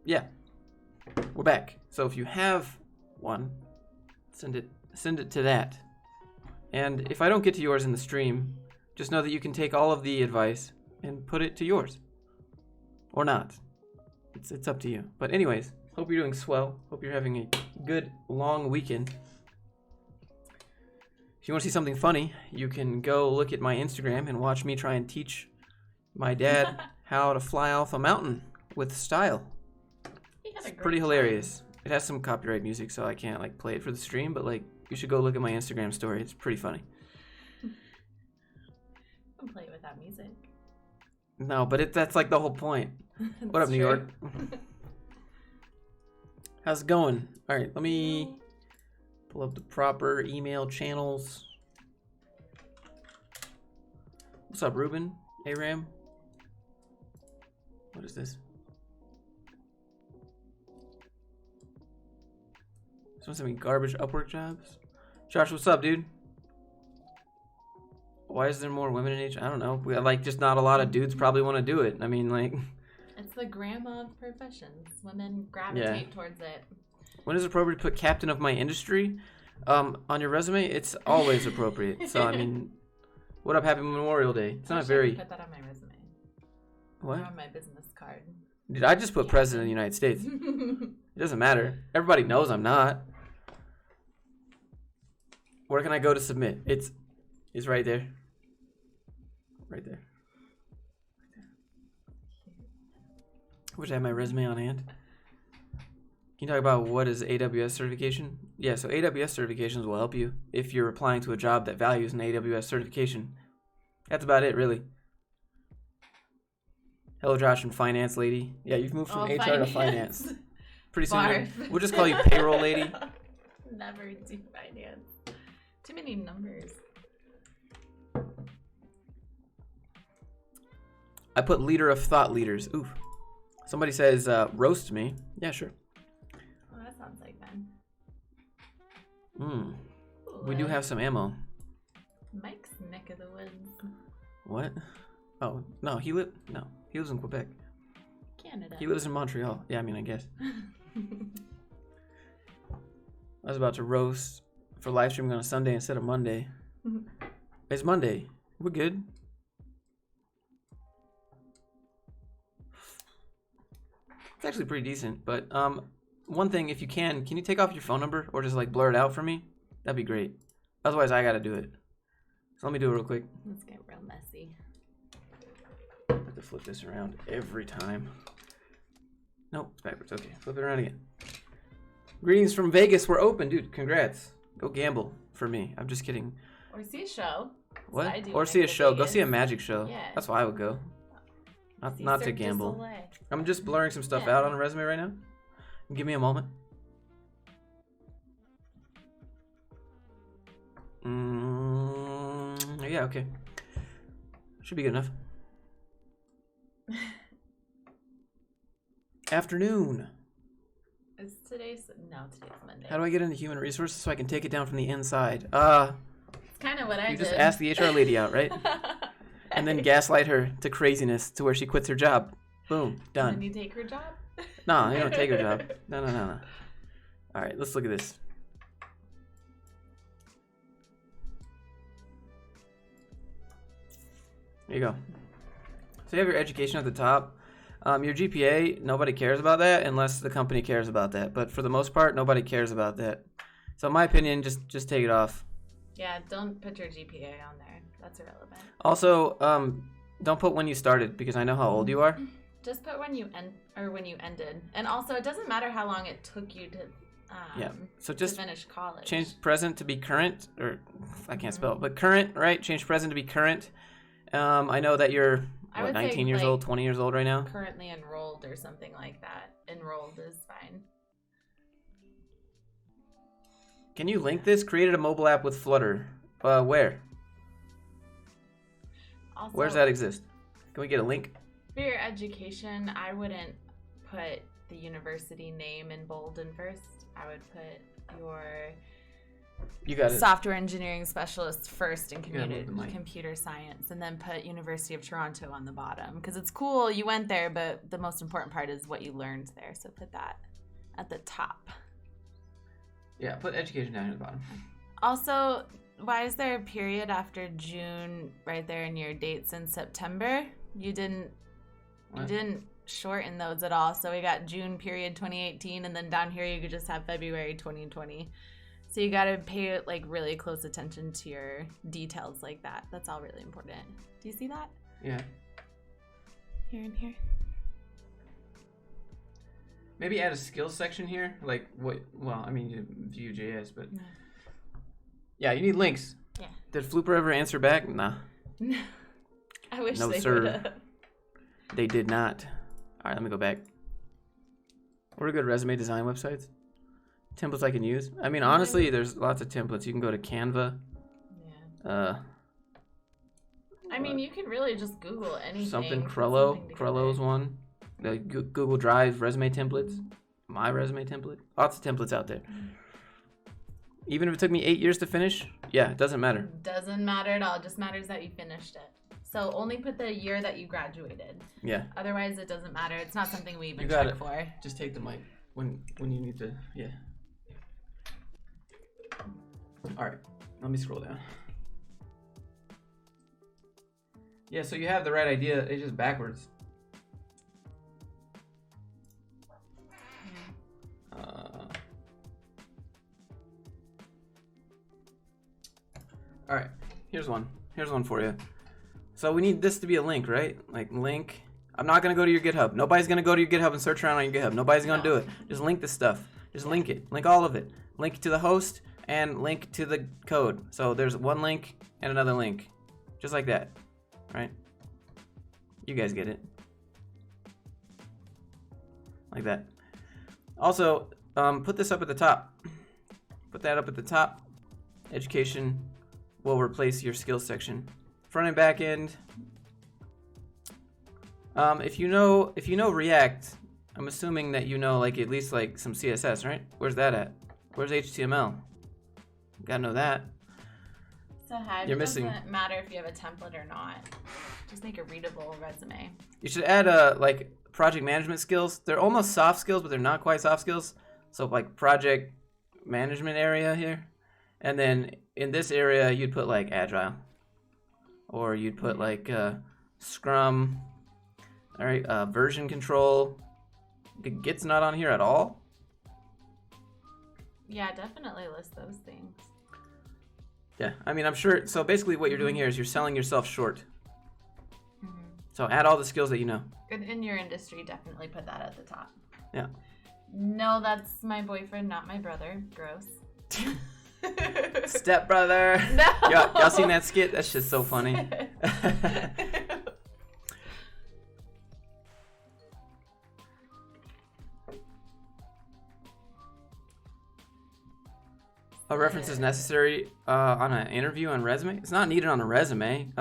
Yeah, we're back. So if you have one, send it to that. And if I don't get to yours in the stream, just know that you can take all of the advice and put it to yours. Or not. It's up to you. But anyways, hope you're doing swell. Hope you're having a good long weekend. If you want to see something funny, you can go look at my Instagram and watch me try and teach my dad how to fly off a mountain with style. It's pretty hilarious. It has some copyright music, so I can't like play it for the stream, but like you should go look at my Instagram story. It's pretty funny. You can play it without music. No, but that's like the whole point. What up, New York? How's it going? All right, let me pull up the proper email channels. What's up, Ruben? Aram? What is this? Someone sent me garbage Upwork jobs. Josh, what's up, dude? Why is there more women in HR? I don't know. We like just not a lot of dudes probably want to do it. I mean, like. It's the grandma of professions. Women gravitate towards it. When is it appropriate to put captain of my industry on your resume? It's always appropriate. So I mean, what up? Happy Memorial Day. It's not very. Put that on my resume. What? Or on my business card. Dude, I just put President of the United States. It doesn't matter. Everybody knows I'm not. Where can I go to submit? It's right there. Right there. Wish I had my resume on hand. Can you talk about what is AWS certification? Yeah, so AWS certifications will help you if you're applying to a job that values an AWS certification. That's about it, really. Hello, Josh and finance lady. Yeah, you've moved from HR to finance. Pretty soon, we'll just call you payroll lady. Never do finance. Too many numbers. I put leader of thought leaders. Oof. Somebody says, roast me. Yeah, sure. Oh, that sounds like fun. We do have some ammo. Mike's neck of the woods. What? Oh, no, he lives in Quebec. Canada. He lives in Montreal. Yeah, I mean, I guess. I was about to roast for live streaming on a Sunday instead of Monday. It's Monday. We're good. It's actually pretty decent, but one thing, if you can you take off your phone number or just like blur it out for me? That'd be great. Otherwise, I gotta do it. So let me do it real quick. Let's get real messy. I have to flip this around every time. Nope, it's backwards. Okay, flip it around again. Greetings from Vegas. We're open, dude. Congrats. Go gamble for me. I'm just kidding. Or see a show. What? Or see a show. Vegas. Go see a magic show. Yeah. That's why I would go. Not to gamble. I'm just blurring some stuff out on a resume right now. Give me a moment. Yeah, okay. Should be good enough. Afternoon. Is today's Monday. How do I get into human resources so I can take it down from the inside? It's kind of what I did. You just ask the HR lady out, right? And then gaslight her to craziness to where she quits her job. Boom, done. And then you take her job? No, you don't take her job. No. All right, let's look at this. There you go. So you have your education at the top. Your GPA, nobody cares about that unless the company cares about that. But for the most part, nobody cares about that. So in my opinion, just take it off. Yeah, don't put your GPA on there. That's irrelevant. Also, don't put when you started because I know how old you are. Just put when you ended. And also, it doesn't matter how long it took you to So just to finish college. Change present to be current, or I can't spell it, but current, right? Change present to be current. I know that you're 19 years old, 20 years old right now. Currently enrolled or something like that. Enrolled is fine. Can you link this? Created a mobile app with Flutter. Where? Also, where does that exist? Can we get a link? For your education, I wouldn't put the university name in bold and first. I would put your You got it. software engineering specialist first in gotta move the mic. computer science, and then put University of Toronto on the bottom because it's cool you went there, but the most important part is what you learned there. So put that at the top. Yeah, put education down at the bottom. Also, why is there a period after June right there in your dates in September? You didn't shorten those at all. So we got June period 2018, and then down here you could just have February 2020. So you got to pay like really close attention to your details like that. That's all really important. Do you see that? Yeah. Here and here. Maybe add a skills section here. Like what? Well, I mean, Vue.js, but yeah, you need links. Yeah. Did Flooper ever answer back? Nah. I wish No, they sir. would have. They did not. All right, let me go back. What are good resume design websites? Templates I can use. I mean, honestly, there's lots of templates. You can go to Canva. Yeah. I mean, you can really just Google anything. Something put Crello. something together. Crello's one. The Google Drive resume templates. My resume template. Lots of templates out there. Even if it took me 8 years to finish, yeah, it doesn't matter. Doesn't matter at all. It just matters that you finished it. So only put the year that you graduated. Yeah. Otherwise, it doesn't matter. It's not something we even You got check it. for. Just take the mic when you need to. Yeah. All right. Let me scroll down. Yeah, so you have the right idea. It's just backwards. All right. Here's one for you. So we need this to be a link, right? Like link. I'm not going to go to your GitHub. Nobody's going to go to your GitHub and search around on your GitHub. Nobody's going to do it. Just link this stuff. Just link it. Link all of it. Link to the host and link to the code. So there's one link and another link. Just like that. Right? You guys get it. Like that. Also, put this up at the top. Put that up at the top. Education will replace your skills section. Front and back end. If you know React, I'm assuming that you know like at least like some CSS, right? Where's that at? Where's HTML? Gotta know that. So Hyde, You're it missing. doesn't matter if you have a template or not. Just make a readable resume. You should add like project management skills. They're almost soft skills, but they're not quite soft skills. So like project management area here, and then in this area you'd put like agile, or you'd put like Scrum. All right, version control. Git's not on here at all. Yeah, definitely list those things. Yeah, I mean, I'm sure. So basically what you're doing here is you're selling yourself short. Mm-hmm. So add all the skills that you know. In your industry, definitely put that at the top. Yeah. No, that's my boyfriend, not my brother. Gross. Step brother. No. Y'all seen that skit? That's just so funny. A reference is necessary on an interview on resume. It's not needed on a resume.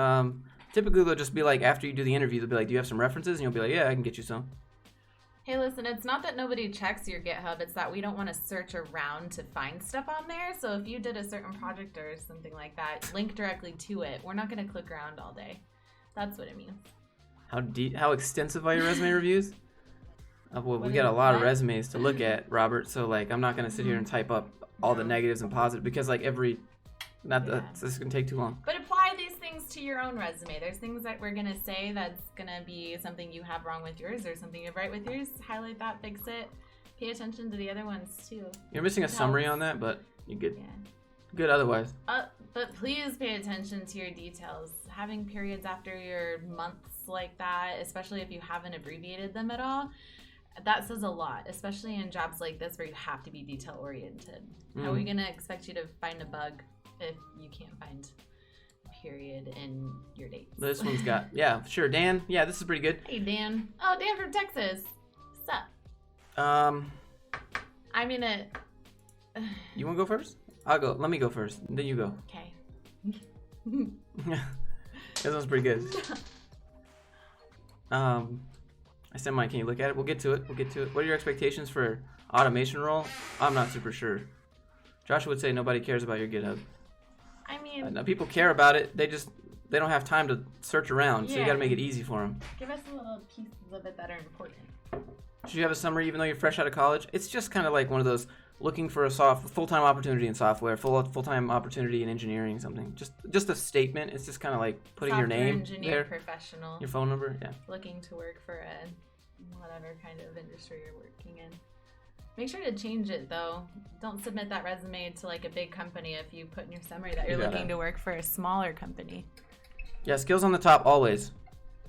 Typically, they'll just be like, after you do the interview, they'll be like, do you have some references? And you'll be like, yeah, I can get you some. Hey, listen, it's not that nobody checks your GitHub. It's that we don't want to search around to find stuff on there. So if you did a certain project or something like that, link directly to it. We're not going to click around all day. That's what it means. How extensive are your resume reviews? Well, we got a lot of resumes to look at, Robert. So like, I'm not going to sit here and type up all the negatives and positives because like this is gonna take too long. But apply these things to your own resume. There's things that we're gonna say that's gonna be something you have wrong with yours or something you have right with yours. Highlight that, fix it. Pay attention to the other ones too. You're missing a summary on that, but you're good. Yeah. Good otherwise. But please pay attention to your details. Having periods after your months like that, especially if you haven't abbreviated them at all, that says a lot, especially in jobs like this where you have to be detail oriented. How are we gonna expect you to find a bug if you can't find a period in your dates? This one's got, yeah, sure. Dan, yeah, this is pretty good. Hey, Dan. Oh, Dan from Texas. What's up? I'm gonna... You wanna go first? I'll go. Let me go first. Then you go. Okay. This one's pretty good. I sent mine. Can you look at it? We'll get to it. What are your expectations for automation role? I'm not super sure. Joshua would say nobody cares about your GitHub. I mean, No, people care about it. They don't have time to search around, so you got to make it easy for them. give us a little pieces of it that are important. Should you have a summary even though you're fresh out of college? It's just kind of like one of those looking for a full-time opportunity in software, full-time opportunity in engineering, something. Just a statement. It's just kind of like putting your name engineer, there, professional, your phone number. Yeah. looking to work for whatever kind of industry you're working in. Make sure to change it though. Don't submit that resume to like a big company if you put in your summary that you're looking to work for a smaller company. Yeah, skills on the top always.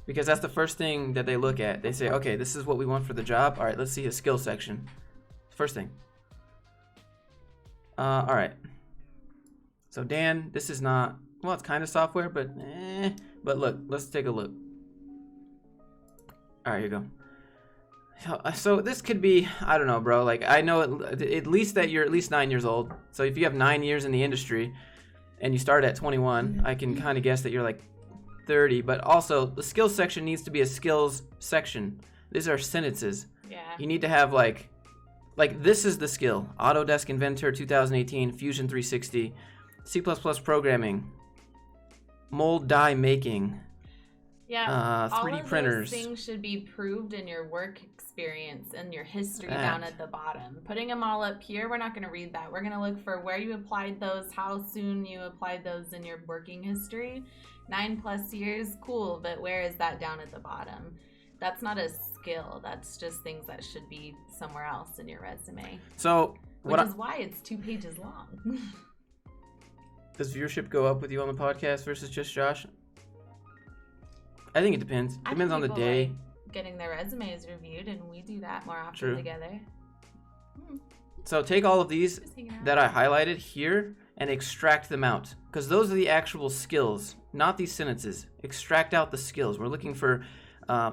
Because that's the first thing that they look at. They say, okay, this is what we want for the job. All right, let's see a skill section. First thing. All right. So Dan, this is not, well, it's kind of software, but But look, let's take a look. All right, here you go. So this could be, I don't know, bro. Like, I know at least that you're at least 9 years old. So if you have 9 years in the industry and you start at 21, I can kind of guess that you're like 30. But also, the skills section needs to be a skills section. These are sentences. Yeah. You need to have like this is the skill. Autodesk Inventor 2018, Fusion 360, C++ programming, mold die making. Yeah, 3D all of printers. those things should be proved in your work experience and your history down at the bottom. Putting them all up here, we're not going to read that. We're going to look for where you applied those, how soon you applied those in your working history. 9+ years, cool, but where is that down at the bottom? That's not a skill. That's just things that should be somewhere else in your resume. So, which is why it's 2 pages long. Does viewership go up with you on the podcast versus just Josh? I think it depends. Depends on the day. Like getting their resumes reviewed, and we do that more often True. together. So take all of these that I highlighted here and extract them out, because those are the actual skills, not these sentences. Extract out the skills. We're looking for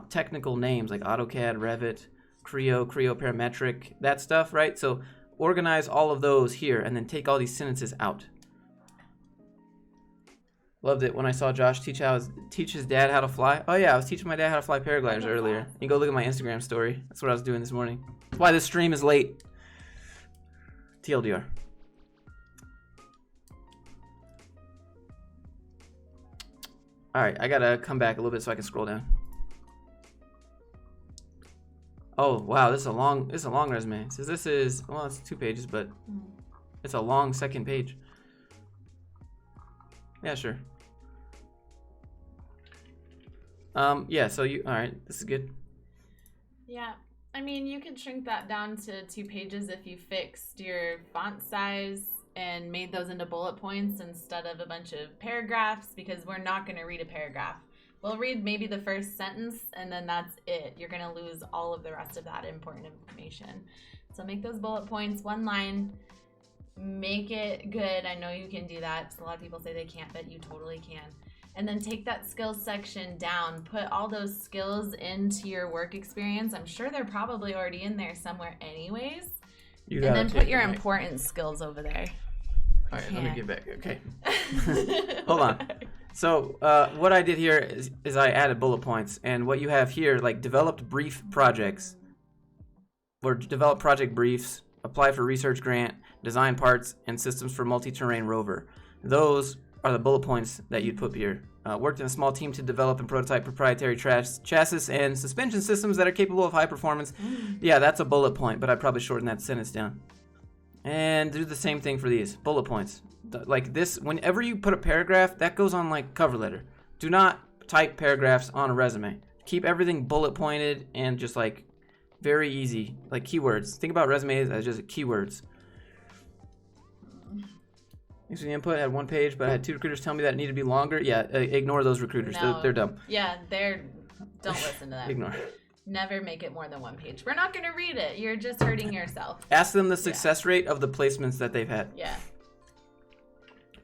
technical names like AutoCAD, Revit, Creo Parametric, that stuff, right? So organize all of those here and then take all these sentences out. Loved it when I saw Josh teach his dad how to fly. Oh yeah, I was teaching my dad how to fly paragliders earlier. You can go look at my Instagram story. That's what I was doing this morning. That's why this stream is late. TLDR. All right, I gotta come back a little bit so I can scroll down. Oh wow, this is a long resume. So this is, well, it's 2 pages, but it's a long second page. Yeah, sure. Yeah, so all right, this is good. Yeah, I mean, you could shrink that down to 2 pages if you fixed your font size and made those into bullet points instead of a bunch of paragraphs, because we're not going to read a paragraph. We'll read maybe the first sentence, and then that's it. You're going to lose all of the rest of that important information. So make those bullet points 1 line. Make it good. I know you can do that. A lot of people say they can't, but you totally can. And then take that skills section down. Put all those skills into your work experience. I'm sure they're probably already in there somewhere anyways. And then put your important skills over there. All right, let me get back. Okay. Hold on. So what I did here is I added bullet points. And what you have here, like developed brief projects, or develop project briefs, apply for research grant, design parts and systems for multi-terrain rover. Those are the bullet points that you'd put here. Worked in a small team to develop and prototype proprietary chassis and suspension systems that are capable of high performance. Yeah, that's a bullet point, but I'd probably shorten that sentence down. And do the same thing for these bullet points. Like this, whenever you put a paragraph, that goes on like cover letter. Do not type paragraphs on a resume. Keep everything bullet pointed and just like very easy, like keywords. Think about resumes as just keywords. Thanks for the input. I had 1 page, but I had 2 recruiters tell me that it needed to be longer. Yeah, ignore those recruiters. No. They're dumb. Yeah, don't listen to them. Ignore. Never make it more than 1 page. We're not going to read it. You're just hurting yourself. Ask them the success rate of the placements that they've had. Yeah.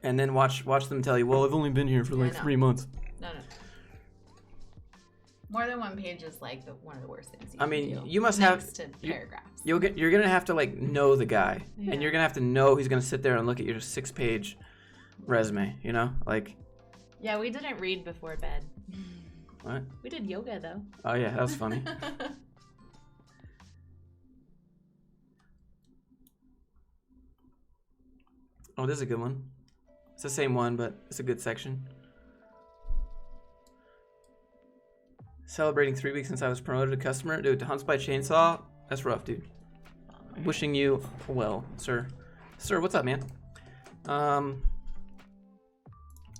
And then watch them tell you, well, I've only been here for like 3 months. No. More than 1 page is like one of the worst things you can do. You must Next to paragraphs. You're gonna have to like know the guy, and you're gonna have to know he's gonna sit there and look at your 6-page resume. You know, like. Yeah, we didn't read before bed. What? We did yoga though. Oh yeah, that was funny. Oh, this is a good one. It's the same one, but it's a good section. Celebrating 3 weeks since I was promoted to customer. Dude, Hunts by Chainsaw, that's rough, dude. Wishing you well, sir. Sir, what's up, man? Let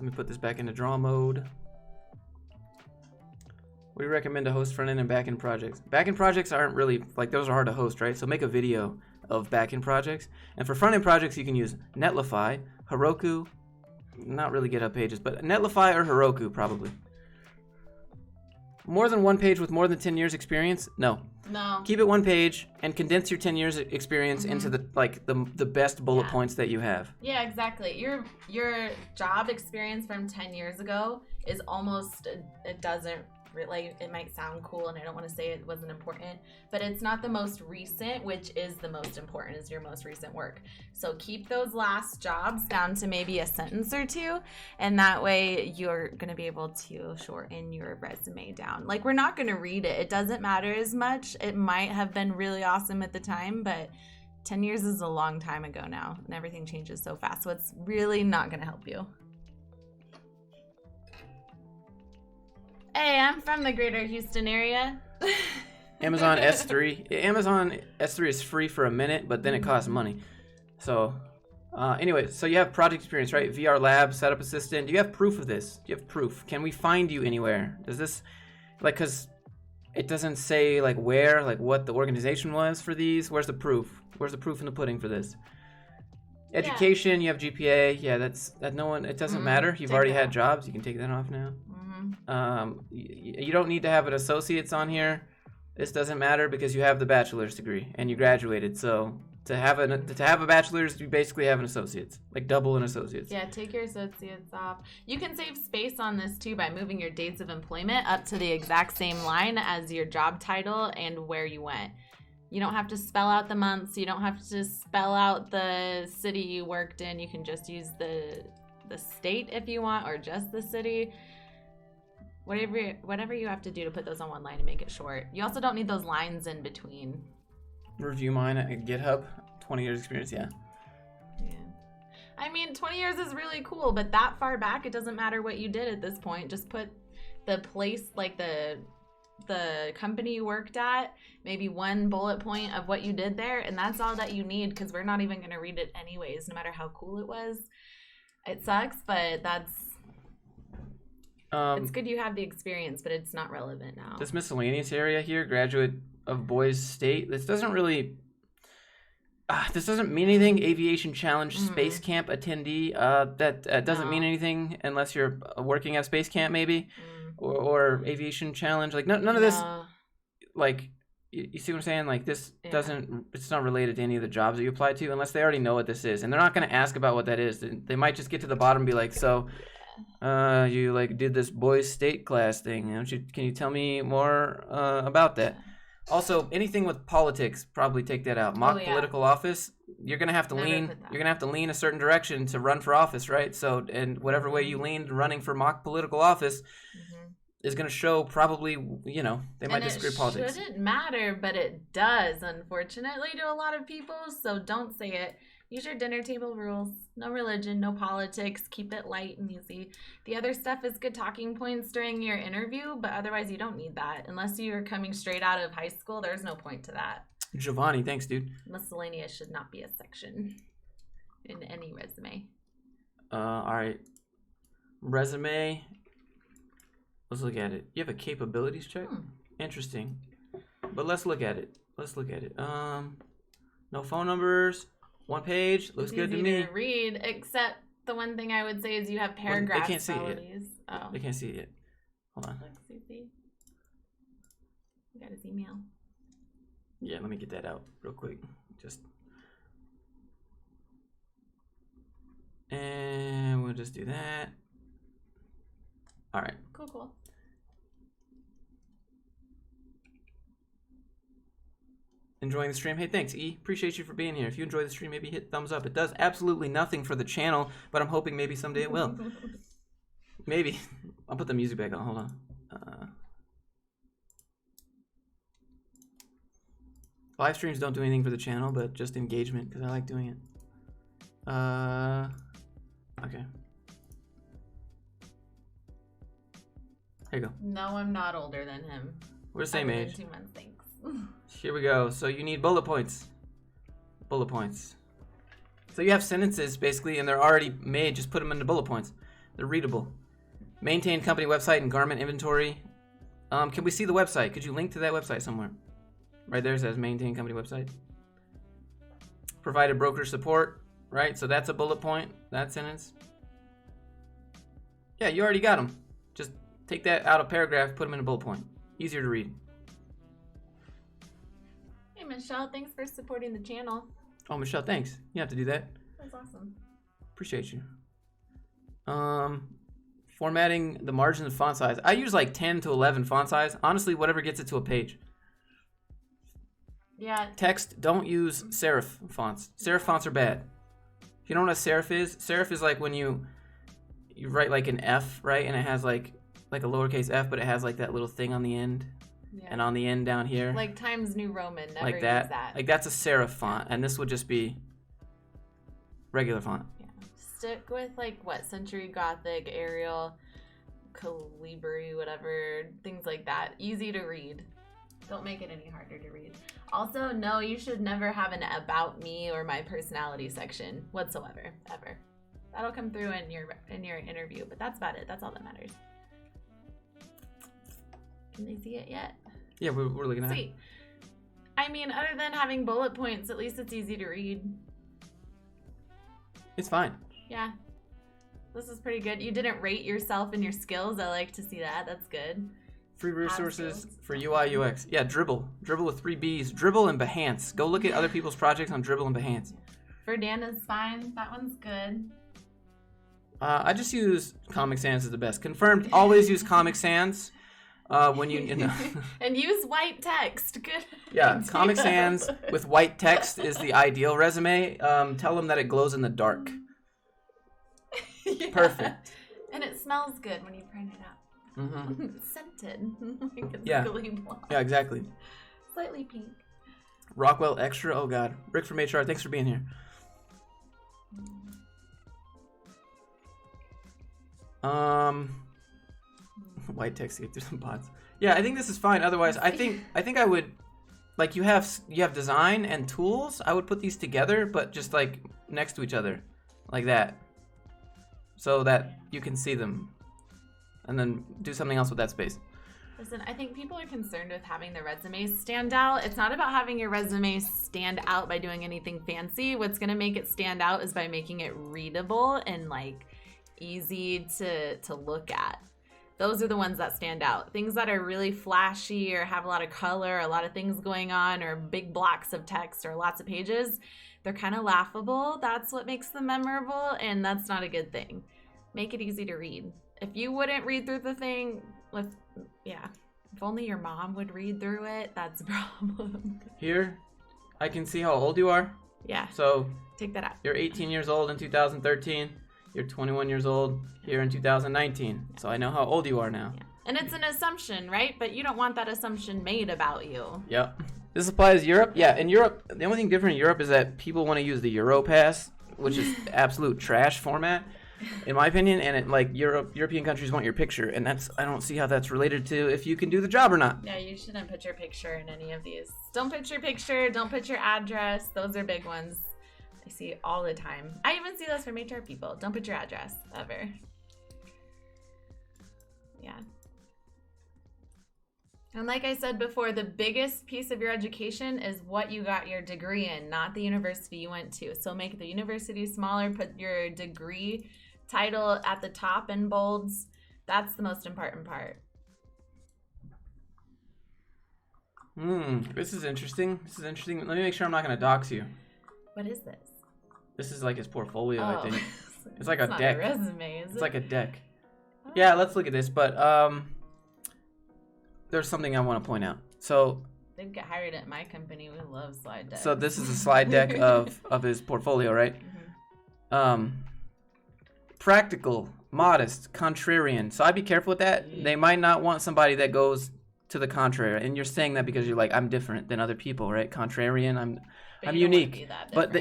me put this back into draw mode. What do you recommend to host front-end and back-end projects? Back-end projects aren't really, like, those are hard to host, right? So make a video of back-end projects. And for front-end projects, you can use Netlify, Heroku, not really GitHub pages, but Netlify or Heroku, probably. More than one page with more than 10 years experience? No. No. Keep it one page and condense your 10 years experience into the best bullet points that you have. Yeah, exactly. Your job experience from 10 years ago is almost, it doesn't really, it might sound cool and I don't want to say it wasn't important, but it's not the most recent, which is the most important, is your most recent work. So keep those last jobs down to maybe a sentence or two, and that way you're going to be able to shorten your resume down. Like, we're not going to read it. It doesn't matter as much. It might have been really awesome at the time, but 10 years is a long time ago now, and everything changes so fast. So it's really not going to help you. Hey, I'm from the greater Houston area. Amazon S3. Amazon S3 is free for a minute, but then it costs money. So, anyway, so you have project experience, right? VR Lab, Setup Assistant. Do you have proof of this? Do you have proof? Can we find you anywhere? Does this, like, because it doesn't say, like, where, like, what the organization was for these. Where's the proof? Where's the proof in the pudding for this? Education, you have GPA. Yeah, that no one, it doesn't matter. You've already had jobs. You can take that off now. You don't need to have an associate's on here. This doesn't matter because you have the bachelor's degree and you graduated. So to have a bachelor's, you basically have an associate's, like double an associate's. Yeah, take your associates off. You can save space on this too by moving your dates of employment up to the exact same line as your job title and where you went. You don't have to spell out the months. You don't have to spell out the city you worked in. You can just use the state if you want, or just the city. Whatever you have to do to put those on one line and make it short. You also don't need those lines in between. Review mine at GitHub. 20 years experience, yeah. Yeah. I mean, 20 years is really cool, but that far back, it doesn't matter what you did at this point. Just put the place, like the company you worked at, maybe one bullet point of what you did there, and that's all that you need, because we're not even going to read it anyways, no matter how cool it was. It sucks, but that's... it's good you have the experience, but it's not relevant now. This miscellaneous area here, graduate of Boys State, this doesn't really... this doesn't mean anything. Aviation Challenge Space Camp attendee, that doesn't mean anything unless you're working at Space Camp maybe, or Aviation Challenge. Like none of this, like, you see what I'm saying? Like this doesn't, it's not related to any of the jobs that you apply to unless they already know what this is. And they're not going to ask about what that is. They might just get to the bottom and be like, so... you like did this Boys State class thing. Can you tell me more about that? Also, anything with politics, probably take that out. Mock political office, you're gonna have to lean. You're gonna have to lean a certain direction to run for office, right? So, and whatever way you lean running for mock political office is gonna show. Probably, you know, they might disagree with politics. It shouldn't matter, but it does, unfortunately, to a lot of people. So don't say it. Use your dinner table rules. No religion, no politics. Keep it light and easy. The other stuff is good talking points during your interview, but otherwise you don't need that. Unless you're coming straight out of high school, there's no point to that. Giovanni, thanks, dude. Miscellaneous should not be a section in any resume. All right. Resume. Let's look at it. You have a capabilities check? Interesting. But let's look at it. No phone numbers. One page looks good to me. To read, except the one thing I would say is you have paragraph they can't see it yet. Oh. They can't see it yet. Hold on. Look, Susie. You got his email. Yeah, let me get that out real quick. And we'll just do that. All right. Cool. Enjoying the stream? Hey, thanks, E. Appreciate you for being here. If you enjoy the stream, maybe hit thumbs up. It does absolutely nothing for the channel, but I'm hoping maybe someday it will. Maybe. I'll put the music back on. Hold on. Live streams don't do anything for the channel, but just engagement, because I like doing it. Okay. Here you go. No, I'm not older than him. We're the same age. 2 months, thanks. Here we go. So you need bullet points. Bullet points. So you have sentences, basically, and they're already made. Just put them into bullet points. They're readable. Maintain company website and garment inventory. Can we see the website? Could you link to that website somewhere? Right there it says maintain company website. Provided broker support. Right? So that's a bullet point. That sentence. Yeah, you already got them. Just take that out of paragraph, put them in a bullet point. Easier to read. Hey, Michelle. Thanks for supporting the channel. Oh, Michelle, thanks. You have to do that. That's awesome. Appreciate you. Formatting the margin and font size. I use like 10 to 11 font size. Honestly, whatever gets it to a page. Yeah. Text, don't use serif fonts. Serif fonts are bad. If you don't know what a serif is like when you write like an F, right? And it has like a lowercase f, but it has like that little thing on the end. Yeah. And on the end down here. Like Times New Roman. Never like use that. Like that's a serif font. And this would just be regular font. Yeah. Stick with like what? Century Gothic, Arial, Calibri, whatever. Things like that. Easy to read. Don't make it any harder to read. Also, no, you should never have an about me or my personality section whatsoever, ever. That'll come through in your interview, but that's about it. That's all that matters. Can they see it yet? Yeah, we're looking at it. Sweet. I mean, other than having bullet points, at least it's easy to read. It's fine. Yeah. This is pretty good. You didn't rate yourself and your skills. I like to see that. That's good. Free resources for UI UX. Yeah, Dribble. Dribble with 3 B's. Dribble and Behance. Go look at other people's projects on Dribble and Behance. Verdana's fine. That one's good. I just use Comic Sans is the best. Confirmed. Always use Comic Sans when you and use white text. Good. Yeah, Comic Sans with white text is the ideal resume. Tell them that it glows in the dark. Yeah. Perfect. And it smells good when you print it out. Mm-hmm. It's scented. Like it's yeah. Yeah, exactly. Slightly pink. Rockwell Extra. Oh God. Rick from HR. Thanks for being here. White text to get through some bots. Yeah, I think this is fine. Otherwise, I think I would like you have design and tools. I would put these together, but just like next to each other, like that, so that you can see them. And then do something else with that space. Listen, I think people are concerned with having their resumes stand out. It's not about having your resume stand out by doing anything fancy. What's going to make it stand out is by making it readable and like easy to look at. Those are the ones that stand out. Things that are really flashy or have a lot of color, a lot of things going on, or big blocks of text or lots of pages, they're kind of laughable. That's what makes them memorable, and that's not a good thing. Make it easy to read. If you wouldn't read through the thing, if only your mom would read through it, that's a problem. Here, I can see how old you are. Yeah. So take that out. You're 18 years old in 2013. You're 21 years old here in 2019. So I know how old you are now. Yeah. And it's an assumption, right? But you don't want that assumption made about you. Yep. This applies to Europe. Yeah, in Europe, the only thing different in Europe is that people want to use the Europass, which is absolute trash format. In my opinion, and it, like European countries want your picture, and I don't see how that's related to if you can do the job or not. Yeah, you shouldn't put your picture in any of these. Don't put your picture, don't put your address. Those are big ones I see all the time. I even see those from HR people. Don't put your address, ever. Yeah. And like I said before, the biggest piece of your education is what you got your degree in, not the university you went to. So make the university smaller, put your degree title at the top in bolds. That's the most important part. This is interesting. Let me make sure I'm not going to dox you. What is this? This is like his portfolio, I think. It's like it's a not deck. A resume, is it's it? like a deck. Oh. Yeah, let's look at this. But there's something I want to point out. So they'd get hired at my company. We love slide decks. So this is a slide deck of his portfolio, right? Mm-hmm. Practical, modest, contrarian. So I'd be careful with that. They might not want somebody that goes to the contrary. And you're saying that because you're like, I'm different than other people, right? Contrarian, I'm unique. But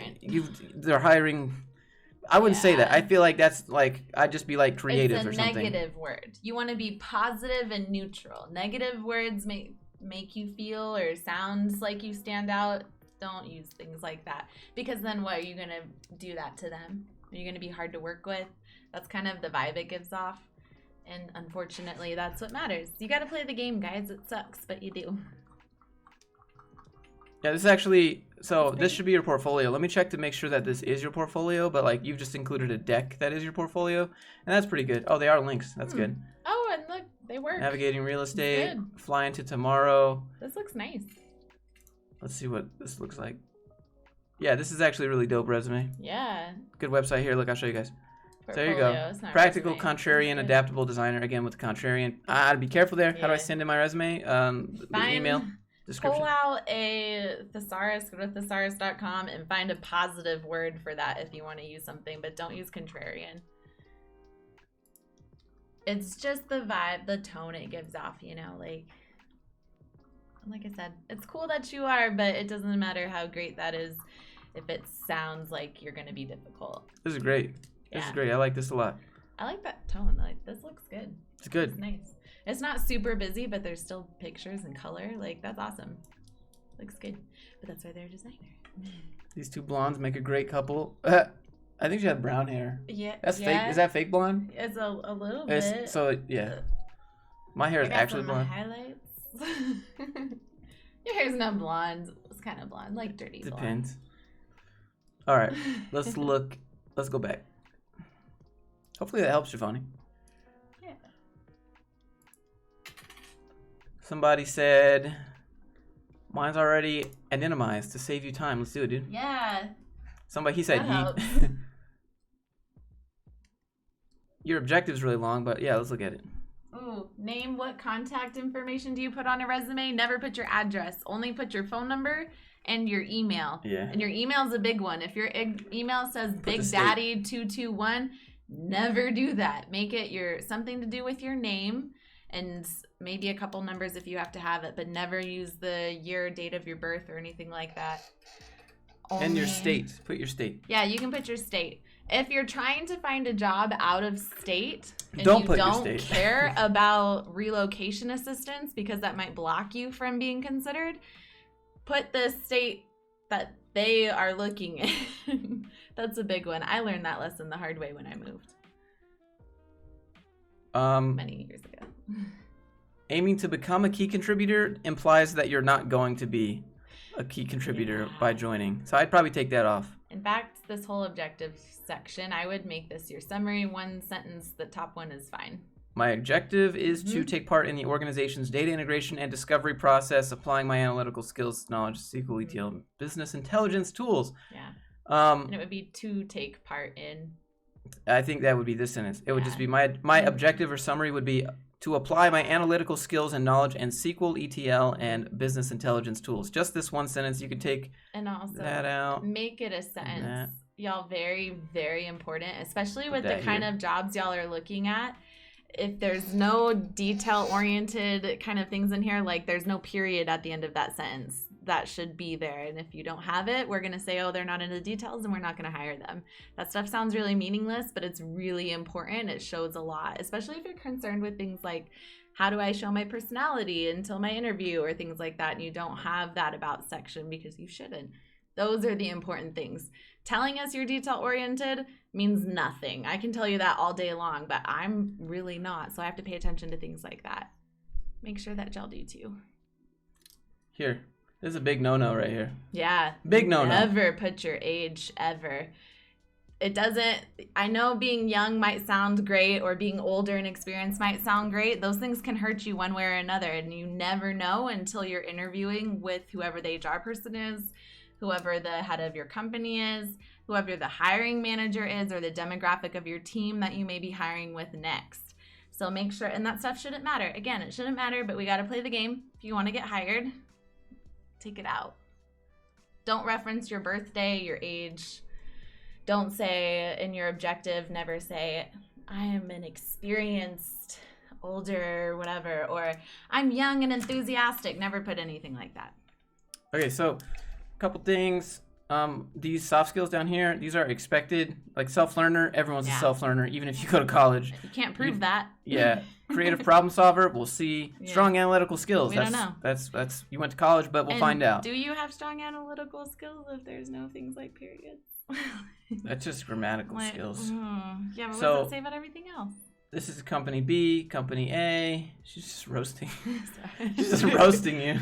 they're hiring I wouldn't say that. I feel like that's like, I'd just be like creative or something. It's a negative word. You want to be positive and neutral. Negative words make you feel or sounds like you stand out. Don't use things like that. Because then what? Are you going to do that to them? Are you going to be hard to work with? That's kind of the vibe it gives off. And unfortunately, that's what matters. You got to play the game, guys. It sucks, but you do. Yeah, this is actually, so this should be your portfolio. Let me check to make sure that this is your portfolio, but like you've just included a deck that is your portfolio, and that's pretty good. Oh, they are links. That's good. Oh, and look, they work. Navigating real estate, flying to tomorrow. This looks nice. Let's see what this looks like. Yeah, this is actually a really dope resume. Yeah. Good website here. Look, I'll show you guys. Portfolio. There you go. Practical, contrarian, adaptable designer. Again, with the contrarian. Be careful there. Yeah. How do I send in my resume? The email. Description. Pull out a thesaurus, go to thesaurus.com and find a positive word for that if you want to use something, but don't use contrarian. It's just the vibe, the tone it gives off, you know, like I said, it's cool that you are, but it doesn't matter how great that is if it sounds like you're going to be difficult. This is great. This is great. I like this a lot. I like that tone. Like, this looks good. It's good. It's nice. It's not super busy, but there's still pictures and color. Like, that's awesome. Looks good. But that's why they're a designer. These two blondes make a great couple. I think she had brown hair. Yeah. That's fake. Is that fake blonde? It's a little bit. So, yeah. My hair is actually blonde. Highlights. Your hair's not blonde. It's kind of blonde, like dirty blonde. Depends. All right. Let's look. Let's go back. Hopefully that helps, Shivani. Somebody said, mine's already anonymized to save you time. Let's do it, dude. Yeah. He said, your objective's really long, but yeah, let's look at it. Ooh, name what contact information do you put on a resume? Never put your address. Only put your phone number and your email. Yeah. And your email's a big one. If your email says Big Daddy 221, never do that. Make it something to do with your name. And maybe a couple numbers if you have to have it, but never use the year, date of your birth or anything like that. And your state. Put your state. Yeah, you can put your state. If you're trying to find a job out of state and don't you don't care about relocation assistance because that might block you from being considered, put the state that they are looking in. That's a big one. I learned that lesson the hard way when I moved. Many years ago. Aiming to become a key contributor implies that you're not going to be a key contributor by joining. So I'd probably take that off. In fact, this whole objective section, I would make this your summary. One sentence, the top one is fine. My objective is to take part in the organization's data integration and discovery process, applying my analytical skills, knowledge, SQL, ETL, business intelligence tools. Yeah. And it would be to take part in. I think that would be this sentence. It would just be my objective or summary would be to apply my analytical skills and knowledge and SQL, ETL, and business intelligence tools. Just this one sentence. You could take that out. Make it a sentence. Y'all, very, very important, especially with the kind of jobs y'all are looking at. If there's no detail-oriented kind of things in here, like there's no period at the end of that sentence, that should be there. And if you don't have it, we're going to say, oh, they're not into the details and we're not going to hire them. That stuff sounds really meaningless, but it's really important. It shows a lot, especially if you're concerned with things like, how do I show my personality until my interview or things like that? And you don't have that about section because you shouldn't. Those are the important things. Telling us you're detail-oriented means nothing. I can tell you that all day long, but I'm really not. So I have to pay attention to things like that. Make sure that y'all do too. Here. This is a big no-no right here. Yeah. Big no-no. Never put your age, ever. It doesn't, I know being young might sound great or being older and experienced might sound great. Those things can hurt you one way or another, and you never know until you're interviewing with whoever the HR person is, whoever the head of your company is, whoever the hiring manager is, or the demographic of your team that you may be hiring with next. So make sure, and that stuff shouldn't matter. Again, it shouldn't matter, but we got to play the game. If you want to get hired, take it out. Don't reference your birthday, your age. Don't say in your objective, never say, I am an experienced, older, whatever, or I'm young and enthusiastic. Never put anything like that. Okay, so a couple things. These soft skills down here, these are expected. Like self-learner, everyone's a Yeah. self-learner, even if you go to college. You can't prove that. Yeah. Creative problem solver, we'll see. Yeah. Strong analytical skills. We don't know. That's you went to college, but we'll And find out. Do you have strong analytical skills if there's no things like periods? That's just grammatical skills. Yeah, but what So- does it say about everything else? This is company B, company A. She's just roasting. Sorry. She's just roasting you.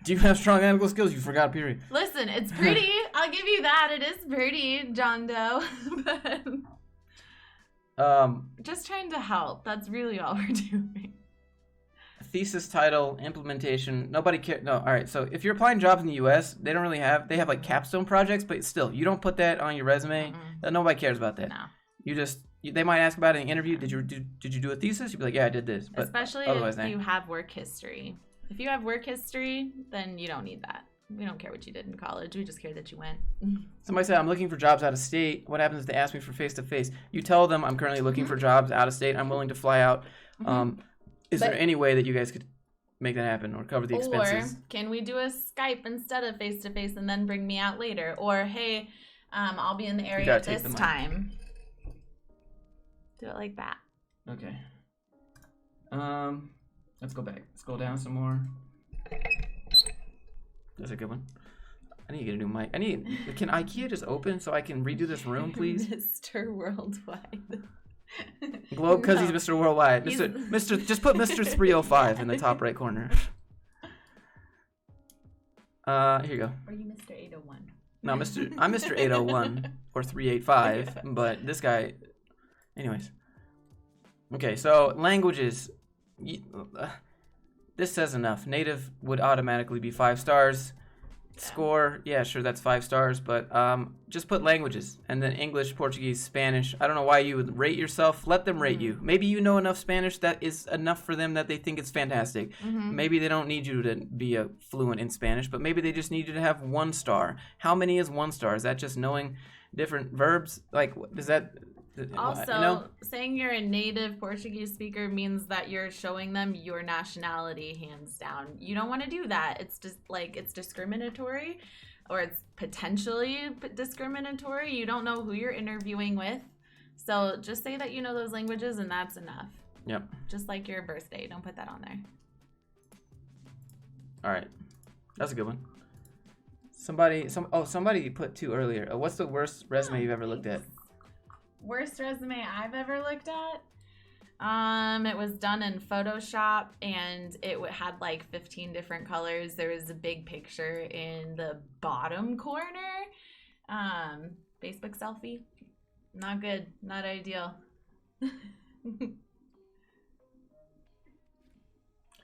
Do you have strong analytical skills? You forgot a period. Listen, it's pretty. I'll give you that. It is pretty, John Doe. But just trying to help. That's really all we're doing. thesis title, implementation. Nobody cares. No, all right. So if you're applying jobs in the U.S., they don't really have. They have like capstone projects, but still, you don't put that on your resume. Nobody cares about that. No. You just. They might ask about it in the interview. Did you do a thesis? You'd be like, yeah, I did this. But especially otherwise, if you have work history. If you have work history, then you don't need that. We don't care what you did in college. We just care that you went. Somebody said, I'm looking for jobs out of state. What happens if they ask me for face-to-face? You tell them I'm currently looking for jobs out of state. I'm willing to fly out. Is there any way that you guys could make that happen or cover the expenses? Or can we do a Skype instead of face-to-face and then bring me out later? Or, hey, I'll be in the area at this time. Do it like that. Okay. Let's go back. Scroll down some more. That's a good one. I need to get a new mic. Can IKEA just open so I can redo this room, please? Mr. Worldwide. Globe, because he's No. Mr. Worldwide. Mr. Just put Mr. 305 in the top right corner. Here you go. Or you Mr. 801. No, I'm Mr. 801 or 385, but this guy. Anyways. Okay, so languages. This says enough. Native would automatically be 5 stars. Score, yeah, sure, that's 5 stars, but just put languages and then English, Portuguese, Spanish. I don't know why you would rate yourself. Let them rate you. Maybe you know enough Spanish that is enough for them that they think it's fantastic. Maybe they don't need you to be fluent in Spanish, but maybe they just need you to have 1 star. How many is 1 star? Is that just knowing different verbs? Like, does that... Also, saying you're a native Portuguese speaker means that you're showing them your nationality, hands down. You don't want to do that. It's just like it's discriminatory, or it's potentially discriminatory. You don't know who you're interviewing with. So just say that you know those languages and that's enough. Yep. Just like your birthday. Don't put that on there. All right. That's a good one. Somebody put 2 earlier. What's the worst resume you've ever looked at? Worst resume I've ever looked at? It was done in Photoshop and it had like 15 different colors. There was a big picture in the bottom corner. Facebook selfie. Not good. Not ideal.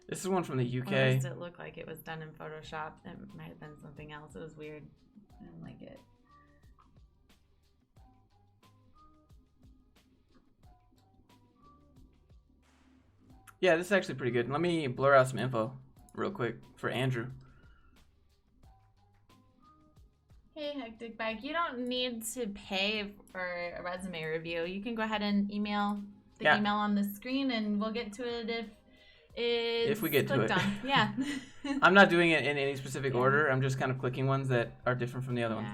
This is one from the UK. Or does it look like it was done in Photoshop? It might have been something else. It was weird. I didn't like it. Yeah, this is actually pretty good. Let me blur out some info real quick for Andrew. Hey, Hectic Bike. You don't need to pay for a resume review. You can go ahead and email the email on the screen and we'll get to it if we get to it. On. Yeah. I'm not doing it in any specific order. I'm just kind of clicking ones that are different from the other ones.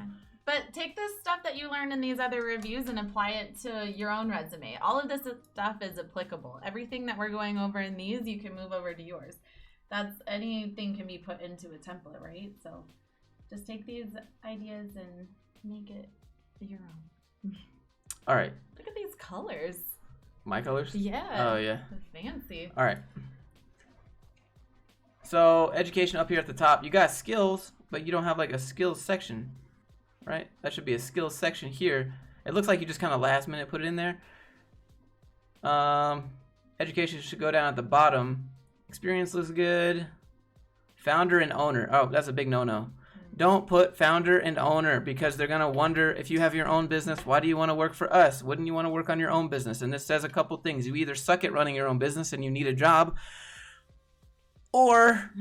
But take this stuff that you learned in these other reviews and apply it to your own resume. All of this stuff is applicable. Everything that we're going over in these, you can move over to yours. Anything can be put into a template, right? So just take these ideas and make it your own. All right. Look at these colors. My colors? Yeah. Oh, yeah. They're fancy. All right. So education up here at the top. You got skills, but you don't have like a skills section. Right? That should be a skills section here. It looks like you just kind of last minute put it in there. Education should go down at the bottom. Experience looks good. Founder and owner. Oh, that's a big no-no. Don't put founder and owner because they're going to wonder if you have your own business, why do you want to work for us? Wouldn't you want to work on your own business? And this says a couple things. You either suck at running your own business and you need a job, or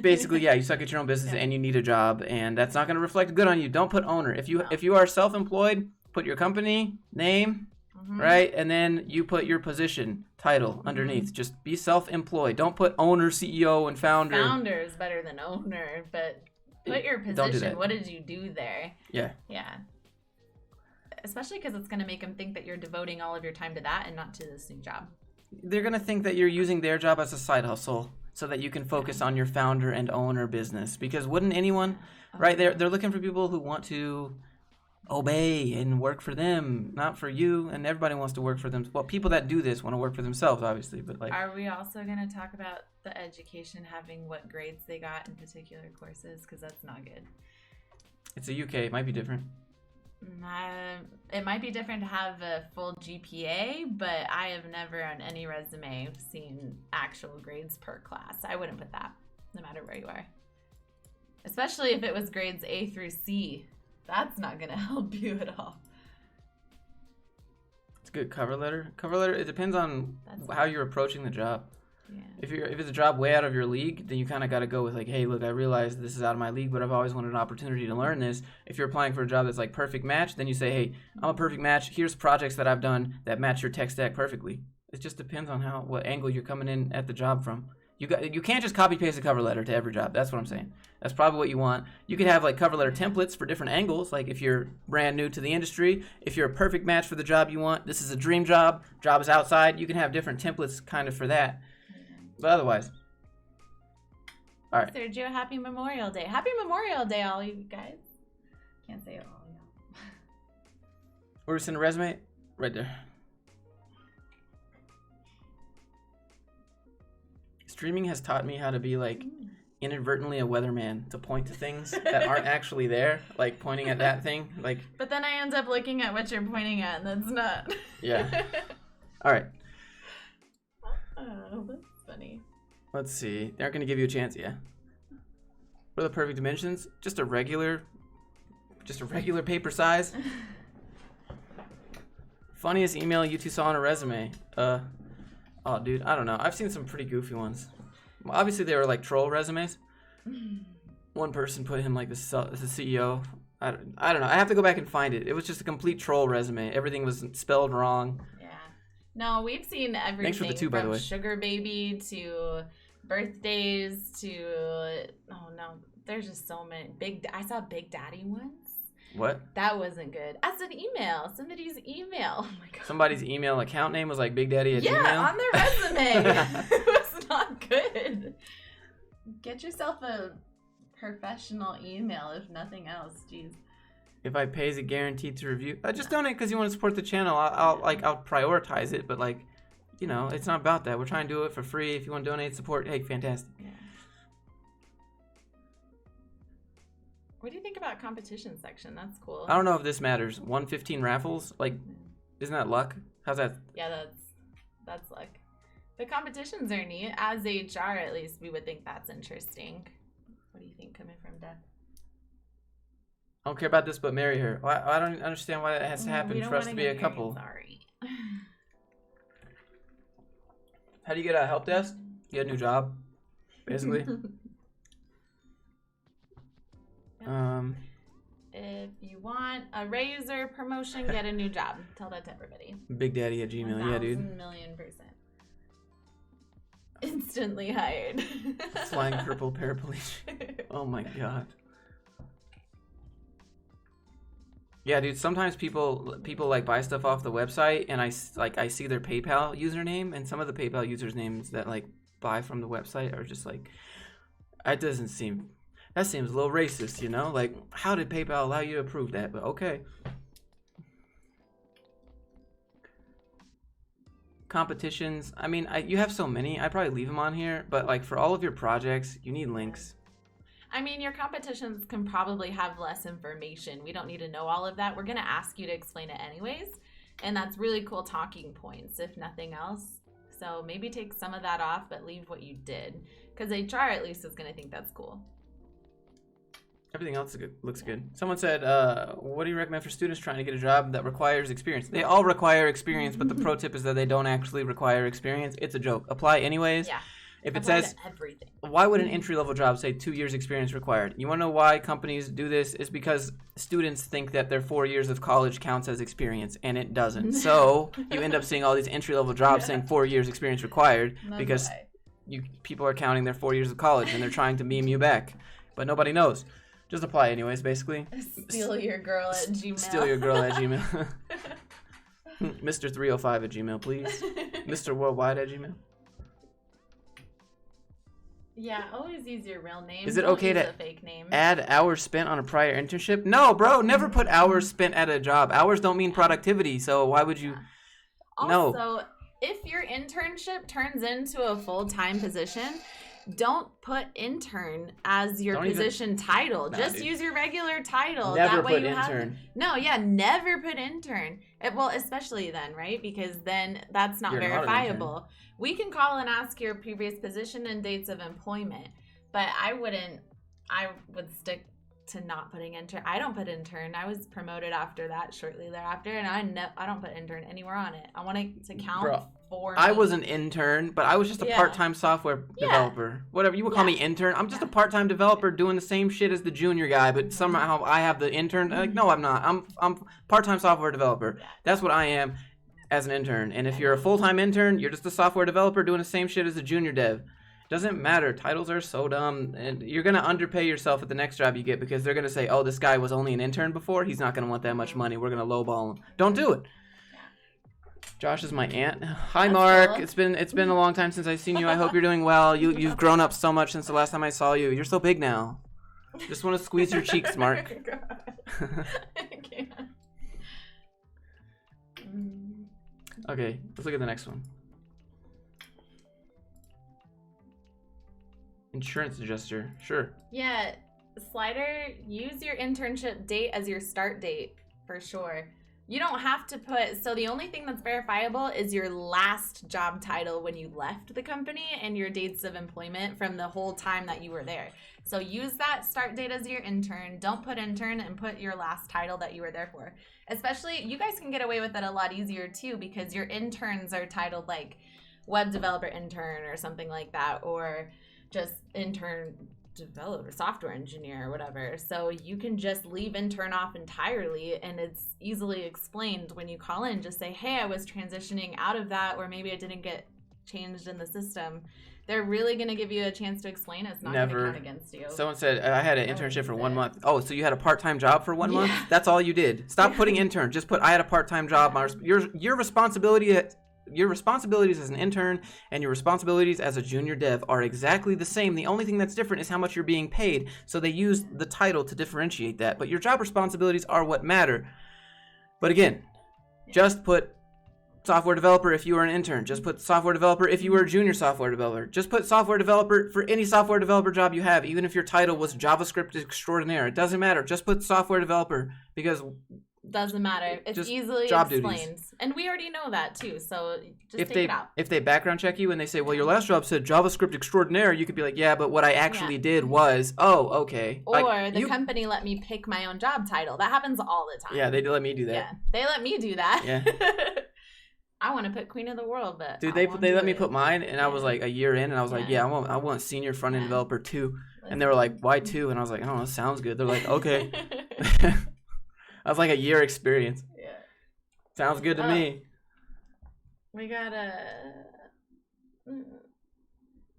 basically, yeah, you suck at your own business and you need a job, and that's not going to reflect good on you. Don't put owner. If you are self-employed, put your company name, right? And then you put your position title underneath. Just be self-employed. Don't put owner, CEO, and founder. Founder is better than owner, but Put your Don't do position. that. What did you do there? Yeah. Yeah. Especially because it's going to make them think that you're devoting all of your time to that and not to this new job. They're going to think that you're using their job as a side hustle so that you can focus on your founder and owner business. Because wouldn't anyone, right? They're looking for people who want to obey and work for them, not for you. And everybody wants to work for them. Well, people that do this want to work for themselves, obviously. But like, are we also going to talk about the education having what grades they got in particular courses? Because that's not good. It's the UK. It might be different. It might be different to have a full GPA, but I have never on any resume seen actual grades per class. I wouldn't put that, no matter where you are. Especially if it was grades A through C. That's not going to help you at all. It's a good cover letter. Cover letter, it depends on how you're approaching the job. Yeah. If it's a job way out of your league, then you kind of got to go with like, hey, look, I realize this is out of my league, but I've always wanted an opportunity to learn this. If you're applying for a job that's like perfect match, then you say, hey, I'm a perfect match. Here's projects that I've done that match your tech stack perfectly. It just depends on what angle you're coming in at the job from. You can't just copy paste a cover letter to every job. That's what I'm saying. That's probably what you want. You could have like cover letter templates for different angles. Like if you're brand new to the industry, if you're a perfect match for the job you want, this is a dream job is outside. You can have different templates kind of for that. But otherwise, all right. Sergio, happy Memorial Day. Happy Memorial Day, all you guys. Can't say it all, y'all. Where's send a resume? Right there. Streaming has taught me how to be like inadvertently a weatherman, to point to things that aren't actually there, like pointing at that thing. Like. But then I end up looking at what you're pointing at, and that's not. Yeah. All right. Oh, that's funny. Let's see. They aren't going to give you a chance, yeah. What are the perfect dimensions? Just a regular paper size. Funniest email you two saw on a resume. Oh, dude, I don't know. I've seen some pretty goofy ones. Well, obviously, they were like troll resumes. One person put him like the CEO. I don't know. I have to go back and find it. It was just a complete troll resume. Everything was spelled wrong. No, we've seen everything. Thanks for the two, by the way. Sugar baby to birthdays to there's just so many. I saw Big Daddy once. What? That wasn't good. As an email, somebody's email. Oh my god. Somebody's email account name was like Big Daddy at Gmail? Yeah, on their resume. It was not good. Get yourself a professional email, if nothing else. Jeez. If I pay, is it guaranteed to review? Just donate because you want to support the channel. I'll prioritize it, but like, you know, it's not about that. We're trying to do it for free. If you want to donate, support, hey, fantastic. Yeah. What do you think about competition section? That's cool. I don't know if this matters. 115 raffles, like, isn't that luck? How's that? Yeah, that's luck. The competitions are neat. As HR, at least, we would think that's interesting. What do you think coming from Deb? I don't care about this, but marry her. I don't understand why that has to happen for us to be a couple. Sorry. How do you get a help desk? You get a new job, basically. If you want a raise or promotion, get a new job. Tell that to everybody. Big Daddy at Gmail, yeah, dude. 1,000,000,000%. Instantly hired. Flying purple paraplegic. Oh my god. Yeah, dude. Sometimes people like buy stuff off the website, and I see their PayPal username, and some of the PayPal usernames that like buy from the website are just like, that seems a little racist, you know? Like, how did PayPal allow you to approve that? But okay. Competitions. I mean, you have so many. I probably leave them on here, but like for all of your projects, you need links. I mean, your competitions can probably have less information. We don't need to know all of that. We're going to ask you to explain it anyways. And that's really cool talking points, if nothing else. So maybe take some of that off, but leave what you did. Because HR at least is going to think that's cool. Everything else looks good. Someone said, what do you recommend for students trying to get a job that requires experience? They all require experience, but the pro tip is that they don't actually require experience. It's a joke. Apply anyways. Yeah. If it says, everything. Why would an entry-level job say 2 years experience required? You want to know why companies do this? It's because students think that their 4 years of college counts as experience, and it doesn't. So you end up seeing all these entry-level jobs saying 4 years experience required because people are counting their 4 years of college, and they're trying to meme you back. But nobody knows. Just apply anyways, basically. Steal your girl at Gmail. Steal your girl at Gmail. Mr. 305 at Gmail, please. Mr. Worldwide at Gmail. Yeah, always use your real name. Is it Don't okay use to a fake name. add hours spent on a prior internship? No, bro, never put hours spent at a job. Hours don't mean productivity, so why would you? Yeah. No. Also, if your internship turns into a full-time position, don't put intern as your position title. Nah, Just dude. use your regular title. Never that way put you intern. never put intern. Well, especially then, right? Because then that's not You're not an verifiable. We can call and ask your previous position and dates of employment, but I would stick to not putting intern. I don't put intern. I was promoted after that, shortly thereafter, and I don't put intern anywhere on it. I want it to count. Bro, for me. I was an intern, but I was just a part-time software developer. Whatever, you would call me intern. I'm just a part-time developer doing the same shit as the junior guy, but somehow I have the intern. Like, no, I'm not. I'm part-time software developer. That's what I am as an intern. And if you're a full-time intern, you're just a software developer doing the same shit as a junior dev. Doesn't matter. Titles are so dumb, and you're gonna underpay yourself at the next job you get because they're gonna say, "Oh, this guy was only an intern before. He's not gonna want that much money. We're gonna lowball him." Don't do it. Josh is my aunt. Hi, Mark. Cool. It's been a long time since I've seen you. I hope you're doing well. You've grown up so much since the last time I saw you. You're so big now. Just want to squeeze your cheeks, Mark. I can't. Okay, let's look at the next one. Insurance adjuster. Sure. Yeah, Slider, use your internship date as your start date for sure. You don't have to put, so the only thing that's verifiable is your last job title when you left the company and your dates of employment from the whole time that you were there. So use that start date as your intern. Don't put intern and put your last title that you were there for. Especially, you guys can get away with it a lot easier too because your interns are titled like web developer intern or something like that, or just intern developer, software engineer or whatever. So you can just leave intern off entirely and it's easily explained when you call in. Just say, hey, I was transitioning out of that, or maybe I didn't get changed in the system. They're really going to give you a chance to explain. It's not going to count against you. Someone said, I had an internship for 1 month. Oh, so you had a part-time job for 1 month? That's all you did. Stop putting intern. Just put, I had a part-time job. Your responsibilities as an intern and your responsibilities as a junior dev are exactly the same. The only thing that's different is how much you're being paid. So they use the title to differentiate that. But your job responsibilities are what matter. But again, just put software developer if you were an intern. Just put software developer if you were a junior software developer. Just put software developer for any software developer job you have, even if your title was JavaScript extraordinaire. It doesn't matter. Just put software developer because doesn't matter. It's just easily job explained. duties. And we already know that too. So just if take they it out. if they background check you and they say, well, your last job said JavaScript extraordinaire, you could be like, yeah, but what I actually did was, oh, okay. Or like, the company let me pick my own job title. That happens all the time. Yeah, they let me do that. Yeah, they let me do that. Yeah. I want to put Queen of the World, but dude, they let me put mine, and I was like a year in, and I was like, I want senior front end developer 2, and they were like, why 2? And I was like, I don't know, sounds good. They're like, okay. I was like a year experience. Yeah. Sounds good to me. We got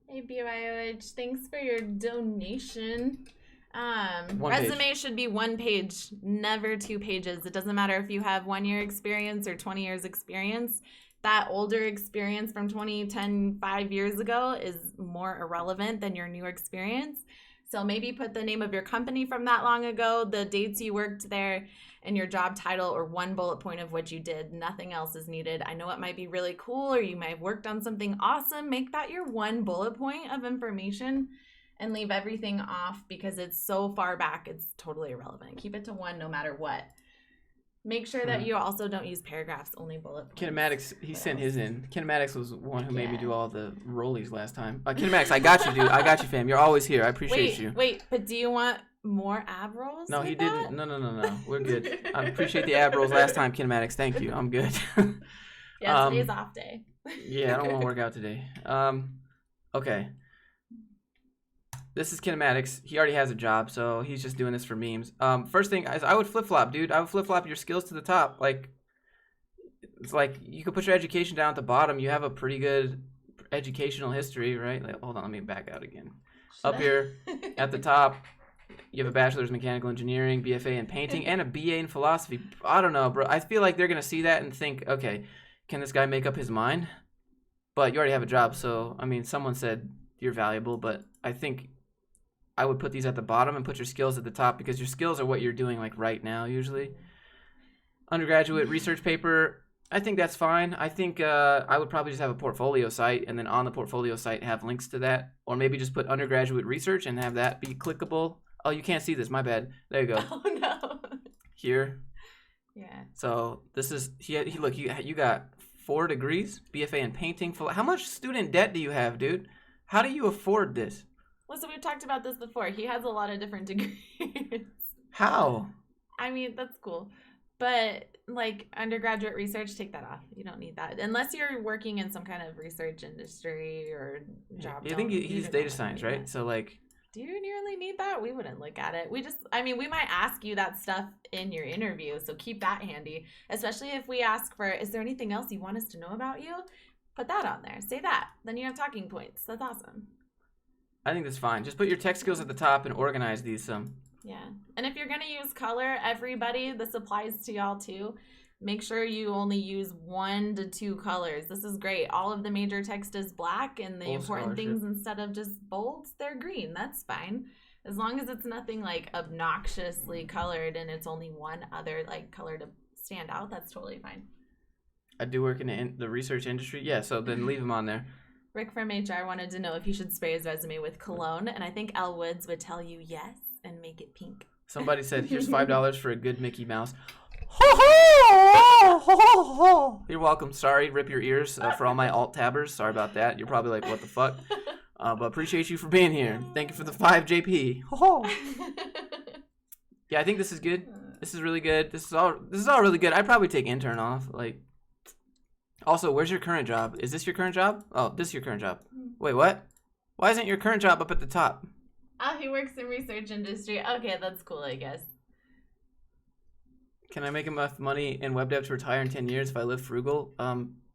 hey BYOH, thanks for your donation. Resume should be 1 page, never 2 pages. It doesn't matter if you have 1 year experience or 20 years experience. That older experience from 2010, 5 years ago is more irrelevant than your newer experience. So maybe put the name of your company from that long ago, the dates you worked there, and your job title, or 1 bullet point of what you did. Nothing else is needed. I know it might be really cool, or you might have worked on something awesome. Make that your 1 bullet point of information and leave everything off because it's so far back, it's totally irrelevant. Keep it to 1 no matter what. Make sure that you also don't use paragraphs, only bullet points. Kinematics, he sent his in. Kinematics was one who made me do all the rollies last time. Kinematics, I got you, dude. I got you, fam. You're always here. I appreciate you. Wait, but do you want more ab rolls? No, he didn't. No. We're good. I appreciate the ab rolls last time, Kinematics. Thank you. I'm good. Yeah, today's off day. Yeah, I don't want to work out today. Okay. This is Kinematics. He already has a job, so he's just doing this for memes. First thing is I would flip-flop, dude. I would flip-flop your skills to the top. Like, it's like you could put your education down at the bottom. You have a pretty good educational history, right? Like, hold on, let me back out again. Up here at the top, You have a bachelor's in mechanical engineering, BFA in painting, and a BA in philosophy. I don't know, bro. I feel like they're going to see that and think, okay, can this guy make up his mind? But you already have a job, so, I mean, someone said you're valuable, but I think I would put these at the bottom and put your skills at the top because your skills are what you're doing, like, right now, usually. Undergraduate research paper, I think that's fine. I think I would probably just have a portfolio site, and then on the portfolio site have links to that. Or maybe just put undergraduate research and have that be clickable. Oh, you can't see this. My bad. There you go. Oh, no. Here. Yeah. So this is, look, you got 4 degrees, BFA in painting. How much student debt do you have, dude? How do you afford this? Listen, we've talked about this before. He has a lot of different degrees. How? I mean, that's cool. But, like, undergraduate research, take that off. You don't need that. Unless you're working in some kind of research industry or job. I think he's data science, right? That. So, like... Do you really need that? We wouldn't look at it. We might ask you that stuff in your interview, so keep that handy. Especially if we ask for, is there anything else you want us to know about you? Put that on there. Say that. Then you have talking points. That's awesome. I think that's fine. Just put your tech skills at the top and organize these some. Yeah. And if you're going to use color, everybody, this applies to y'all too. Make sure you only use 1 to 2 colors. This is great. All of the major text is black, and the important things, instead of just bolds, they're green. That's fine. As long as it's nothing like obnoxiously colored and it's only one other like color to stand out, that's totally fine. I do work in the research industry. Yeah, so then leave them on there. Rick from HR wanted to know if he should spray his resume with cologne, and I think Elle Woods would tell you yes and make it pink. Somebody said, here's $5 for a good Mickey Mouse. You're welcome. Sorry, rip your ears for all my alt-tabbers. Sorry about that. You're probably like, what the fuck? But appreciate you for being here. Thank you for the 5 JP. Yeah, I think this is good. This is really good. This is all really good. I'd probably take intern off. Like, also, where's your current job? Is this your current job? Oh, this is your current job. Wait, what? Why isn't your current job up at the top? Oh, he works in research industry. Okay, that's cool, I guess. Can I make enough money in web dev to retire in 10 years if I live frugal?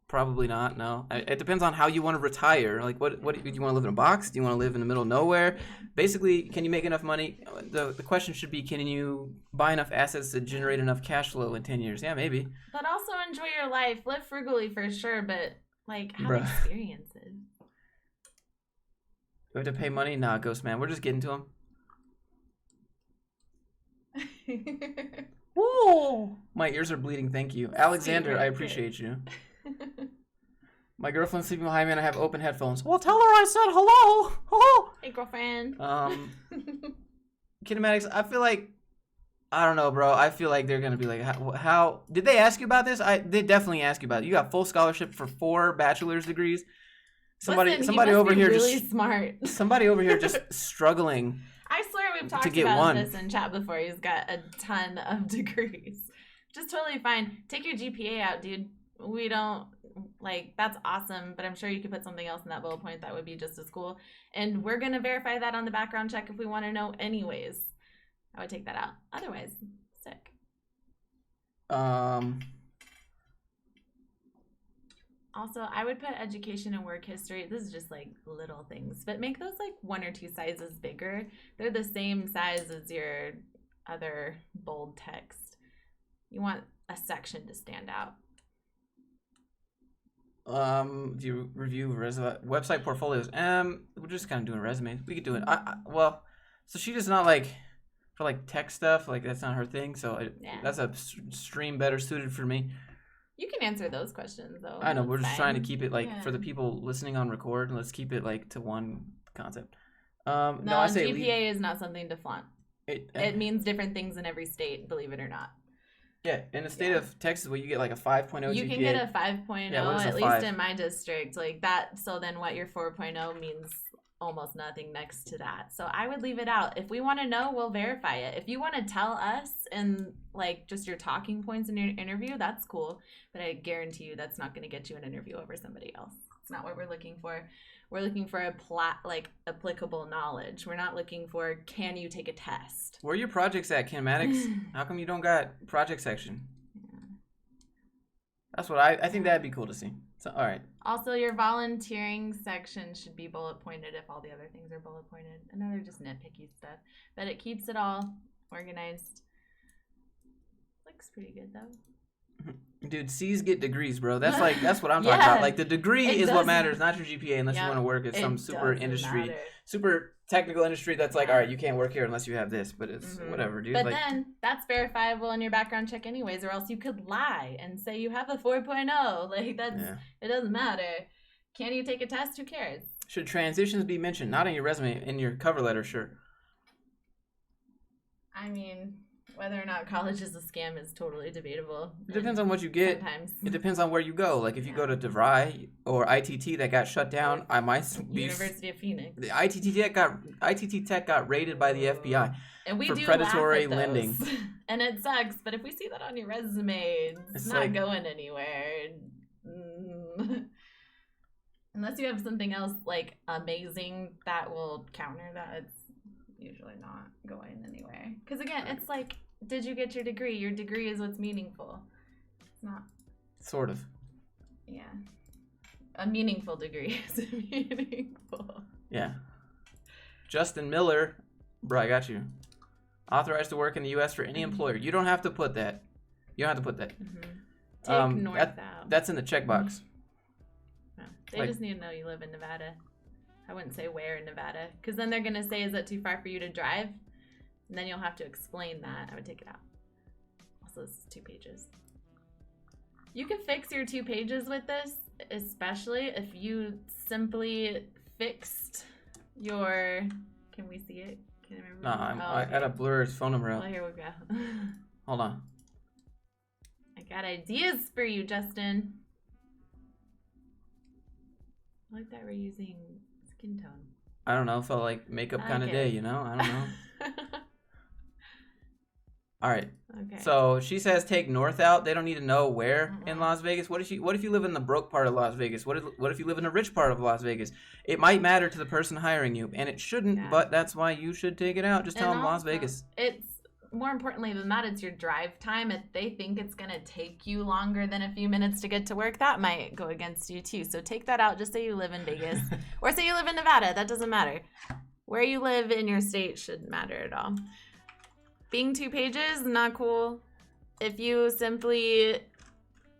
Probably not, no. It depends on how you want to retire. Like, what do you want to live in a box? Do you want to live in the middle of nowhere? Basically, can you make enough money? The question should be, can you buy enough assets to generate enough cash flow in 10 years? Yeah, maybe. But also enjoy your life. Live frugally for sure, but, like, have experiences. Do we have to pay money? Nah, Ghost Man. We're just getting to him. Whoa! My ears are bleeding, thank you. Alexander, I appreciate you. My girlfriend's sleeping behind me and I have open headphones. Well, tell her I said hello! Oh! Hey, girlfriend. Kinematics, I feel like... I don't know, bro. I feel like they're going to be like, how... Did they ask you about this? They definitely ask you about it. You got full scholarship for 4 bachelor's degrees. Somebody over here really just... smart. Somebody over here just struggling... I swear we've talked about this in chat before. He's got a ton of degrees. Just totally fine. Take your GPA out, dude. We don't, like, that's awesome, but I'm sure you could put something else in that bullet point that would be just as cool. And we're going to verify that on the background check if we want to know anyways. I would take that out. Otherwise, sick. Also, I would put education and work history. This is just like little things, but make those like 1 or 2 sizes bigger. They're the same size as your other bold text. You want a section to stand out. Do you review website portfolios? We're just kind of doing resumes. We could do it. Well, so she does not like for like tech stuff. Like that's not her thing. So that's a stream better suited for me. You can answer those questions, though. I know. We're just trying to keep it, like, for the people listening on record, let's keep it, like, to one concept. No, I say GPA is not something to flaunt. It means different things in every state, believe it or not. Yeah, in the state of Texas, you get, like, a 5.0 GPA. You can get a 5.0, at least in my district. Like, that, so then what your 4.0 means almost nothing next to that. So I would leave it out. If we want to know, we'll verify it. If you want to tell us and like just your talking points in your interview, that's cool. But I guarantee you that's not going to get you an interview over somebody else. It's not what we're looking for. We're looking for applicable knowledge. We're not looking for, can you take a test? Where are your projects at, kinematics? How come you don't got project section? That's what I think that'd be cool to see. So, all right. Also, your volunteering section should be bullet pointed if all the other things are bullet pointed. I know they're just nitpicky stuff, but it keeps it all organized. Looks pretty good though. Dude, C's get degrees, bro. That's what I'm talking about. Like the degree is what matters, not your GPA, unless you want to work at some super industry, super technical industry that's like, all right, you can't work here unless you have this, but it's whatever, dude. But then that's verifiable in your background check anyways, or else you could lie and say you have a 4.0. Like it doesn't matter. Can you take a test? Who cares? Should transitions be mentioned? Not in your resume, in your cover letter, sure. I mean, whether or not college is a scam is totally debatable. It depends on what you get. Sometimes. It depends on where you go. Like if you go to DeVry or ITT that got shut down, I might be... University of Phoenix. The ITT Tech got raided by the FBI and we for do predatory laugh at lending. Those. And it sucks, but if we see that on your resume, it's not like, going anywhere. Unless you have something else like amazing that will counter that, it's usually not going anywhere. Because again, it's like, did you get your degree? Your degree is what's meaningful. It's not. Sort of. Yeah. A meaningful degree is meaningful. Yeah. Justin Miller, bro, I got you. Authorized to work in the U.S. for any employer. You don't have to put that. You don't have to put that. Take North out. That's in the checkbox. No. They just need to know you live in Nevada. I wouldn't say where in Nevada, because then they're going to say, is that too far for you to drive? And then you'll have to explain that. I would take it out. Also, this is 2 pages. You can fix your 2 pages with this, especially if you simply fixed your... Can we see it? Can I remember? No, I gotta blur his phone number out. Well, here we go. Hold on. I got ideas for you, Justin. I like that we're using skin tone. I don't know. Felt like makeup kind of day, you know? I don't know. All right. Okay. So she says take North out. They don't need to know where in Las Vegas. What if you live in the broke part of Las Vegas? What if you live in the rich part of Las Vegas? It might matter to the person hiring you, and it shouldn't, but that's why you should take it out. Just tell them Las Vegas. It's more importantly than that, it's your drive time. If they think it's going to take you longer than a few minutes to get to work, that might go against you too. So take that out. Just say you live in Vegas or say you live in Nevada. That doesn't matter. Where you live in your state shouldn't matter at all. Being 2 pages, not cool. If you simply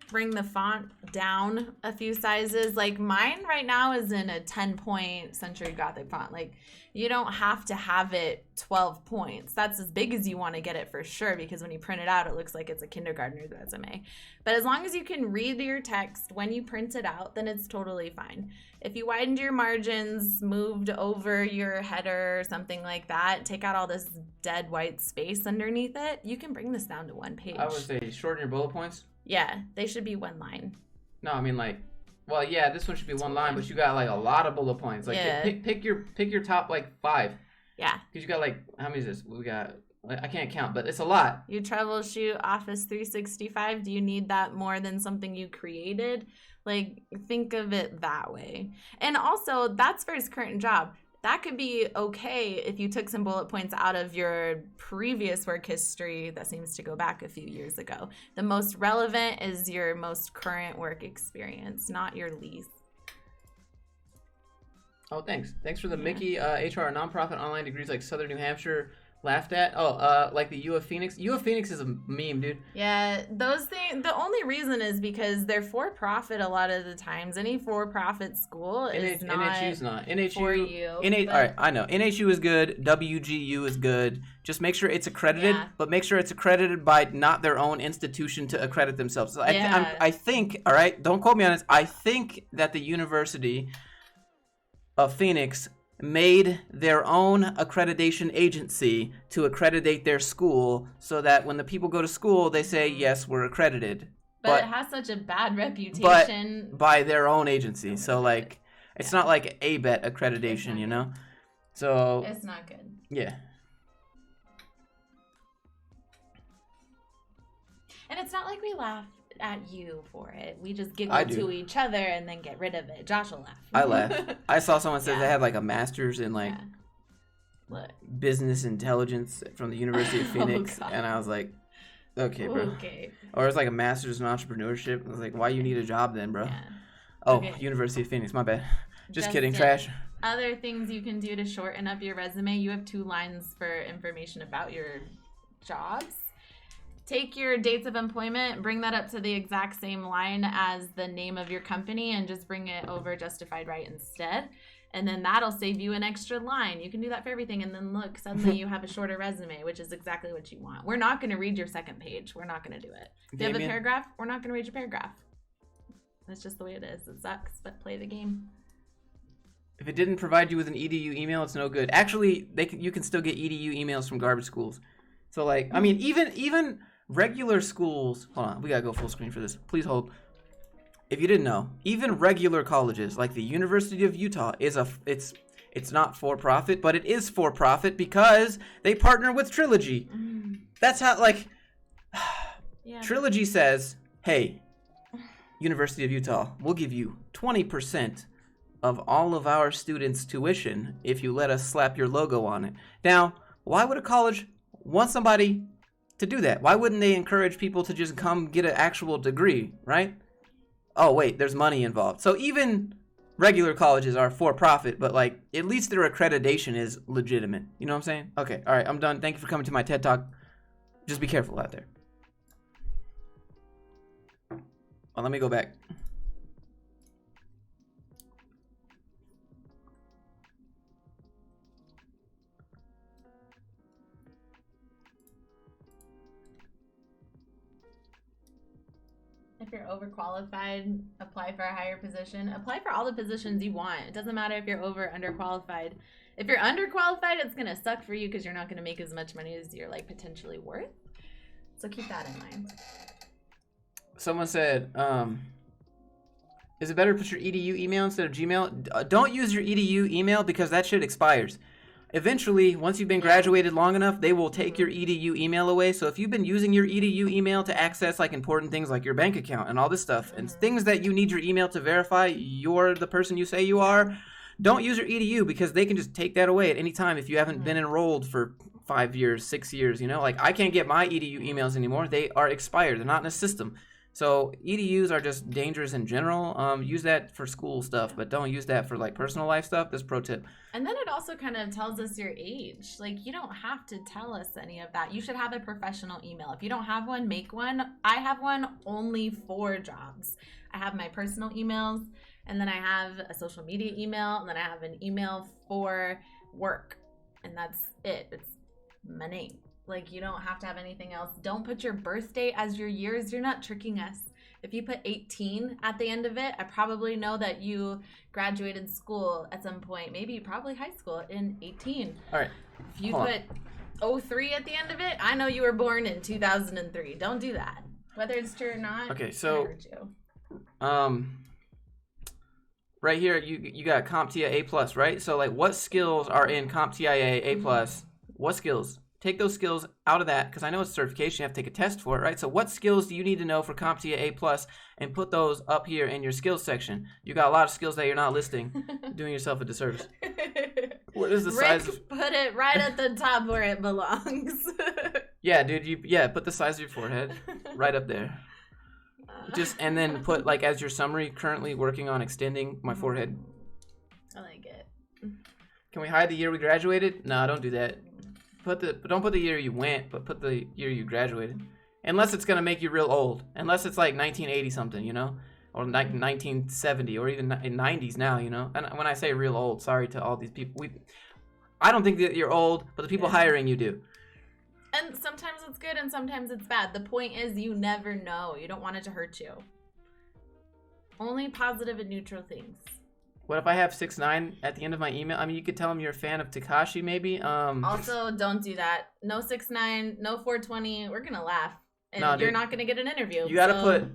bring the font down a few sizes, like mine right now is in a 10-point Century Gothic font. Like you don't have to have it 12 points. That's as big as you want to get it for sure, because when you print it out, it looks like it's a kindergartner's resume. But as long as you can read your text when you print it out, then it's totally fine. If you widened your margins, moved over your header or something like that, take out all this dead white space underneath it, you can bring this down to 1 page. I would say shorten your bullet points. Yeah, they should be 1 line. No, I mean like, well, yeah, this one should be 1 line, but you got like a lot of bullet points. Like pick your top like 5. Yeah. Because you got like, how many is this? We got, I can't count, but it's a lot. You troubleshoot Office 365. Do you need that more than something you created? Like, think of it that way. And also, that's for his current job. That could be okay if you took some bullet points out of your previous work history that seems to go back a few years ago. The most relevant is your most current work experience, not your lease. Oh, thanks. Thanks for the Mickey HR nonprofit online degrees like Southern New Hampshire laughed at. Oh, like the U of Phoenix. U of Phoenix is a meme, dude. Yeah, those things. The only reason is because they're for profit a lot of the times. Any for profit school is not. NHU's not. NHU for you. All right, I know. NHU is good. WGU is good. Just make sure it's accredited, but make sure it's accredited by not their own institution to accredit themselves. So I think. All right, don't quote me on this. I think that the University of Phoenix made their own accreditation agency to accreditate their school so that when the people go to school, they say, yes, we're accredited. But it has such a bad reputation. But by their own agency. So, like, it's not like ABET accreditation, you know? So... It's not good. Yeah. And it's not like we laugh at you for it. We just giggle to each other and then get rid of it. Josh will laugh. I laugh. I saw someone say they had like a master's in like business intelligence from the University of Phoenix, and I was like, Okay, bro. Okay. Or it's like a master's in entrepreneurship. It's like, why you need a job then, bro? Yeah. Oh, Okay. University of Phoenix. My bad. Just kidding. Justin, Trash. Other things you can do to shorten up your resume. You have 2 lines for information about your jobs. Take your dates of employment, bring that up to the exact same line as the name of your company, and just bring it over justified right instead. And then that'll save you an extra line. You can do that for everything. And then look, suddenly you have a shorter resume, which is exactly what you want. We're not going to read your second page. We're not going to do it. If you have a paragraph, we're not going to read your paragraph. That's just the way it is. It sucks, but play the game. If it didn't provide you with an EDU email, it's no good. Actually, you can still get EDU emails from garbage schools. So, like, I mean, even regular schools. Hold on, we gotta go full screen for this. Please hold. If you didn't know, even regular colleges like the University of Utah it's not for profit, but it is for profit because they partner with Trilogy. That's how, like, Yeah. Trilogy says, hey, University of Utah, we'll give you 20% of all of our students' tuition if you let us slap your logo on it. Now, why would a college want somebody to do that? Why wouldn't they encourage people to just come get an actual degree, right? Oh, wait, there's money involved. So even regular colleges are for profit, but, like, at least their accreditation is legitimate. You know what I'm saying? Okay, all right, I'm done. Thank you for coming to my TED Talk. Just be careful out there. Well, let me go back. If you're overqualified, apply for a higher position. Apply for all the positions you want. It doesn't matter if you're over or underqualified. If you're underqualified, it's going to suck for you because you're not going to make as much money as you're, like, potentially worth. So keep that in mind. Someone said, is it better to put your EDU email instead of Gmail? Don't use your EDU email because that shit expires. Eventually, once you've been graduated long enough, they will take your EDU email away. So if you've been using your EDU email to access, like, important things like your bank account and all this stuff, and things that you need your email to verify you're the person you say you are, don't use your EDU because they can just take that away at any time if you haven't been enrolled for 5 years, 6 years, you know? Like, I can't get my EDU emails anymore. They are expired. They're not in a system. So EDUs are just dangerous in general. Use that for school stuff, but don't use that for, like, personal life stuff. That's pro tip. And then it also kind of tells us your age. Like, you don't have to tell us any of that. You should have a professional email. If you don't have one, make one. I have one only for jobs. I have my personal emails, and then I have a social media email, and then I have an email for work. And that's it. It's my name. Like, you don't have to have anything else. Don't put your birth date as your years. You're not tricking us. If you put 18 at the end of it, I probably know that you graduated school at some point, maybe probably high school in 18. All right. If you put 03 at the end of it, I know you were born in 2003. Don't do that. Whether it's true or not. Okay, so right here you got CompTIA A+, right? So, like, what skills are in CompTIA A+? What skills? Take those skills out of that, because I know it's certification. You have to take a test for it, right? So what skills do you need to know for CompTIA A+, and put those up here in your skills section? You got a lot of skills that you're not listing. Doing yourself a disservice. What is the size of... put it right at the top where it belongs. Yeah, dude. Put the size of your forehead right up there. And then put, like, as your summary, currently working on extending my forehead. I like it. Can we hide the year we graduated? No, don't do that. Don't put the year you went, but put the year you graduated. Unless it's gonna make you real old. Unless it's like 1980 something, you know, or 1970, or even in 90s now, you know. And when I say real old, sorry to all these people. I don't think that you're old, but the people hiring you do. And sometimes it's good, and sometimes it's bad. The point is, you never know. You don't want it to hurt you. Only positive and neutral things. What if I have 6'9" at the end of my email? I mean, you could tell them you're a fan of Tekashi, maybe. Also, don't do that. No 6'9", no 420. We're gonna laugh, and you're not gonna get an interview. You gotta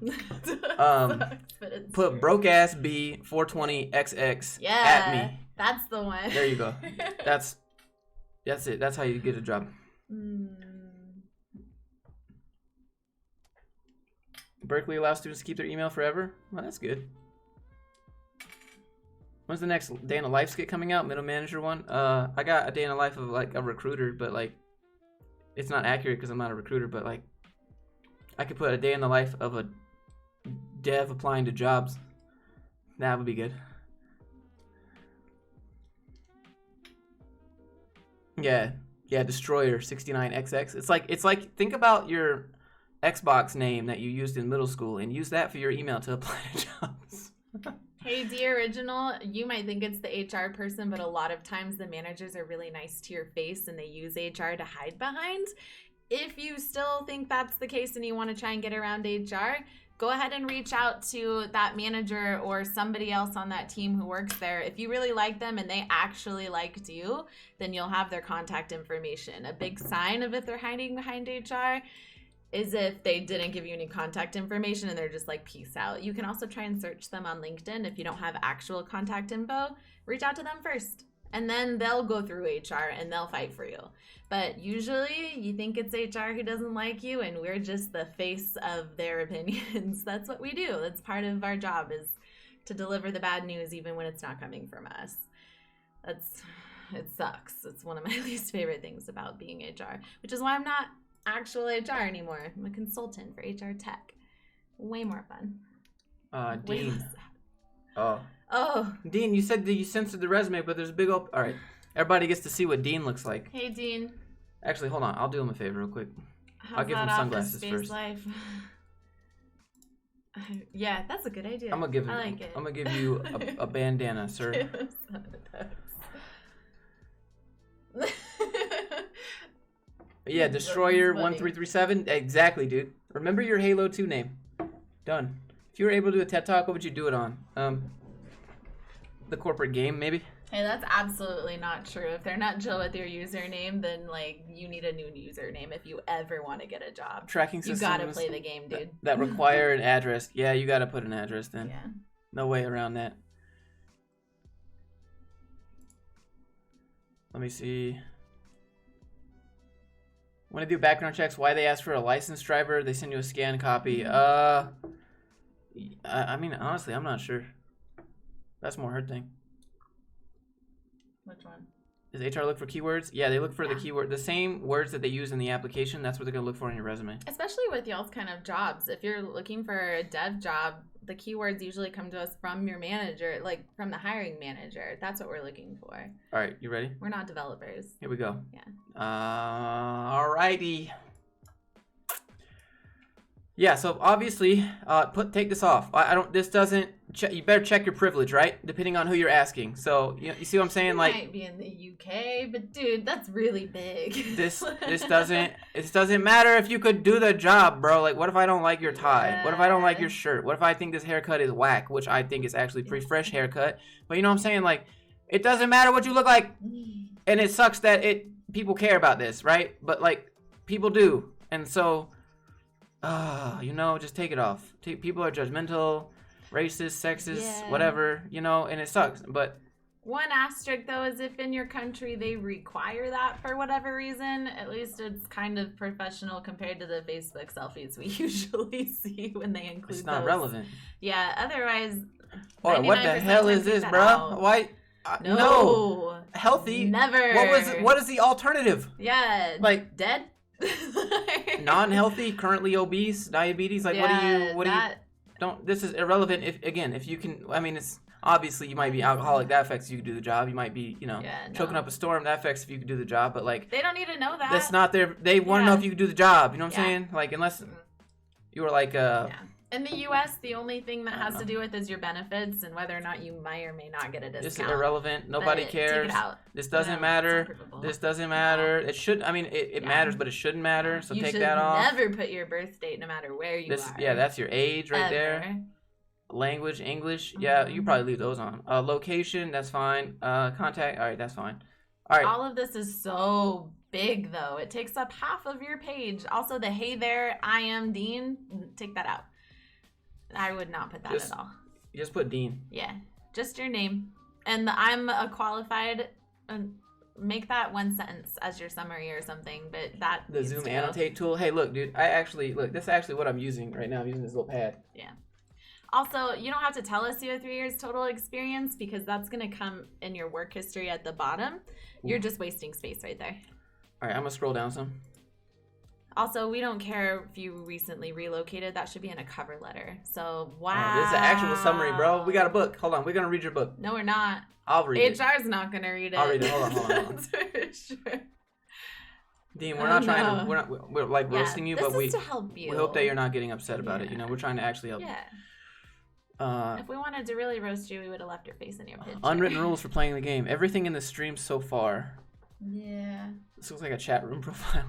put broke ass B 420 XX at me. That's the one. There you go. That's it. That's how you get a job. Berkeley allows students to keep their email forever. Well, that's good. When's the next day in the life skit coming out? Middle manager one? I got a day in the life of, like, a recruiter, but, like, it's not accurate because I'm not a recruiter, but, like, I could put a day in the life of a dev applying to jobs. That would be good. Yeah, Destroyer 69XX. It's like think about your Xbox name that you used in middle school and use that for your email to apply to jobs. Hey, dear original, you might think it's the HR person, but a lot of times the managers are really nice to your face and they use HR to hide behind. If you still think that's the case and you want to try and get around HR, go ahead and reach out to that manager or somebody else on that team who works there. If you really like them and they actually liked you, then you'll have their contact information. A big sign of if they're hiding behind HR is if they didn't give you any contact information and they're just like, peace out. You can also try and search them on LinkedIn. If you don't have actual contact info, reach out to them first. And then they'll go through HR and they'll fight for you. But usually you think it's HR who doesn't like you and we're just the face of their opinions. That's what we do. That's part of our job, is to deliver the bad news even when it's not coming from us. It sucks. It's one of my least favorite things about being HR, which is why I'm not actual HR anymore. I'm a consultant for HR tech. Way more fun. Dean. Oh. Dean, you said that you censored the resume, but there's a big old... All right. Everybody gets to see what Dean looks like. Hey, Dean. Actually, hold on. I'll do him a favor real quick. How's I'll give him sunglasses first. Life? Yeah, that's a good idea. I'm gonna give you a bandana, sir. Yeah, Destroyer 1337. Exactly, dude. Remember your Halo 2 name. Done. If you were able to do a TED Talk, what would you do it on? The corporate game, maybe? Hey, that's absolutely not true. If they're not chill with your username, then, like, you need a new username if you ever want to get a job. Tracking systems. You gotta play the game, dude. That require an address. Yeah, you gotta put an address then. Yeah. No way around that. Let me see. When I do background checks, why they ask for a licensed driver? They send you a scanned copy. I mean, honestly, I'm not sure. That's more her thing. Which one? Does HR look for keywords? Yeah, they look for the keyword, the same words that they use in the application. That's what they're gonna look for in your resume. Especially with y'all's kind of jobs. If you're looking for a dev job, the keywords usually come to us from your manager, like from the hiring manager. That's what we're looking for. All right, you ready? We're not developers. Here we go. Yeah. Alrighty. Yeah, so obviously, take this off. You better check your privilege, right? Depending on who you're asking. So, you see what I'm saying? Like, might be in the UK, but dude, that's really big. This doesn't matter if you could do the job, bro. Like, what if I don't like your tie? Yeah. What if I don't like your shirt? What if I think this haircut is whack, which I think is actually pretty fresh haircut? But you know what I'm saying? Like, it doesn't matter what you look like. And it sucks that people care about this, right? But like, people do. And so, just take it off. People are judgmental, racist, sexist, whatever, and it sucks. But one asterisk, though, is if in your country they require that for whatever reason, at least it's kind of professional compared to the Facebook selfies we usually see when they include it's not those. Relevant. Yeah, otherwise. Or what the hell is this, bro? Out. Why? No. Healthy? Never. What is the alternative? Yeah. Like dead? Non-healthy, currently obese, diabetes. Like, this is irrelevant. If you can, I mean, it's obviously you might be alcoholic. That affects if you can do the job. You might be, choking up a storm. That affects if you can do the job. But like, they don't need to know that. That's not their. They want to know if you can do the job. You know what I'm saying? Like, unless you were like In the U.S., the only thing that has to do with is your benefits and whether or not you may or may not get a discount. This is irrelevant. Nobody cares. Take it out. This doesn't matter. This doesn't matter. It should. I mean, it matters, but it shouldn't matter. So take that off. You should never put your birth date, no matter where you are. Yeah, that's your age right there. Language, English. Yeah, you probably leave those on. Location, that's fine. Contact. All right, that's fine. All right. All of this is so big, though. It takes up half of your page. Also, the hey there, I am Dean. Take that out. I would not put that at all. You just put Dean. Yeah, just your name. And I'm a qualified, make that one sentence as your summary or something, but that the Zoom annotate tool. Hey, look, dude, this is actually what I'm using right now. I'm using this little pad. Yeah. Also, you don't have to tell us you have 3 years total experience because that's going to come in your work history at the bottom. You're just wasting space right there. All right, I'm going to scroll down some. Also, we don't care if you recently relocated. That should be in a cover letter. So, wow. This is an actual summary, bro. We got a book. Hold on. We're going to read your book. No, we're not. I'll read it. HR's not going to read it. I'll read it. Hold on. That's for sure. Dean, we're not trying to, we're like roasting you, but this is to help you. we hope that you're not getting upset about it. You know, we're trying to actually help you. If we wanted to really roast you, we would have left your face in your picture. Unwritten rules for playing the game. Everything in the stream so far. Yeah. This looks like a chat room profile.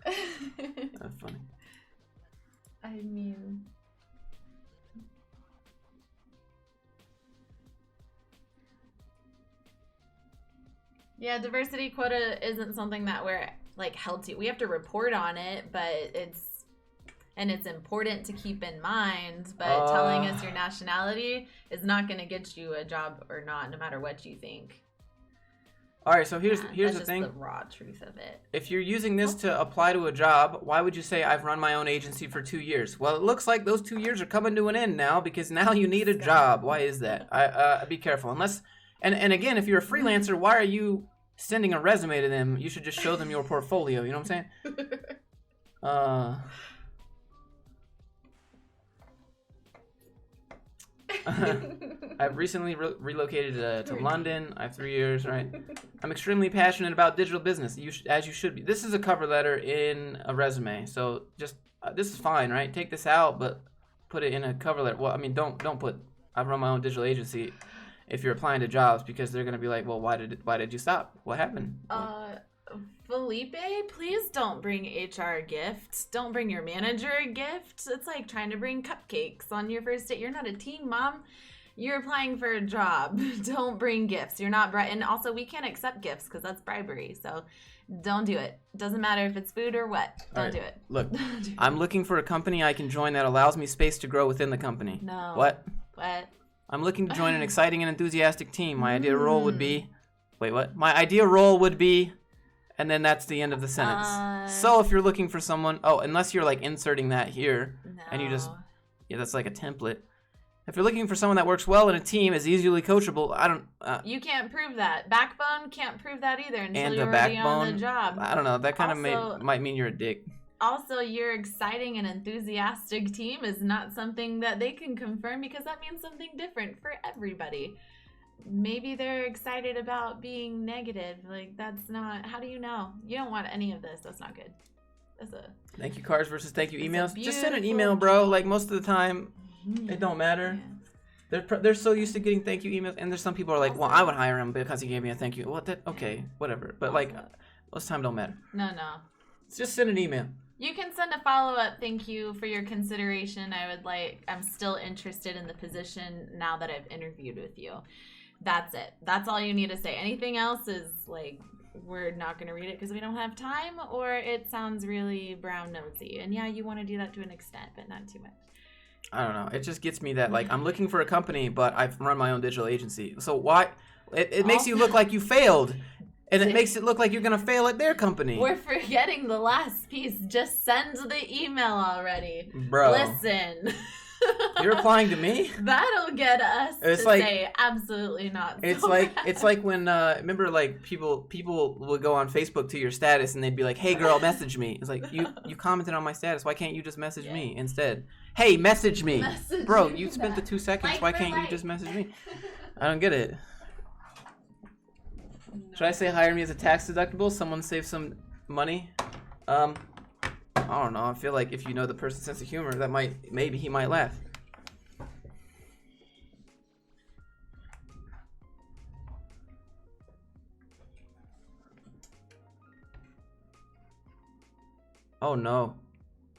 That's funny. I mean... Yeah, diversity quota isn't something that we're like held to. We have to report on it, but it's important to keep in mind. But telling us your nationality is not going to get you a job or not, no matter what you think. All right, so here's the thing. That's the raw truth of it. If you're using this to apply to a job, why would you say I've run my own agency for 2 years? Well, it looks like those 2 years are coming to an end now because now you need a job. Why is that? Be careful. Unless, and again, if you're a freelancer, why are you sending a resume to them? You should just show them your portfolio. You know what I'm saying? I've recently relocated to London. I have 3 years, right? I'm extremely passionate about digital business, as you should be. This is a cover letter in a resume, so just this is fine, right? Take this out, but put it in a cover letter. Well, I mean, don't put I've run my own digital agency if you're applying to jobs, because they're gonna be like, well, why did you stop? What happened? Felipe, please don't bring HR gifts. Don't bring your manager a gift. It's like trying to bring cupcakes on your first date. You're not a teen mom. You're applying for a job. Don't bring gifts. You're not bright. And also, we can't accept gifts because that's bribery. So don't do it. Doesn't matter if it's food or what. Don't do it. Look, I'm looking for a company I can join that allows me space to grow within the company. No. What? I'm looking to join an exciting and enthusiastic team. My ideal role would be... Wait, what? My ideal role would be... And then that's the end of the sentence. So if you're looking for someone... Oh, unless you're like inserting that here. No. And you just... Yeah, that's like a template. If you're looking for someone that works well in a team, is easily coachable, I don't... you can't prove that. Backbone can't prove that either until you're already on the job. I don't know. That kind of might mean you're a dick. Also, your exciting and enthusiastic team is not something that they can confirm because that means something different for everybody. Maybe they're excited about being negative. Like, that's not... How do you know? You don't want any of this. That's not good. That's a... Thank you cards versus thank you emails. Just send an email, bro. Like, most of the time, it don't matter. Yeah. They're so used to getting thank you emails. And there's some people who are like, well, I would hire him because he gave me a thank you. Well, okay, whatever. But, like, most of the time don't matter. No. Just send an email. You can send a follow-up thank you for your consideration. I'm still interested in the position now that I've interviewed with you. That's it. That's all you need to say. Anything else is like, we're not going to read it because we don't have time, or it sounds really brown nosy. And yeah, you want to do that to an extent, but not too much. I don't know. It just gets me that, like, I'm looking for a company, but I've run my own digital agency. So why? It makes you look like you failed. And it makes it look like you're going to fail at their company. We're forgetting the last piece. Just send the email already. Bro. Listen. You're applying to me? That'll get us to say absolutely not. It's like when remember, like, people would go on Facebook to your status and they'd be like, "Hey girl, message me." It's like, you commented on my status. Why can't you just message me instead? Hey, message me. Bro, you spent the 2 seconds. Why can't you just message me? I don't get it. Should I say hire me as a tax deductible? Someone save some money? I don't know. I feel like if you know the person's sense of humor, maybe he might laugh. Oh no.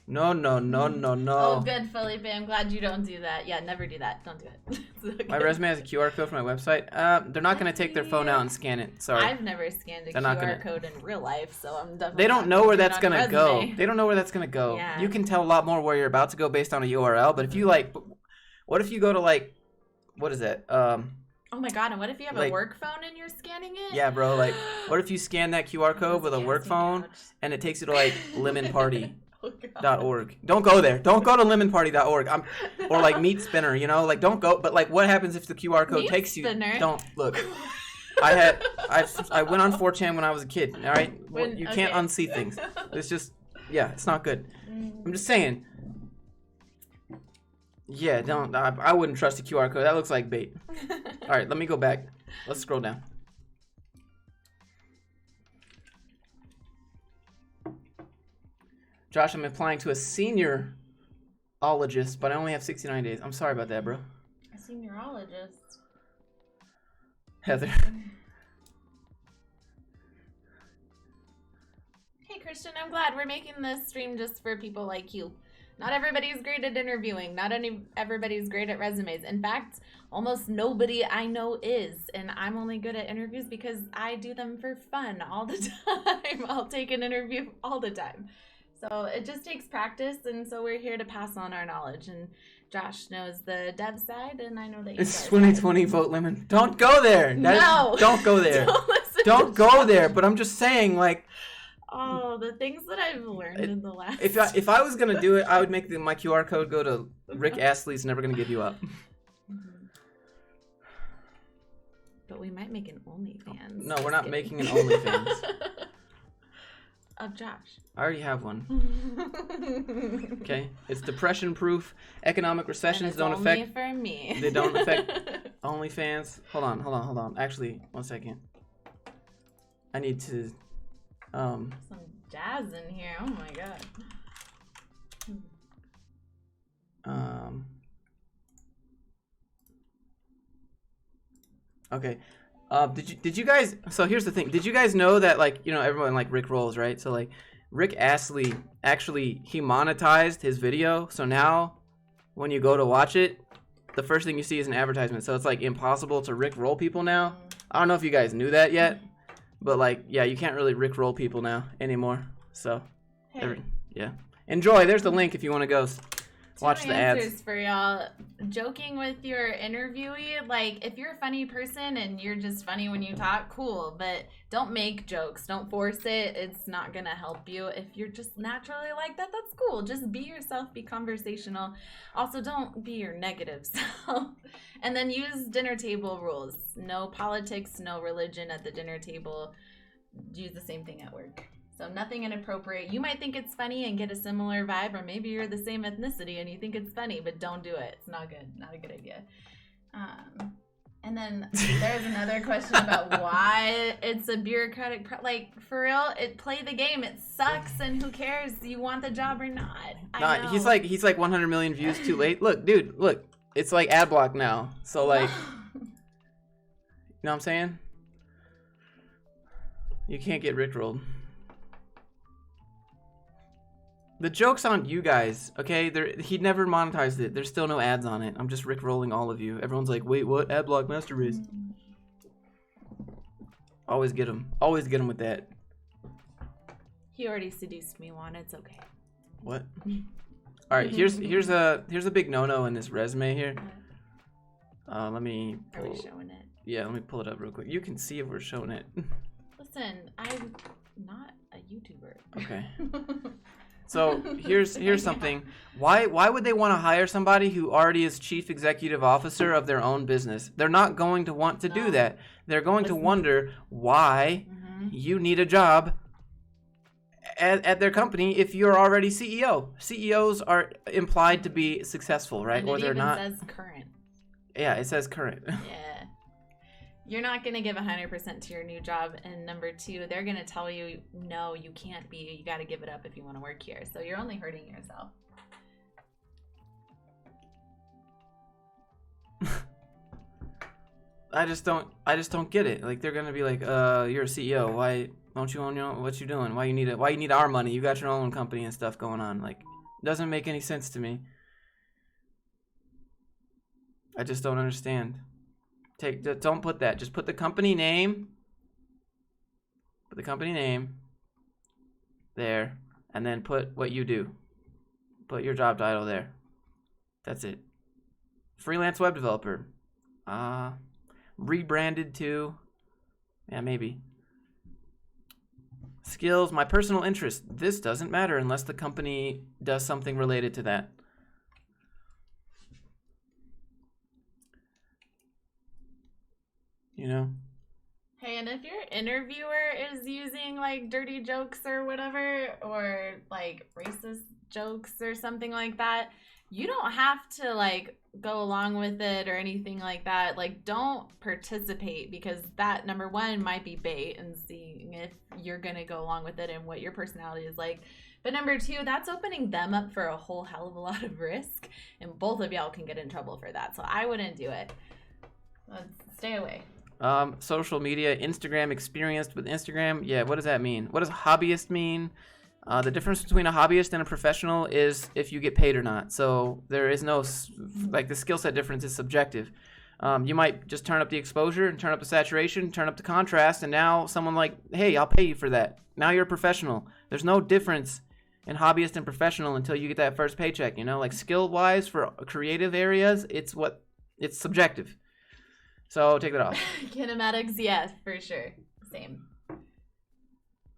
No. Oh, good, Felipe. I'm glad you don't do that. Yeah, never do that. Don't do it. Okay. My resume has a QR code for my website. They're not going to take their phone out and scan it. Sorry. I've never scanned a QR code in real life, so I'm definitely. They don't know where that's going to go. They don't know where that's going to go. Yeah. You can tell a lot more where you're about to go based on a URL, but if you what if you go to what is it? Oh my god, and what if you have a work phone and you're scanning it? Yeah, bro, what if you scan that QR code with a work phone and it takes you to lemonparty.org. Don't go there. Don't go to lemonparty.org. Or Meat Spinner, don't go. But what happens if the QR code takes you? Don't look. I went on 4chan when I was a kid. All right, you can't unsee things. It's just Yeah, it's not good. I'm just saying. Yeah, don't. I wouldn't trust a QR code. That looks like bait. All right, let me go back. Let's scroll down. Josh, I'm applying to a seniorologist, but I only have 69 days. I'm sorry about that, bro. A seniorologist. Heather. Hey, Christian, I'm glad we're making this stream just for people like you. Not everybody's great at interviewing. Not everybody's great at resumes. In fact, almost nobody I know is. And I'm only good at interviews because I do them for fun all the time. I'll take an interview all the time. So it just takes practice. And so we're here to pass on our knowledge. And Josh knows the dev side, and I know that you It's guys 2020 vote limit. Don't go there. No. Don't go there. Don't go there. But I'm just saying, like. Oh, the things that I've learned in the last. If I was gonna do it, I would make my QR code go to Rick Astley's Never Gonna Give You Up. But we might make an OnlyFans. No, we're not making an OnlyFans. Of Josh. I already have one. Okay, it's depression proof. Economic recessions don't affect. Only for me. They don't affect OnlyFans. Hold on. Actually, 1 second. I need to. Some jazz in here. Oh my god. Okay. Did you guys? So here's the thing. Did you guys know that, like, you know, everyone like Rick rolls, right? So like Rick Astley actually, he monetized his video. So now when you go to watch it, the first thing you see is an advertisement. So it's like impossible to Rick roll people now. I don't know if you guys knew that yet. But, like, yeah, you can't really Rickroll people now anymore. So, Hey. yeah. Enjoy. There's the link if you want to go watch the ads. Answers for y'all. Joking with your interviewee, like, if you're a funny person and you're just funny when you talk, cool. But don't make jokes. Don't force it. It's not going to help you. If you're just naturally like that, that's cool. Just be yourself. Be conversational. Also, don't be your negative self. And then use dinner table rules. No politics, no religion at the dinner table. Use the same thing at work. So nothing inappropriate. You might think it's funny and get a similar vibe, or maybe you're the same ethnicity and you think it's funny, but don't do it. It's not good. Not a good idea. And then there's another question about why it's a bureaucratic, like, for real, play the game. It sucks, and who cares? You want the job or not? I know. He's like 100 million views too late. Look, dude, look. It's like ad block now. So, like, you know what I'm saying? You can't get rickrolled. The joke's on you guys, okay? He never monetized it. There's still no ads on it. I'm just rickrolling all of you. Everyone's like, wait, what? Ad block master race. Always get him. Always get him with that. He already seduced me, Juan. It's okay. What? All right, here's a big no-no in this resume here. Let me. Are we showing it? Yeah, let me pull it up real quick. You can see if we're showing it. Listen, I'm not a YouTuber. Okay. So here's something. Why would they want to hire somebody who already is chief executive officer of their own business? They're not going to want to do that. They're going to wonder why you need a job at their company if you're already CEO. CEOs are implied to be successful, right? And or they're not. It says current. Yeah, it says current. Yeah. You're not going to give 100% to your new job. And number two, they're going to tell you, no, you can't be. You got to give it up if you want to work here. So you're only hurting yourself. I just don't get it. Like, they're going to be like, you're a CEO. Why don't you own your own? What you doing? Why you need our money? You got your own company and stuff going on. Like, doesn't make any sense to me. I just don't understand. Don't put that. Just put the company name. Put the company name there, and then put what you do. Put your job title there. That's it. Freelance web developer. Rebranded to. Yeah, maybe. Skills, my personal interest. This doesn't matter unless the company does something related to that. You know? Hey, and if your interviewer is using like dirty jokes or whatever, or like racist jokes or something like that, you don't have to like go along with it or anything like that. Like, don't participate, because that, number one, might be bait and seeing if you're gonna go along with it and what your personality is like. But number two, that's opening them up for a whole hell of a lot of risk, and both of y'all can get in trouble for that. So I wouldn't do it. Let's stay away. Social media, Instagram, experienced with Instagram. Yeah, what does that mean? What does hobbyist mean? The difference between a hobbyist and a professional is if you get paid or not. So there is no, like, the skill set difference is subjective. You might just turn up the exposure and turn up the saturation, turn up the contrast, and now someone like, hey, I'll pay you for that. Now you're a professional. There's no difference in hobbyist and professional until you get that first paycheck, you know? Like, skill-wise for creative areas, it's subjective. So take that off. Kinematics, yes, for sure. Same. I'm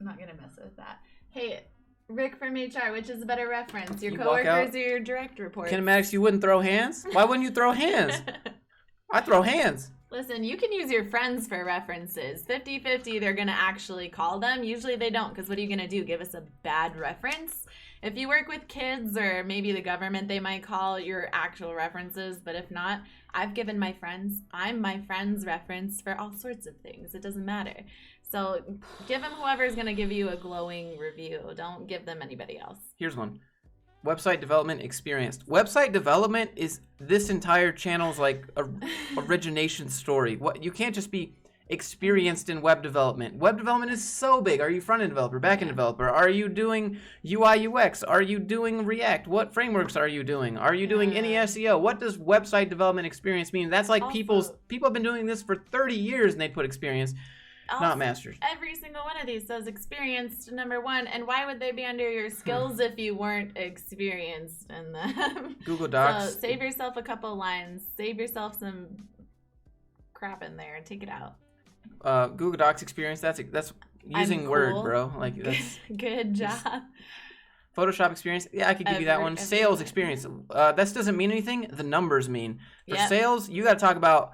not going to mess with that. Hey, Rick from HR, which is a better reference? Your coworkers or your direct reports? Kinematics, you wouldn't throw hands? Why wouldn't you throw hands? I throw hands. Listen, you can use your friends for references. 50-50, they're going to actually call them. Usually they don't, because what are you going to do? Give us a bad reference? If you work with kids or maybe the government, they might call your actual references. But if not, I'm my friend's reference for all sorts of things. It doesn't matter. So give them whoever's going to give you a glowing review. Don't give them anybody else. Here's one. Website development experienced. Website development is this entire channel's like origination story. What, you can't just be experienced in web development. Web development is so big. Are you front-end developer, back-end developer? Are you doing UI UX? Are you doing React? What frameworks are you doing? Are you doing any SEO? What does website development experience mean? That's like people have been doing this for 30 years and they put experience, not masters. Every single one of these says experienced, number one. And why would they be under your skills if you weren't experienced in them? Google Docs. So save yourself a couple lines. Save yourself some crap in there and take it out. Google Docs experience, that's using Word, bro. Like, that's good job. Photoshop experience, yeah, I could give you that one. Sales experience, that doesn't mean anything. The numbers mean. For sales, you gotta talk about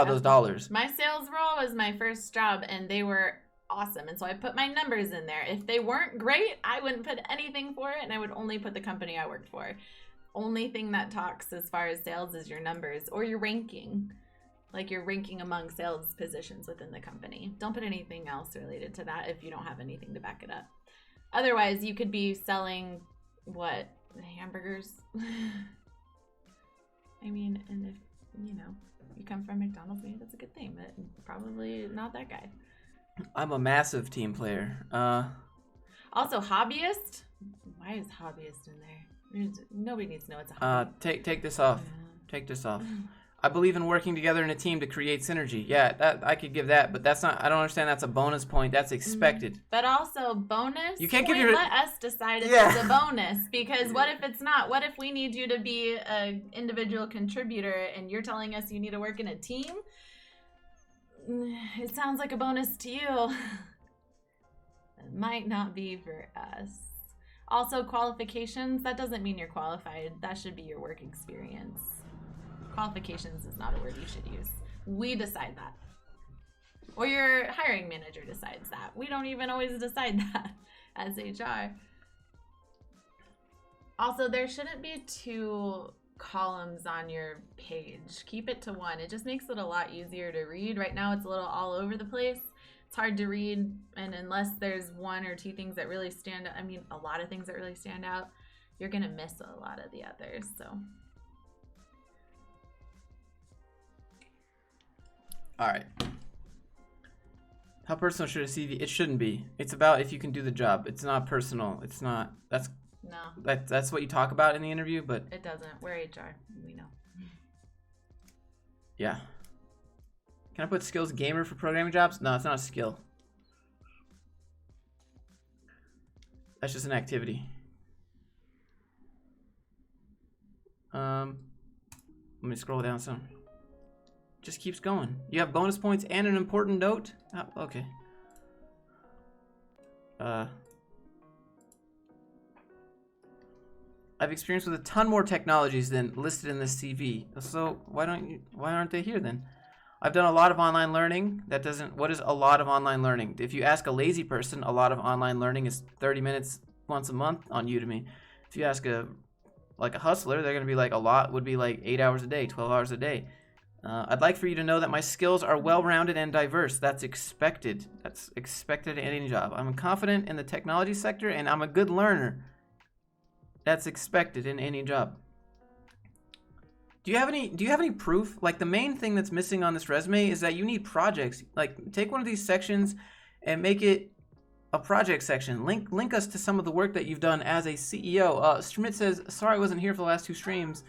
those dollars. My sales role was my first job, and they were awesome, and so I put my numbers in there. If they weren't great, I wouldn't put anything for it, and I would only put the company I worked for. Only thing that talks as far as sales is your numbers or your ranking. Like, you're ranking among sales positions within the company. Don't put anything else related to that if you don't have anything to back it up. Otherwise, you could be selling, what, hamburgers? I mean, and if, you come from McDonald's, maybe that's a good thing, but probably not that guy. I'm a massive team player. Also, hobbyist? Why is hobbyist in there? Nobody needs to know it's a hobby. Take this off. Take this off. I believe in working together in a team to create synergy. Yeah, that I could give that, but that's not. I don't understand. That's a bonus point. That's expected. But also bonus. You can't give let us decide if it's a bonus, because what if it's not? What if we need you to be an individual contributor and you're telling us you need to work in a team? It sounds like a bonus to you. It might not be for us. Also, qualifications. That doesn't mean you're qualified. That should be your work experience. Qualifications is not a word you should use. We decide that. Or your hiring manager decides that. We don't even always decide that as HR. Also, there shouldn't be 2 columns on your page. Keep it to 1. It just makes it a lot easier to read. Right now, it's a little all over the place. It's hard to read, and unless there's 1 or 2 things that really stand out, a lot of things that really stand out, you're going to miss a lot of the others, so... All right. How personal should a CV? It shouldn't be. It's about if you can do the job. It's not personal. It's not. That's what you talk about in the interview, but it doesn't. We're HR. We know. Yeah. Can I put skills gamer for programming jobs? No, it's not a skill. That's just an activity. Let me scroll down some. Just keeps going. You have bonus points and an important note? Oh, okay. I've experienced with a ton more technologies than listed in this CV. So why aren't they here then? I've done a lot of online learning. What is a lot of online learning? If you ask a lazy person, a lot of online learning is 30 minutes once a month on Udemy. If you ask a hustler, they're going to be like, a lot would be like 8 hours a day, 12 hours a day. I'd like for you to know that my skills are well-rounded and diverse. That's expected. That's expected in any job. I'm confident in the technology sector, and I'm a good learner. That's expected in any job. Do you have any proof? Like, the main thing that's missing on this resume is that you need projects. Like, take one of these sections and make it a project section. Link us to some of the work that you've done as a CEO. Schmidt says, sorry I wasn't here for the last 2 streams.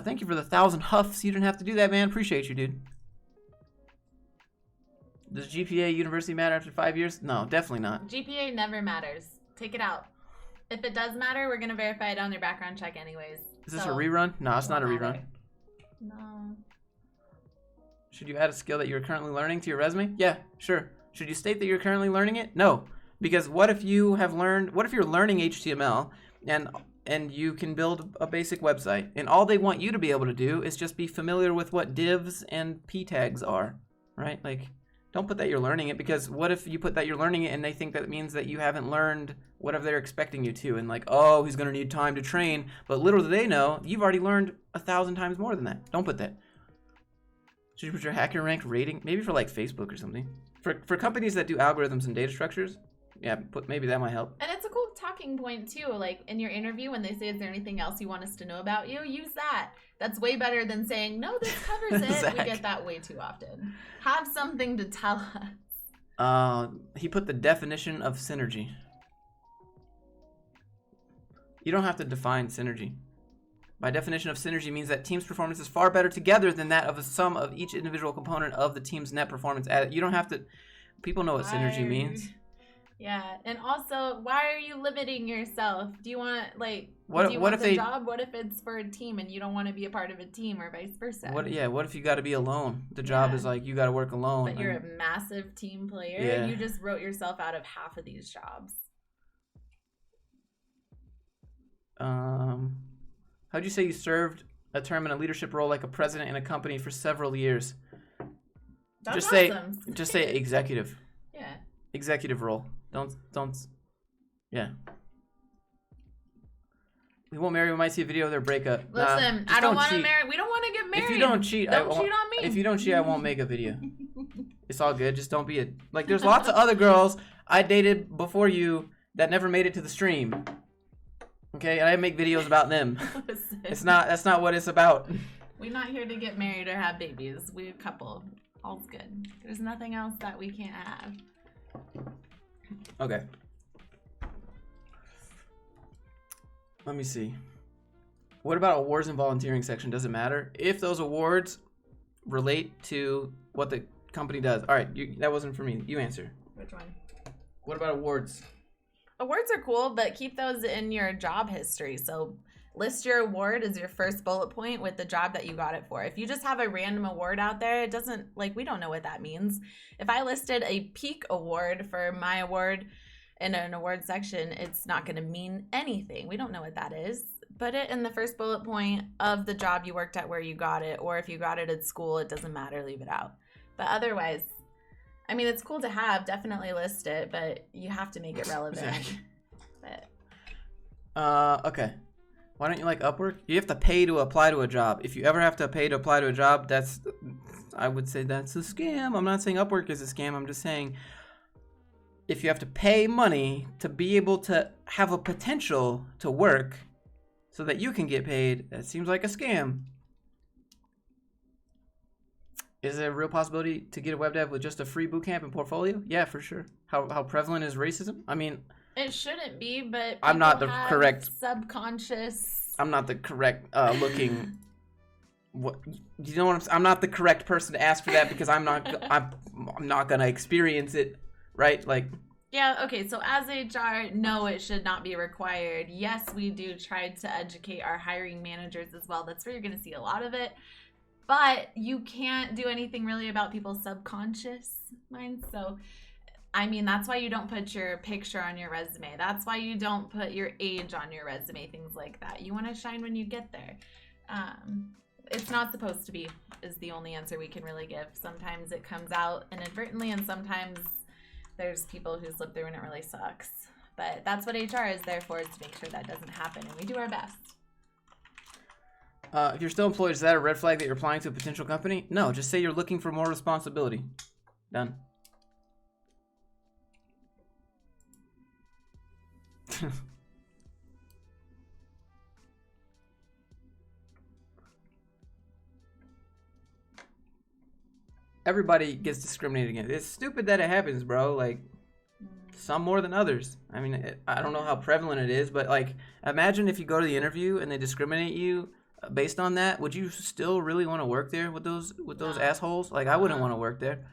Thank you for the 1,000 huffs. You didn't have to do that, man. Appreciate you, dude. Does GPA university matter after 5 years? No, definitely not. GPA never matters. Take it out. If it does matter, we're going to verify it on your background check anyways. Is this a rerun? No, it's not a rerun. No. Should you add a skill that you're currently learning to your resume? Yeah, sure. Should you state that you're currently learning it? No. Because what if you're learning HTML and you can build a basic website, and all they want you to be able to do is just be familiar with what divs and p tags are, right? Like, don't put that you're learning it, because what if you put that you're learning it and they think that means that you haven't learned whatever they're expecting you to, and like, oh, he's going to need time to train, but little do they know, you've already learned 1,000 times more than that. Don't put that. Should you put your hacker rank rating? Maybe for like Facebook or something. For companies that do algorithms and data structures, yeah, maybe that might help. And it's a cool talking point too. Like in your interview, when they say, "Is there anything else you want us to know about you?" Use that. That's way better than saying, "No, this covers it." Zach. We get that way too often. Have something to tell us. He put the definition of synergy. You don't have to define synergy. By definition of synergy means that team's performance is far better together than that of a sum of each individual component of the team's net performance. You don't have to. People know what synergy means. Yeah, and also, why are you limiting yourself? Do you want job? What if it's for a team and you don't want to be a part of a team, or vice versa? What if you got to be alone? The job is like you got to work alone. But you're a massive team player. Yeah. You just wrote yourself out of half of these jobs. How'd you say you served a term in a leadership role like a president in a company for several years? That's awesome. Just say executive. Yeah. Executive role. Don't. Yeah. We won't marry. We might see a video of their breakup. Listen, I don't want to marry. We don't want to get married. If you don't cheat, don't cheat on me. If you don't cheat, I won't make a video. It's all good. Just don't be there's lots of other girls I dated before you that never made it to the stream. Okay, and I make videos about them. Listen. That's not what it's about. We're not here to get married or have babies. We're a couple. All's good. There's nothing else that we can't have. Okay. Let me see. What about awards and volunteering section? Does it matter? If those awards relate to what the company does. All right, that wasn't for me. You answer. Which one? What about awards? Awards are cool, but keep those in your job history. So list your award as your first bullet point with the job that you got it for. If you just have a random award out there, it doesn't, we don't know what that means. If I listed a peak award for my award in an award section, it's not going to mean anything. We don't know what that is. Put it in the first bullet point of the job you worked at where you got it, or if you got it at school, it doesn't matter, leave it out. But otherwise, I mean, it's cool to have, definitely list it, but you have to make it relevant. Okay. Why don't you like Upwork? You have to pay to apply to a job. If you ever have to pay to apply to a job, I would say that's a scam. I'm not saying Upwork is a scam. I'm just saying if you have to pay money to be able to have a potential to work so that you can get paid, that seems like a scam. Is there a real possibility to get a web dev with just a free bootcamp and portfolio? Yeah, for sure. How prevalent is racism? I mean, it shouldn't be, but I'm not the correct subconscious. I'm not the correct looking. What you know? What I'm not the correct person to ask for that because I'm not gonna experience it, right? Like. Yeah. Okay. So as HR, no, it should not be required. Yes, we do try to educate our hiring managers as well. That's where you're gonna see a lot of it. But you can't do anything really about people's subconscious minds. So, I mean, that's why you don't put your picture on your resume. That's why you don't put your age on your resume, things like that. You want to shine when you get there. it's not supposed to be, is the only answer we can really give. Sometimes it comes out inadvertently, and sometimes there's people who slip through and it really sucks. But that's what HR is there for, is to make sure that doesn't happen, and we do our best. If you're still employed, is that a red flag that you're applying to a potential company? No, just say you're looking for more responsibility. Done. Everybody gets discriminated against. It's stupid that it happens, bro. Like, some more than others. I mean, I don't know how prevalent it is, but like, imagine if you go to the interview and they discriminate you based on that. Would you still really want to work there with those assholes? Like, I wouldn't want to work there.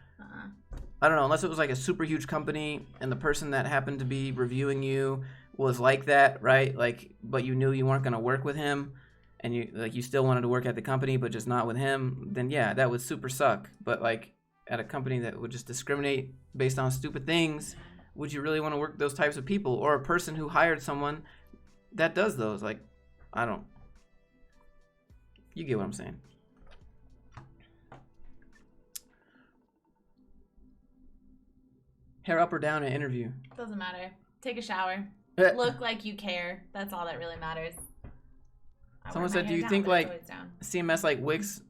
I don't know, unless it was like a super huge company and the person that happened to be reviewing you was like that, right? Like, but you knew you weren't going to work with him, and you still wanted to work at the company, but just not with him. Then yeah, that would super suck. But like, at a company that would just discriminate based on stupid things, would you really want to work with those types of people, or a person who hired someone that does those? Like, I don't. You get what I'm saying. Hair up or down in an interview? Doesn't matter. Take a shower. Look like you care. That's all that really matters. Someone said, do you think like CMS like Wix,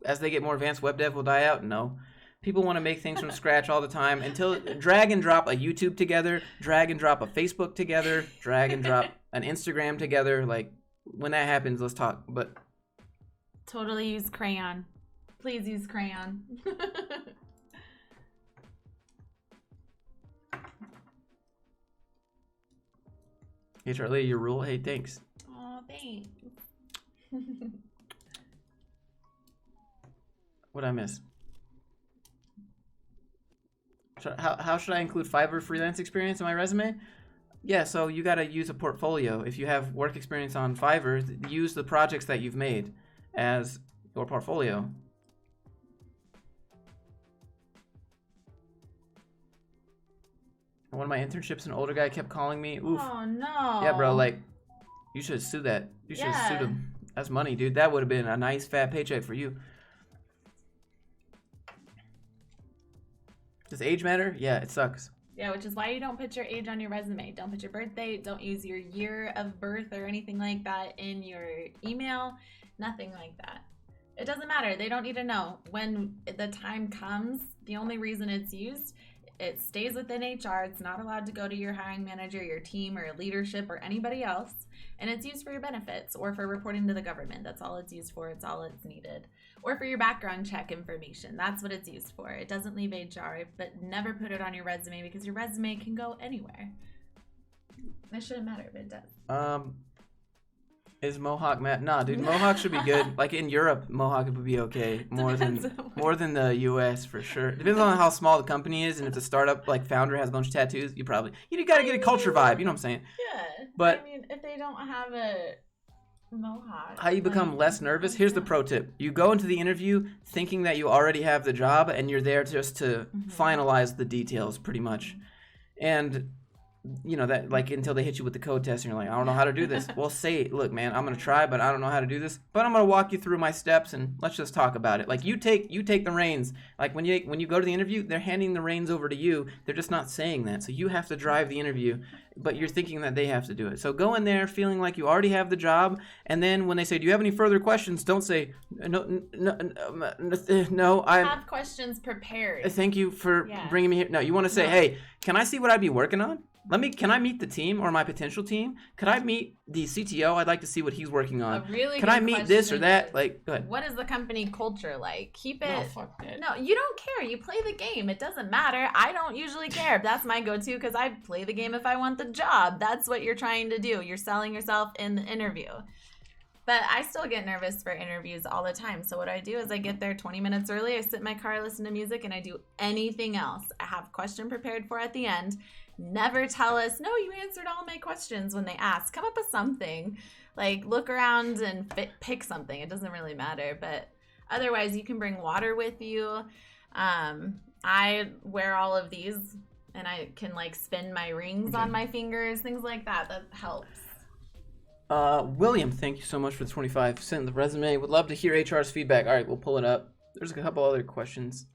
as they get more advanced, web dev will die out? No. People want to make things from scratch all the time until drag and drop a YouTube together, drag and drop a Facebook together, drag and drop an Instagram together. Like, when that happens, let's talk. But totally use crayon. Please use crayon. Hey, Charlie, your rule. Hey, thanks. Oh, thanks. What'd I miss? How should I include Fiverr freelance experience in my resume? Yeah, so you got to use a portfolio. If you have work experience on Fiverr, use the projects that you've made as your portfolio. One of my internships, an older guy kept calling me. Oof. Oh, no. Yeah, bro, like, you should sue that. You should have sued him. That's money, dude. That would have been a nice fat paycheck for you. Does age matter? Yeah, it sucks. Yeah, which is why you don't put your age on your resume. Don't put your birthday. Don't use your year of birth or anything like that in your email. Nothing like that. It doesn't matter. They don't need to know. When the time comes, the only reason it's used, it stays within HR. It's not allowed to go to your hiring manager, your team, or leadership, or anybody else. And it's used for your benefits or for reporting to the government. That's all it's used for. It's all it's needed. Or for your background check information. That's what it's used for. It doesn't leave HR, but never put it on your resume because your resume can go anywhere. It shouldn't matter, but it does. Is Mohawk Nah, dude, Mohawk should be good. Like in Europe, Mohawk would be okay. More than the US for sure. Depends on how small the company is, and if the startup like founder has a bunch of tattoos, you gotta get a culture vibe. You know what I'm saying? Yeah. But I mean, if they don't have a Mohawk. How you become less nervous? Here's the pro tip. You go into the interview thinking that you already have the job, and you're there just to finalize the details, pretty much. And you know that, like, until they hit you with the code test and you're like, I don't know how to do this. Well, say, look, man, I'm gonna try, but I don't know how to do this, but I'm gonna walk you through my steps and let's just talk about it. Like, you take the reins. Like, when you go to the interview, they're handing the reins over to you. They're just not saying that. So you have to drive the interview, but you're thinking that they have to do it. So go in there feeling like you already have the job, and then when they say, do you have any further questions, don't say no. I have questions prepared. Thank you for bringing me here. No, you want to say, hey, can I see what I'd be working on? Can I meet the team or my potential team? Could I meet the CTO? I'd like to see what he's working on. Can I meet this or that? Like, go ahead. What is the company culture like? Keep it. No, fuck that. No, you don't care. You play the game. It doesn't matter. I don't usually care. That's my go-to because I play the game if I want the job. That's what you're trying to do. You're selling yourself in the interview. But I still get nervous for interviews all the time. So what I do is I get there 20 minutes early. I sit in my car, listen to music, and I do anything else. I have a question prepared for at the end. Never tell us, no, you answered all my questions when they ask. Come up with something. Like, look around and pick something. It doesn't really matter. But otherwise, you can bring water with you. I wear all of these, and I can, like, spin my rings on my fingers, things like that. That helps. William, thank you so much for the 25. Sent the resume. Would love to hear HR's feedback. All right, we'll pull it up. There's a couple other questions.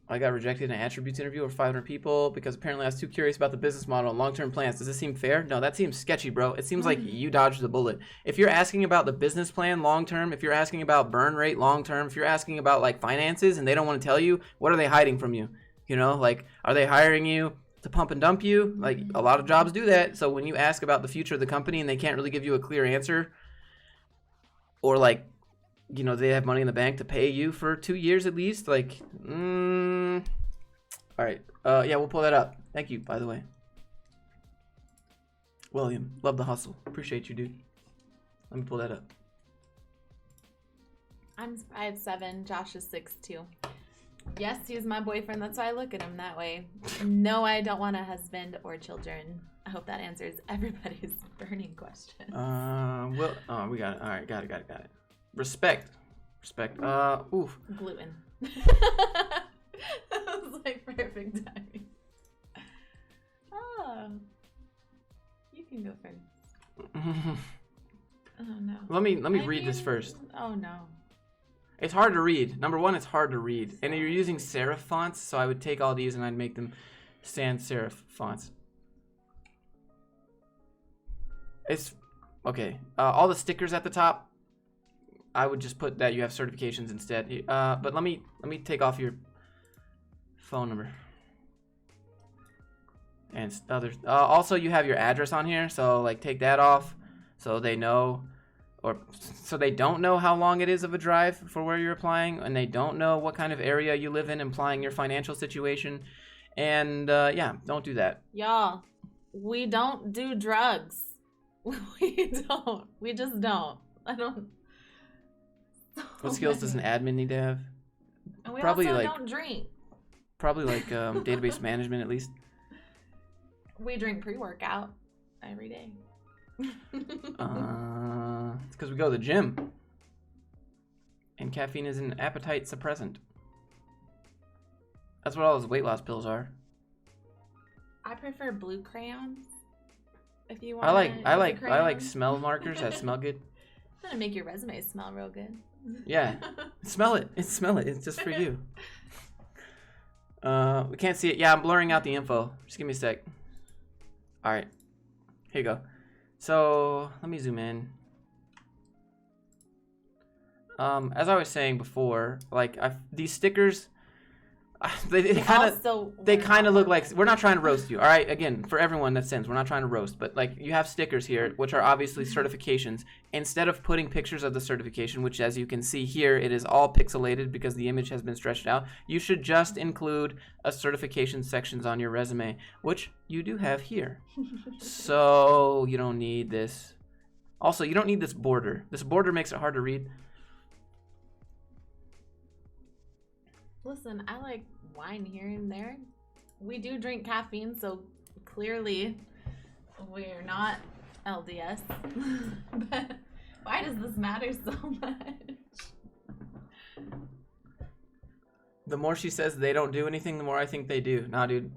I got rejected in an attributes interview with 500 people because apparently I was too curious about the business model and long-term plans. Does this seem fair? No, that seems sketchy, bro. It seems like you dodged the bullet. If you're asking about the business plan long-term, if you're asking about burn rate long-term, if you're asking about like finances and they don't want to tell you, what are they hiding from you? You know, like, are they hiring you to pump and dump you? Like, a lot of jobs do that. So when you ask about the future of the company and they can't really give you a clear answer, or like, you know, they have money in the bank to pay you for 2 years at least, like, all right. Yeah, we'll pull that up. Thank you, by the way. William, love the hustle. Appreciate you, dude. Let me pull that up. I have 7. Josh is 6'2". Yes, he's my boyfriend. That's why I look at him that way. No, I don't want a husband or children. I hope that answers everybody's burning question. Well, oh, we got it. All right, got it. Respect. Oof. Gluten. That was like perfect timing. Oh. You can go first. Oh no. Let me read this first. Oh no. It's hard to read. Number one, it's hard to read. And you're using serif fonts, so I would take all these and I'd make them sans serif fonts. It's okay. All the stickers at the top, I would just put that you have certifications instead. But let me take off your phone number and others. Also, you have your address on here, so like take that off, so they know, or so they don't know how long it is of a drive for where you're applying, and they don't know what kind of area you live in, implying your financial situation. And yeah, don't do that. Y'all, we don't do drugs. We don't. We just don't. I don't. What skills does an admin need to have? And we Probably also like, don't drink. Probably like database management at least. We drink pre-workout every day. It's because we go to the gym. And caffeine is an appetite suppressant. That's what all those weight loss pills are. I prefer blue crayons. If you want. I like smell markers that smell good. It's gonna make your resume smell real good. Yeah. Smell it. It's just for you. We can't see it. Yeah, I'm blurring out the info. Just give me a sec. All right. Here you go. So let me zoom in. As I was saying before, like these stickers, they kind of look like, we're not trying to roast you. All right. Again, for everyone that sends, we're not trying to roast, but like you have stickers here, which are obviously certifications. Instead of putting pictures of the certification, which as you can see here, it is all pixelated because the image has been stretched out. You should just include a certification sections on your resume, which you do have here. So you don't need this. Also, you don't need this border. This border makes it hard to read. Listen, I like wine here and there. We do drink caffeine, so clearly we're not LDS. But why does this matter so much? The more she says they don't do anything, the more I think they do. Nah, dude.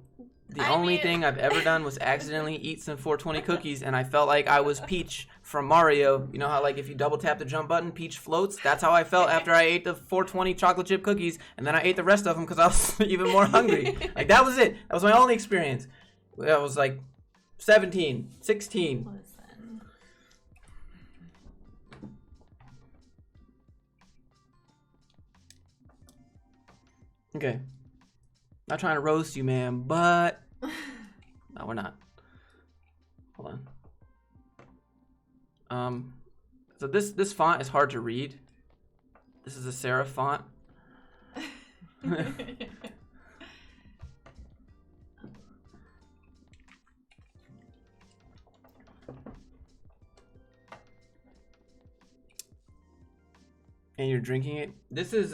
The only thing I've ever done was accidentally eat some 420 cookies, and I felt like I was Peach from Mario. You know how, like, if you double tap the jump button, Peach floats? That's how I felt after I ate the 420 chocolate chip cookies, and then I ate the rest of them because I was even more hungry. Like, that was it. That was my only experience. I was, like, 17, 16. Listen. Okay. Not trying to roast you, man, but... No, we're not. Hold on. So this font is hard to read. This is a serif font. And you're drinking it. This is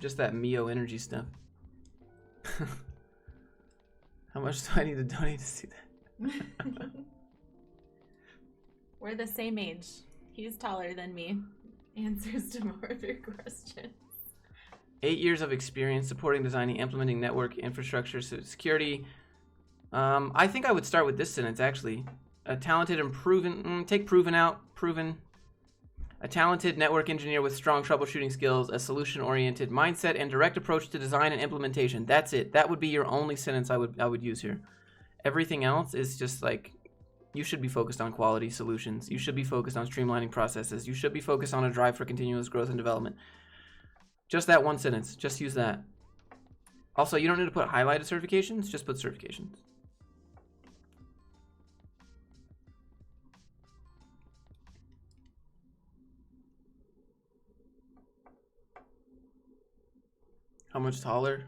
just that Mio energy stuff. How much do I need to donate to see that? We're the same age. He's taller than me. Answers to more of your questions. 8 years of experience supporting, designing, implementing network infrastructure, security, I think I would start with this sentence, actually. A talented and proven... take proven out. Proven. A talented network engineer with strong troubleshooting skills, a solution-oriented mindset, and direct approach to design and implementation. That's it. That would be your only sentence I would use here. Everything else is just like, you should be focused on quality solutions. You should be focused on streamlining processes. You should be focused on a drive for continuous growth and development. Just that one sentence. Just use that. Also, you don't need to put highlighted certifications. Just put certifications. How much taller?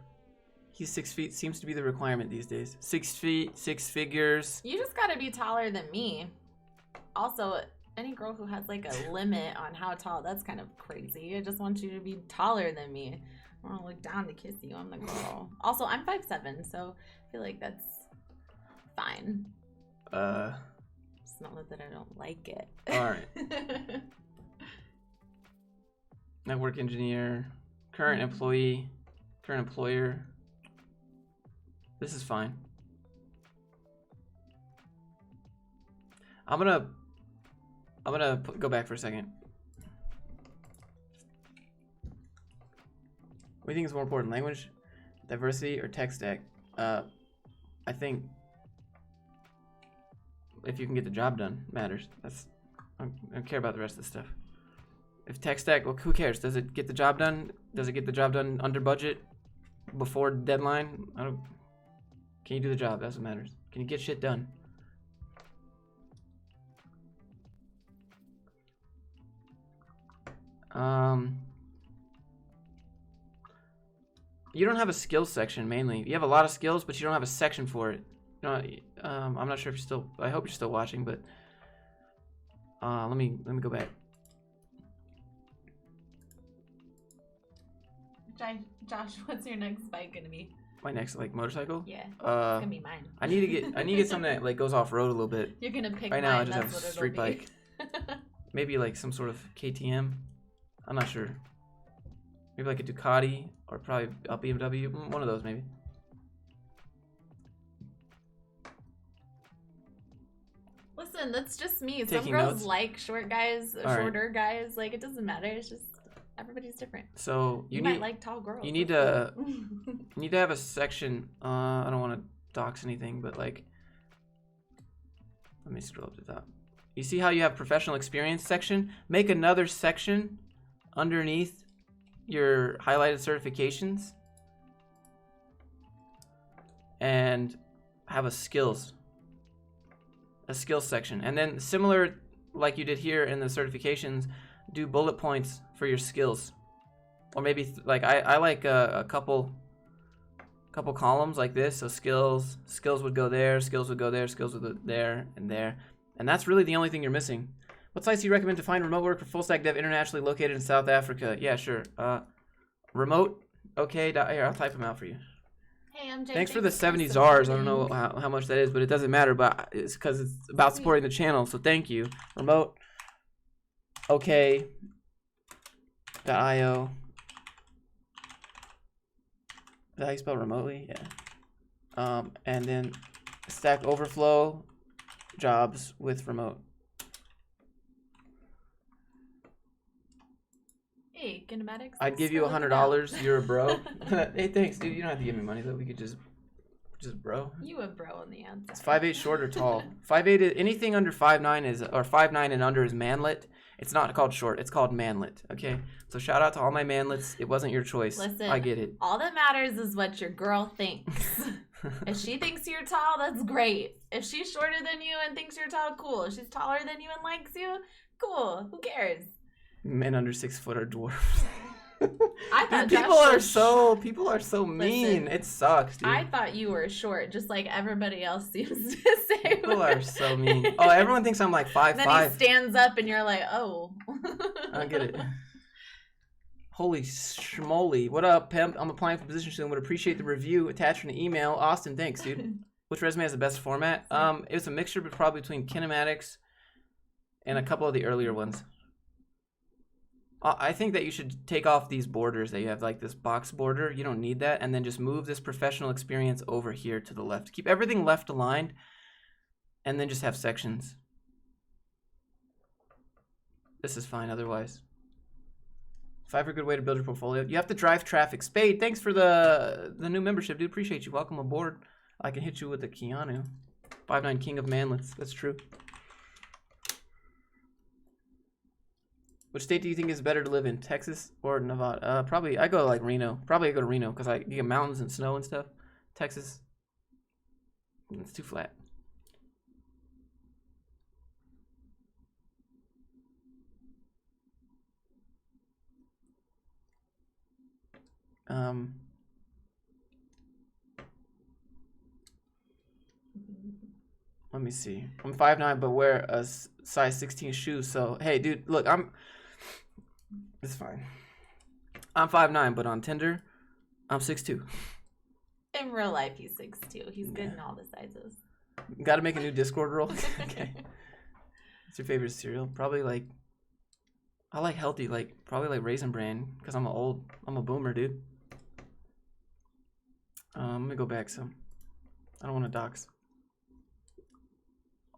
He's 6 feet. Seems to be the requirement these days. 6 feet, 6 figures. You just gotta be taller than me. Also, any girl who has like a limit on how tall, that's kind of crazy. I just want you to be taller than me. I want to look down to kiss you. I'm the girl. Also, I'm 5'7", so I feel like that's fine. It's not that I don't like it. All right. Network engineer, current employee, current employer. This is fine. I'm gonna go back for a second. What do you think is more important, language diversity or tech stack? I think if you can get the job done matters. I don't care about the rest of the stuff. If tech stack, well, who cares? Does it get the job done? Does it get the job done under budget, before deadline? Can you do the job? That's what matters. Can you get shit done? You don't have a skills section mainly. You have a lot of skills, but you don't have a section for it. You know, I'm not sure if you're still. I hope you're still watching, but let me go back. Josh, what's your next bike gonna be? My next motorcycle? Yeah, it's gonna be mine. I need to get something that goes off road a little bit. You're gonna pick right mine. now. I just That's have a what street it'll be. bike. Maybe some sort of KTM. I'm not sure. Maybe like a Ducati or probably a BMW. One of those maybe. Listen, that's just me. Taking Some girls notes. like short guys, shorter guys. Like, it doesn't matter. It's just everybody's different. So you might like tall girls. You need to have a section. I don't want to dox anything, but let me scroll up to the top. You see how you have professional experience section? Make another section underneath your highlighted certifications and have a skills section. And then similar like you did here in the certifications, do bullet points for your skills. Or maybe I like a couple columns like this. So skills would go there, skills would go there, skills would go there and there. And that's really the only thing you're missing. What sites do you recommend to find remote work for full stack dev internationally located in South Africa? Yeah, sure. Remote. Okay. Here, I'll type them out for you. Hey, MJ. Thanks for the 70 ZARs. I don't know how much that is, but it doesn't matter. But it's because it's about supporting the channel. So thank you. Remote. Okay. .io. Is that how you spell remotely? Yeah. And then Stack Overflow jobs with remote. Hey, kinematics. I'd give you $100. You're a bro. Hey, thanks, dude. You don't have to give me money though. We could just bro. You a bro on the outside. It's 5'8" short or tall. 5'8" is anything under 5'9" is, or 5'9" and under is manlet. It's not called short. It's called manlet. Okay. So shout out to all my manlets. It wasn't your choice. Listen, I get it. All that matters is what your girl thinks. If she thinks you're tall, that's great. If she's shorter than you and thinks you're tall, cool. If she's taller than you and likes you, cool. Who cares? Men under 6 foot are dwarfs. I thought dude, people are so mean. Listen, it sucks, dude. I thought you were short, just like everybody else seems to say. People are so mean. Oh, everyone thinks I'm like 5'5". Then he stands up and you're like, oh. I get it. Holy schmoly. What up, pimp? I'm applying for a position soon. Would appreciate the review attached in the email. Austin, thanks, dude. Which resume has the best format? It was a mixture, but probably between kinematics and a couple of the earlier ones. I think that you should take off these borders that you have, like this box border. You don't need that. And then just move this professional experience over here to the left. Keep everything left aligned. And then just have sections. This is fine otherwise. Fiverr, good way to build your portfolio. You have to drive traffic. Spade, thanks for the new membership, dude. Appreciate you. Welcome aboard. I can hit you with the Keanu. 5'9" King of Manlets. That's true. Which state do you think is better to live in? Texas or Nevada? Probably, I go like Reno. Probably I go to Reno because you get mountains and snow and stuff. Texas, it's too flat. Let me see. I'm 5'9", but wear a size 16 shoe. So hey, dude, look, it's fine. I'm 5'9", but on Tinder, I'm 6'2". In real life, he's 6'2". He's good in all the sizes. Got to make a new Discord role. Okay. What's your favorite cereal? Probably like, I like healthy, like probably like Raisin Bran because I'm a boomer, dude. Let me go back some. I don't want to dox.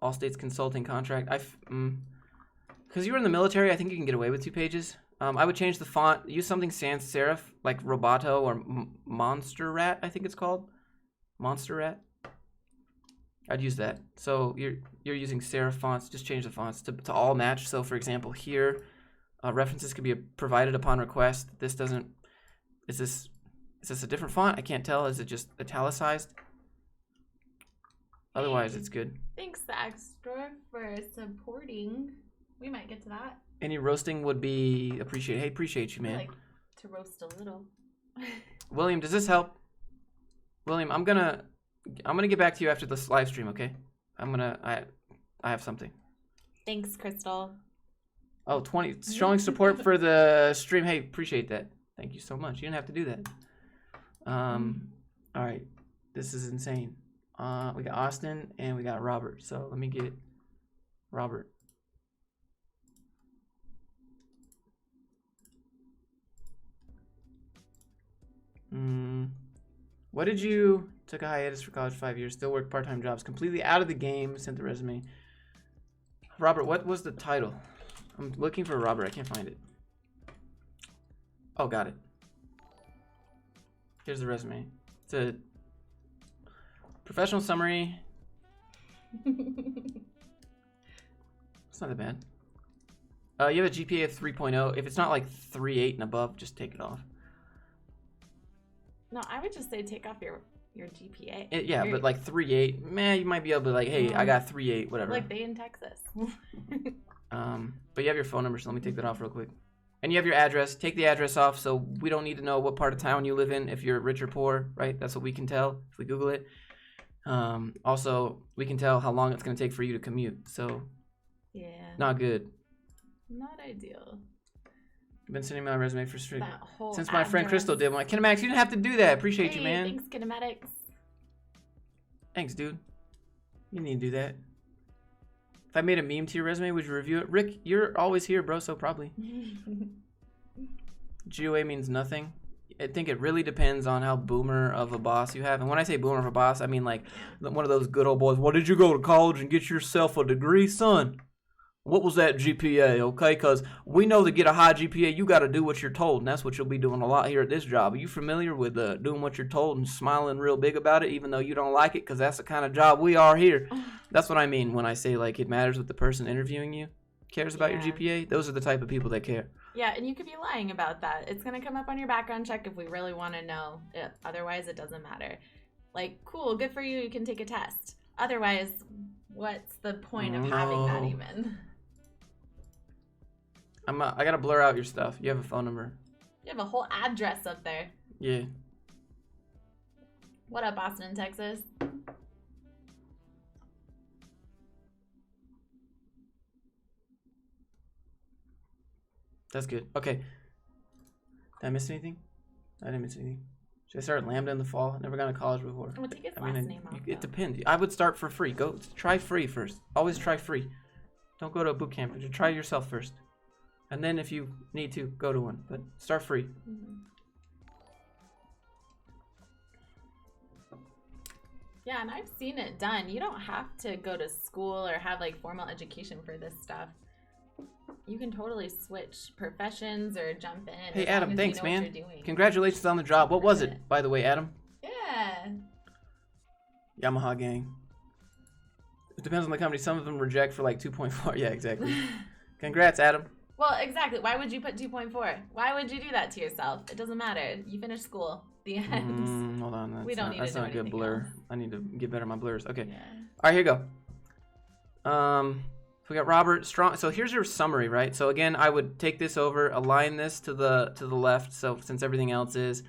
All states consulting contract. Because you were in the military, I think you can get away with 2 pages. I would change the font. Use something sans serif like Roboto or Monster Rat. I think it's called Monster Rat. I'd use that. So you're using serif fonts. Just change the fonts to all match. So for example, here, references could be provided upon request. This doesn't. Is this a different font? I can't tell. Is it just italicized? Otherwise, it's good. Thanks, Axtor, for supporting. We might get to that. Any roasting would be appreciated. Hey, appreciate you, man. I like to roast a little. William, does this help? William, I'm gonna get back to you after this live stream, okay? I have something. Thanks, Crystal. Oh, 20 showing support for the stream. Hey, appreciate that. Thank you so much. You didn't have to do that. All right, this is insane. We got Austin and we got Robert. So let me get Robert. What did you took a hiatus for college 5 years, still work part-time jobs, completely out of the game, sent the resume. Robert, what was the title? I'm looking for Robert. I can't find it. Oh, got it. Here's the resume. It's a professional summary. It's not that bad. You have a GPA of 3.0. If it's not like 3.8 and above, just take it off. No, I would just say take off your GPA. Yeah, but like 3.8, man, you might be able to like, hey, I got 3.8, whatever. Like they in Texas. But you have your phone number, so let me take that off real quick. And you have your address. Take the address off, so we don't need to know what part of town you live in, if you're rich or poor, right? That's what we can tell if we Google it. Also, we can tell how long it's going to take for you to commute, so yeah, not good. Not ideal. I've been sending my resume for straight since my my friend Crystal did one. Kinematics, you didn't have to do that. Appreciate you, man. Thanks, Kinematics. Thanks, dude. You need to do that. If I made a meme to your resume, would you review it? Rick, you're always here, bro, so probably. GOA means nothing. I think it really depends on how boomer of a boss you have. And when I say boomer of a boss, I mean like one of those good old boys. Well, did you go to college and get yourself a degree, son? What was that GPA, okay? Because we know to get a high GPA, you got to do what you're told, and that's what you'll be doing a lot here at this job. Are you familiar with doing what you're told and smiling real big about it, even though you don't like it? Because that's the kind of job we are here. That's what I mean when I say, like, it matters what the person interviewing you cares about your GPA. Those are the type of people that care. Yeah, and you could be lying about that. It's going to come up on your background check if we really want to know. Otherwise, it doesn't matter. Like, cool, good for you. You can take a test. Otherwise, what's the point of having that even? I gotta blur out your stuff. You have a phone number. You have a whole address up there. Yeah. What up, Austin, Texas? That's good. Okay. Did I miss anything? I didn't miss anything. Should I start Lambda in the fall? I've never gone to college before. I'm gonna take his last name off. It depends. I would start for free. Go try free first. Always try free. Don't go to a boot camp. Just try yourself first. And then if you need to, go to one. But start free. Yeah, and I've seen it done. You don't have to go to school or have like formal education for this stuff. You can totally switch professions or jump in. Hey, Adam, thanks, man. Congratulations on the job. What was it, by the way, Adam? Yeah. Yamaha gang. It depends on the company. Some of them reject for like 2.4. Yeah, exactly. Congrats, Adam. Well, exactly. Why would you put 2.4? Why would you do that to yourself? It doesn't matter. You finished school. The end. Hold on. That's not a good blur. Else. I need to get better at my blurs. Okay. Yeah. All right, here you go. So we got Robert Strong. So here's your summary, right? So again, I would take this over, align this to the left. So since everything else is,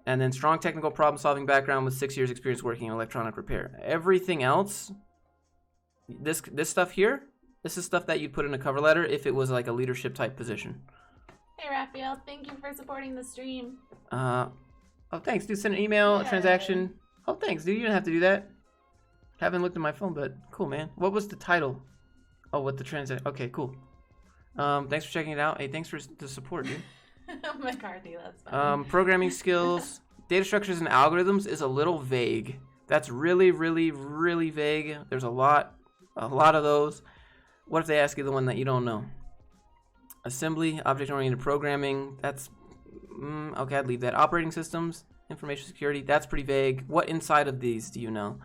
and then strong technical problem-solving background with 6 years experience working in electronic repair. Everything else, this stuff here, this is stuff that you'd put in a cover letter if it was like a leadership type position. Hey, Raphael, thank you for supporting the stream. Oh, thanks, dude. Send an email, a transaction. Oh, thanks, dude. You didn't have to do that. Haven't looked at my phone, but cool, man. What was the title? Oh, what the transaction? Okay, cool. Thanks for checking it out. Hey, thanks for the support, dude. McCarthy, that's fine. Programming skills, data structures and algorithms is a little vague. That's really, really, really vague. There's a lot of those. What if they ask you the one that you don't know? Assembly, object-oriented programming, that's, okay, I'd leave that. Operating systems, information security, that's pretty vague. What inside of these do you know?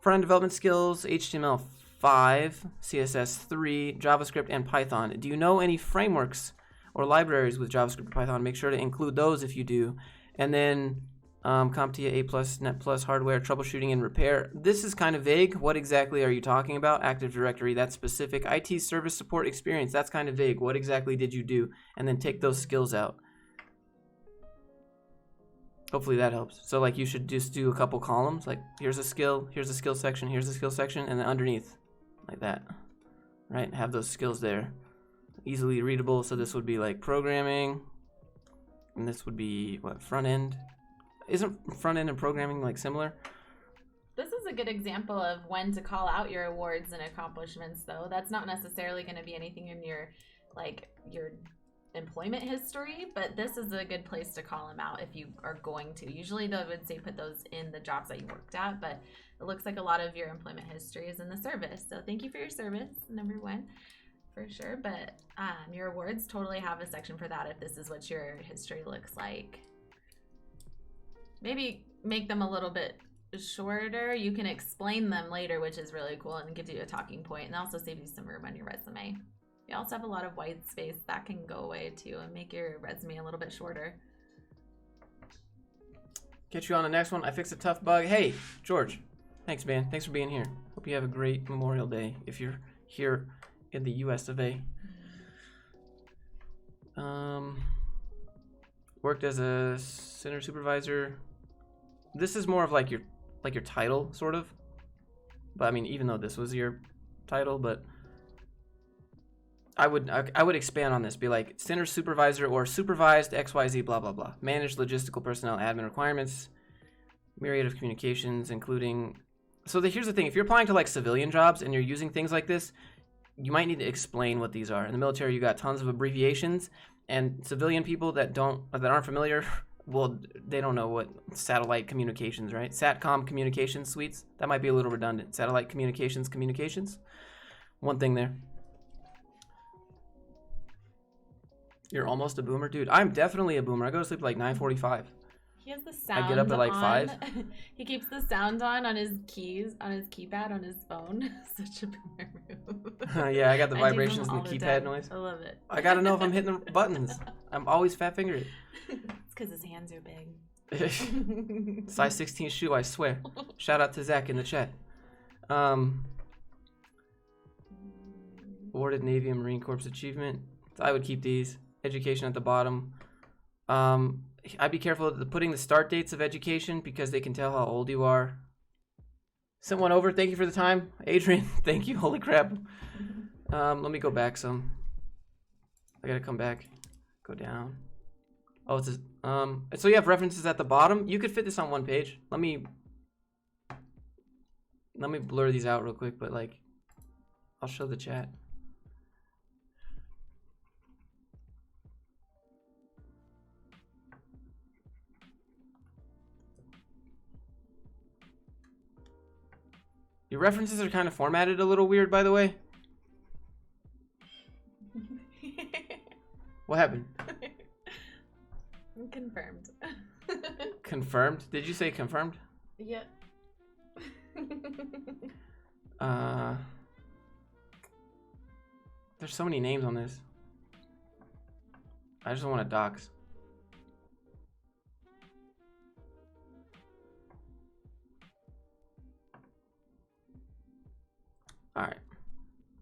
Front-end development skills, HTML5, CSS3, JavaScript, and Python. Do you know any frameworks or libraries with JavaScript or Python? Make sure to include those if you do. And then CompTIA A+, Net+, hardware, troubleshooting, and repair. This is kind of vague. What exactly are you talking about? Active Directory, that's specific. IT service support experience, that's kind of vague. What exactly did you do? And then take those skills out. Hopefully that helps. So like you should just do a couple columns. Like here's a skill section, here's a skill section, and then underneath, like that. Right? Have those skills there. Easily readable. So this would be like programming. And this would be, what, front end? Isn't front end and programming like similar? This is a good example of when to call out your awards and accomplishments, though. That's not necessarily going to be anything in your employment history, but this is a good place to call them out if you are going to. Usually they would say put those in the jobs that you worked at, but it looks like a lot of your employment history is in the service. So thank you for your service, number one, for sure. But your awards totally have a section for that if this is what your history looks like. Maybe make them a little bit shorter. You can explain them later, which is really cool and gives you a talking point, and also saves you some room on your resume. You also have a lot of white space that can go away too and make your resume a little bit shorter. Get you on the next one. I fixed a tough bug. Hey, George. Thanks, man. Thanks for being here. Hope you have a great Memorial Day if you're here in the US of A. Worked as a center supervisor. This is more of like your title, sort of. But I mean, even though this was your title, but I would expand on this. Be like center supervisor or supervised XYZ blah blah blah. Managed logistical personnel admin requirements, myriad of communications, including. So here's the thing: if you're applying to like civilian jobs and you're using things like this, you might need to explain what these are. In the military, you got tons of abbreviations, and civilian people that aren't familiar. Well, they don't know what satellite communications, right? Satcom communications suites. That might be a little redundant. Satellite communications. One thing there. You're almost a boomer? Dude, I'm definitely a boomer. I go to sleep at like 9:45. He has the sound I get up at like on. 5. He keeps the sound on his keys, on his keypad, on his phone. Such a boomer move. Yeah, I got the vibrations and the keypad noise. I love it. I gotta know if I'm hitting the buttons. I'm always fat-fingered. It's because his hands are big. Size 16 shoe, I swear. Shout out to Zach in the chat. Awarded Navy and Marine Corps achievement. I would keep these. Education at the bottom. I'd be careful of putting the start dates of education because they can tell how old you are. Sent one over. Thank you for the time. Adrian, thank you. Holy crap. Let me go back some. I gotta come back. Go down. Oh, it's so you have references at the bottom. You could fit this on one page. Let me blur these out real quick, but like I'll show the chat. Your references are kind of formatted a little weird, by the way. What happened? Confirmed. Confirmed? Did you say confirmed? Yep. There's so many names on this. I just want to dox. All right.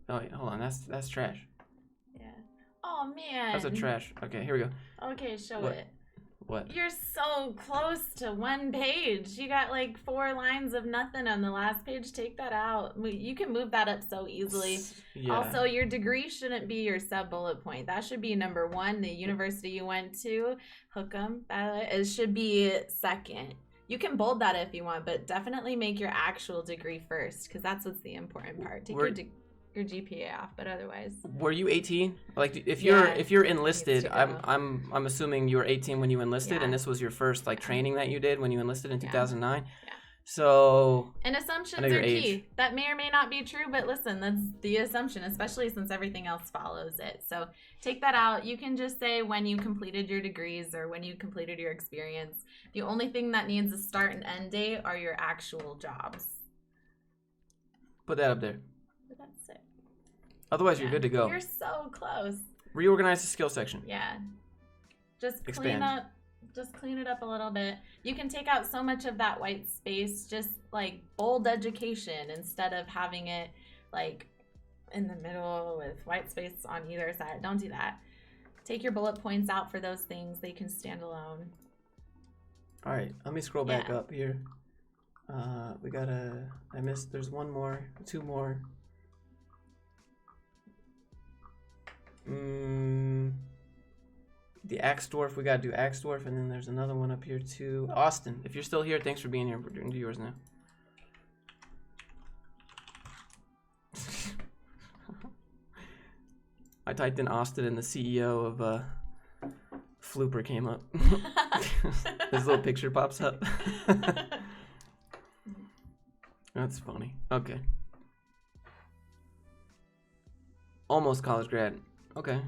Oh wait, hold on. That's trash. Yeah. Oh man. That's a trash. Okay, here we go. Okay, show What? it. What? You're so close to one page. You got like 4 lines of nothing on the last page. Take that out. You can move that up so easily. Yeah. Also, your degree shouldn't be your sub-bullet point. That should be number 1. The university you went to, Hookham, it should be second. You can bold that if you want, but definitely make your actual degree first, because that's what's the important part. Take your GPA off, but otherwise. Were you 18? Like if Yeah, you're enlisted, needs to go. I'm assuming you were 18 when you enlisted, Yeah. and this was your first like training that you did when you enlisted in 2009. Yeah. So And assumptions I know are your key. age. That may or may not be true, but listen, that's the assumption, especially since everything else follows it. So take that out. You can just say when you completed your degrees or when you completed your experience. The only thing that needs a start and end date are your actual jobs. put that up there. But that's it. Otherwise, you're good to go. You're so close. Reorganize the skill section. Yeah. Just Expand. clean it up a little bit. You can take out so much of that white space, just like bold education instead of having it like in the middle with white space on either side. Don't do that. Take your bullet points out for those things. They can stand alone. All right, let me scroll back Yeah. up here. There's one more, 2 more. The Axdorf, we gotta do Axdorf, and then there's another one up here too. Austin, if you're still here, thanks for being here. We're doing yours now. I typed in Austin and the CEO of Flooper came up. This little picture pops up. That's funny. Okay. Almost college grad. Okay.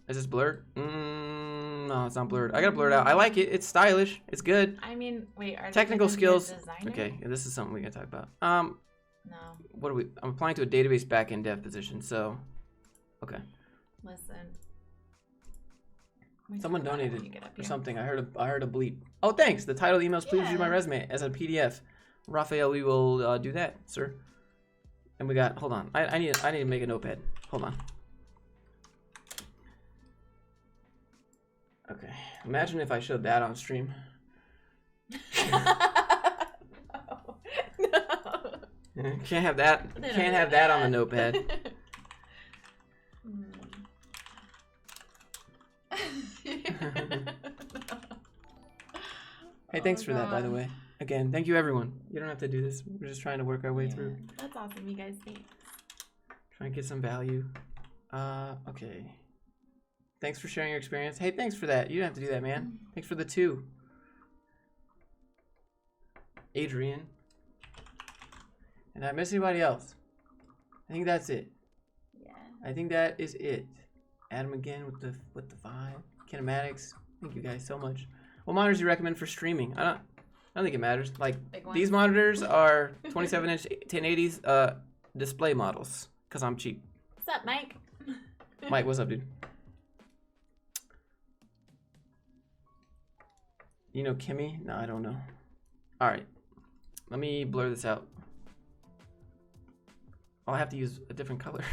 Is this blurred? No, it's not blurred. I gotta blur it out. I like it. It's stylish. It's good. I mean, wait, are they Technical gonna be a skills. designer? Okay, yeah, this is something we gotta talk about. No. What are we? I'm applying to a database backend dev position. So, okay. Listen. Someone Let me donated get up or here. something. I heard a bleep. Oh, thanks. The title of the email is please review my Yeah. resume as a PDF. Raphael, we will do that, sir. And we got. Hold on. I need to make a notepad. Hold on. Okay. Imagine if I showed that on stream. No. Can't have that. They don't Can't do have that on the notepad. Hey, thanks for that, by the way. Again, thank you, everyone. You don't have to do this. We're just trying to work our way through. That's awesome, you guys. Thanks. Trying to get some value. Okay. Thanks for sharing your experience. Hey, thanks for that. You don't have to do that, man. Thanks for the 2. Adrian. And did I miss anybody else? I think that's it. Yeah. I think that is it. Adam again with the 5. Kinematics. Thank you guys so much. What monitors do you recommend for streaming? I don't think it matters. Like Big ones. these monitors are 27-inch 1080s display models because I'm cheap. What's up, Mike? Mike, what's up, dude? You know Kimmy? No, I don't know. All right, let me blur this out. I'll have to use a different color.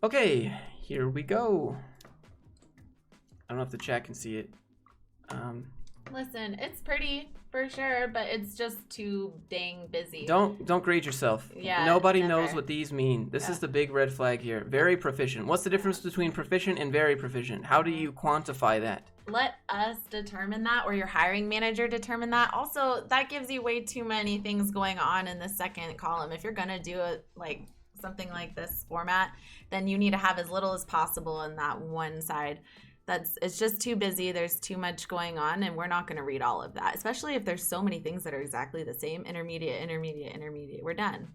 Okay, here we go. I don't know if the chat can see it. Listen, it's pretty for sure, but it's just too dang busy. Don't grade yourself. Yeah, Nobody never. knows what these mean. This Yeah. is the big red flag here. Very proficient. What's the difference between proficient and very proficient? How do you quantify that? Let us determine that, or your hiring manager determine that. Also, that gives you way too many things going on in the second column. If you're gonna do it like something like this format, then you need to have as little as possible in that one side. It's just too busy. There's too much going on, and we're not going to read all of that, especially if there's so many things that are exactly the same. Intermediate. We're done.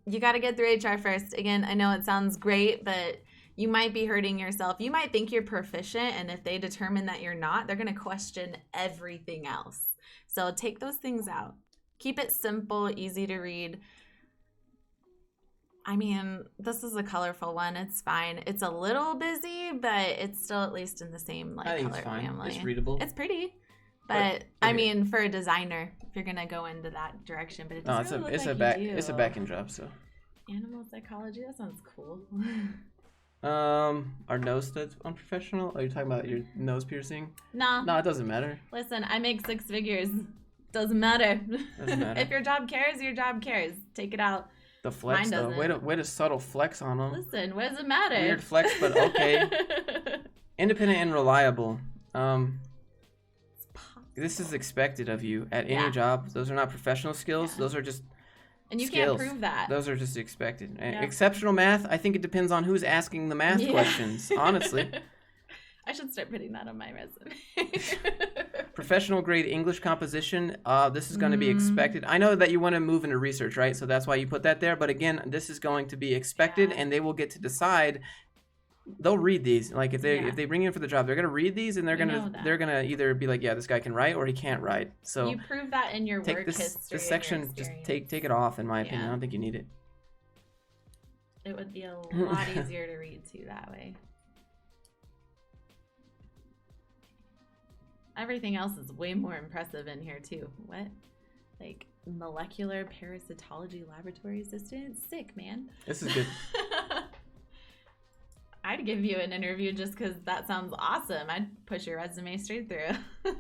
You got to get through HR first. Again, I know it sounds great, but you might be hurting yourself. You might think you're proficient, and if they determine that you're not, they're going to question everything else. So take those things out. Keep it simple, easy to read. I mean, this is a colorful one. It's fine. It's a little busy, but it's still at least in the same color family. It's readable. It's pretty. But I mean, for a designer, if you're gonna go into that direction, but it doesn't really look like you do. It's a back-end job, so. Animal psychology. That sounds cool. Are nose studs unprofessional? Are you talking about your nose piercing? No. No, it doesn't matter. Listen, I make 6 figures. Doesn't matter. Doesn't matter. If your job cares, your job cares. Take it out. The flex, though. Way to subtle flex on them. Listen, what does it matter? Weird flex, but okay. Independent and reliable. This is expected of you at any job. Those are not professional skills. Those are just and you skills. Can't prove that. Those are just expected. Yeah. Exceptional math, I think it depends on who's asking the math questions, honestly. I should start putting that on my resume. Professional grade English composition. This is going to be expected. I know that you want to move into research, right? So that's why you put that there. But again, this is going to be expected, and they will get to decide. They'll read these. Like if they bring you in for the job, they're gonna read these, and they're gonna either be like, yeah, this guy can write, or he can't write. So you prove that in your work history. This section, just take it off. In my opinion, I don't think you need it. It would be a lot easier to read too that way. Everything else is way more impressive in here too. What? Like molecular parasitology laboratory assistant? Sick, man. This is good. I'd give you an interview just because that sounds awesome. I'd push your resume straight through.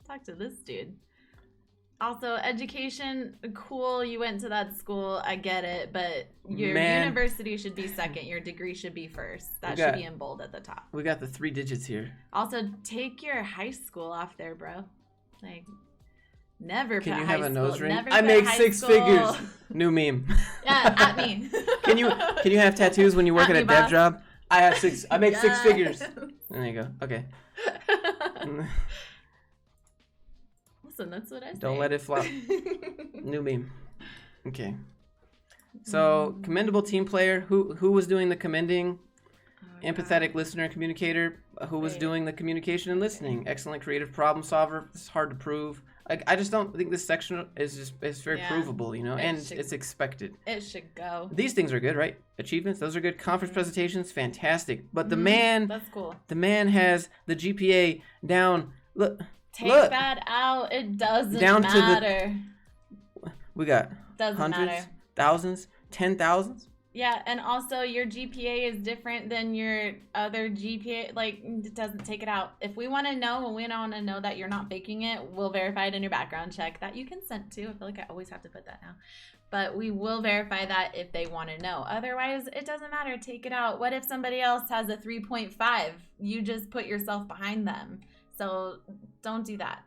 Talk to this dude. Also, education, cool. You went to that school. I get it. But your university should be second. Your degree should be first. That should be in bold at the top. We got the 3 digits here. Also, take your high school off there, bro. Like, never put high school. Can you have a nose ring? Never I make 6 figures. New meme. Yeah, at me. Can you have tattoos when you work at a dev job? I have 6. I make 6 figures. There you go. Okay. Listen, that's what I say. Don't let it flop. New meme. Okay. So, commendable team player. Who was doing the commending? Empathetic listener and communicator. Who was doing the communication and listening? Excellent creative problem solver. It's hard to prove. I just don't think this section is very provable, you know, and it's expected. It should go. These things are good, right? Achievements, those are good. Conference presentations, fantastic. But the man, that's cool. The man has the GPA down. Take that out. It doesn't matter. We got doesn't hundreds, matter. thousands, 10,000s. Yeah, and also your GPA is different than your other GPA. Like, it doesn't take it out. If we want to know, and we want to know that you're not faking it, we'll verify it in your background check that you consent to. I feel like I always have to put that now. But we will verify that if they want to know. Otherwise, it doesn't matter. Take it out. What if somebody else has a 3.5? You just put yourself behind them. So don't do that.